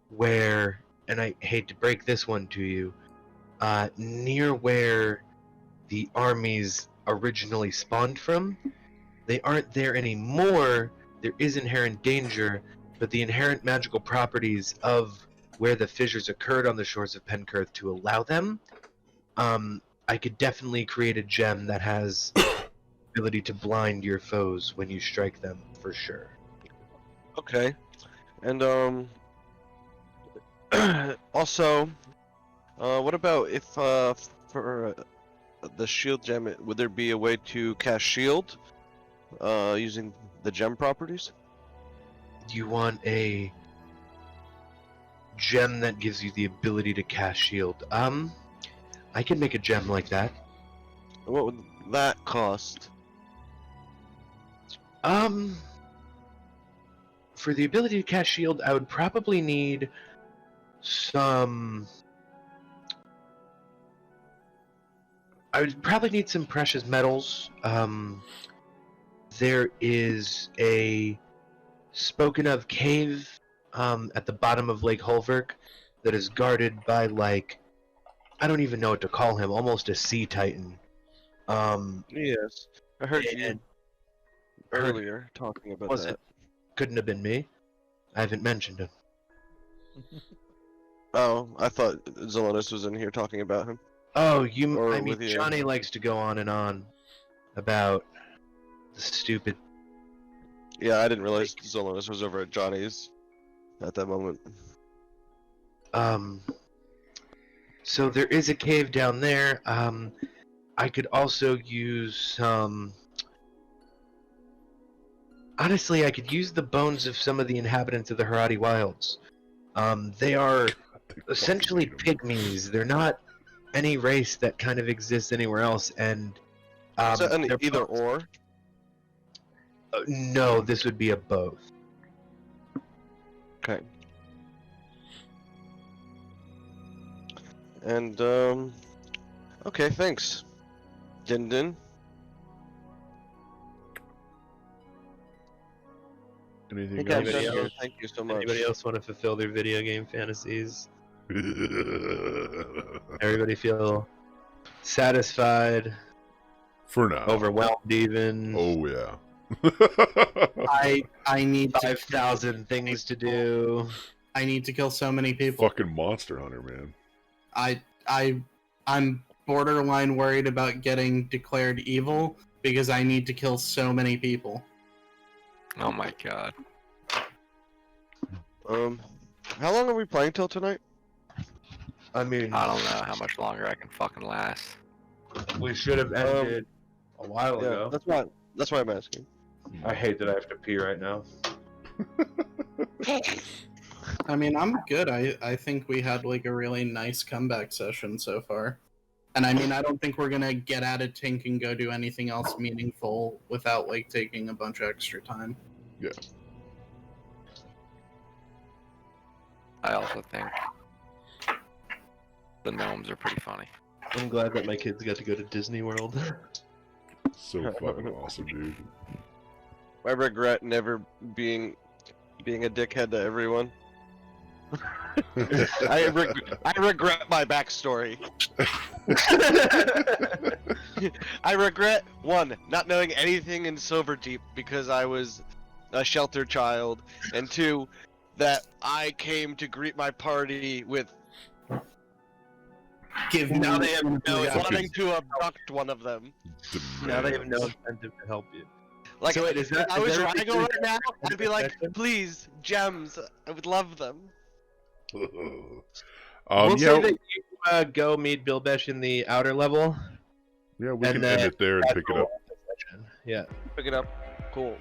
where, and I hate to break this one to you, near where the armies originally spawned from. They aren't there anymore. There is inherent danger, but the inherent magical properties of where the fissures occurred on the shores of Penkirth to allow them, I could definitely create a gem that has ability to blind your foes when you strike them, for sure. Okay. And also, what about if for the shield gem, would there be a way to cast shield using the gem properties? You want a gem that gives you the ability to cast shield. I can make a gem like that. What would that cost? For the ability to cast shield, I would probably need some... I would probably need some precious metals. There is a spoken of cave at the bottom of Lake Holverk that is guarded by, like, I don't even know what to call him, almost a sea titan. Yes, I heard you and earlier talking about was that. it? Couldn't have been me. I haven't mentioned him. Oh, I thought Zelonis was in here talking about him. Oh, Or with you. Johnny likes to go on and on about the stupid. Yeah, I didn't realize Zelonis was over at Johnny's at that moment. So there is a cave down there. I could also use some. Honestly, I could use the bones of some of the inhabitants of the Haradi Wilds. They are essentially pygmies. They're not any race that kind of exists anywhere else, and Is that an their either bones- or? No, this would be a both. Okay. And okay, thanks, Dindin. Anything Think I'm else? done Anybody here. else? Thank you so much. Anybody else want to fulfill their video game fantasies? Everybody feel satisfied, For now. overwhelmed, even. Oh yeah. I need to 5,000 things to do. I need to kill so many people. Fucking Monster Hunter, man. I'm borderline worried about getting declared evil because I need to kill so many people. Oh my god. How long are we playing till tonight? I mean, I don't know how much longer I can fucking last. we should have ended A while Yeah, ago. that's why I'm asking. I hate that I have to pee right now. I mean, I'm good. I think we had like a really nice comeback session so far. And I mean, I don't think we're gonna get out of Tink and go do anything else meaningful without like taking a bunch of extra time. Yeah. I also think the gnomes are pretty funny. I'm glad that my kids got to go to Disney World. So fucking awesome, dude. I regret never being a dickhead to everyone. I regret my backstory. I regret, one, not knowing anything in Silverdeep because I was a sheltered child, and two, that I came to greet my party with Now they have no wanting to abduct one of them. Now they have no incentive to help you. Like, So wait, is that- if I is was everything Rhino right now, in I'd be the like, session? please, gems, I would love them. We'll say that you go meet Bilbesh in the outer level. Yeah, we and can then end it there and that's pick it all up. the session. Yeah. Pick it up. Cool.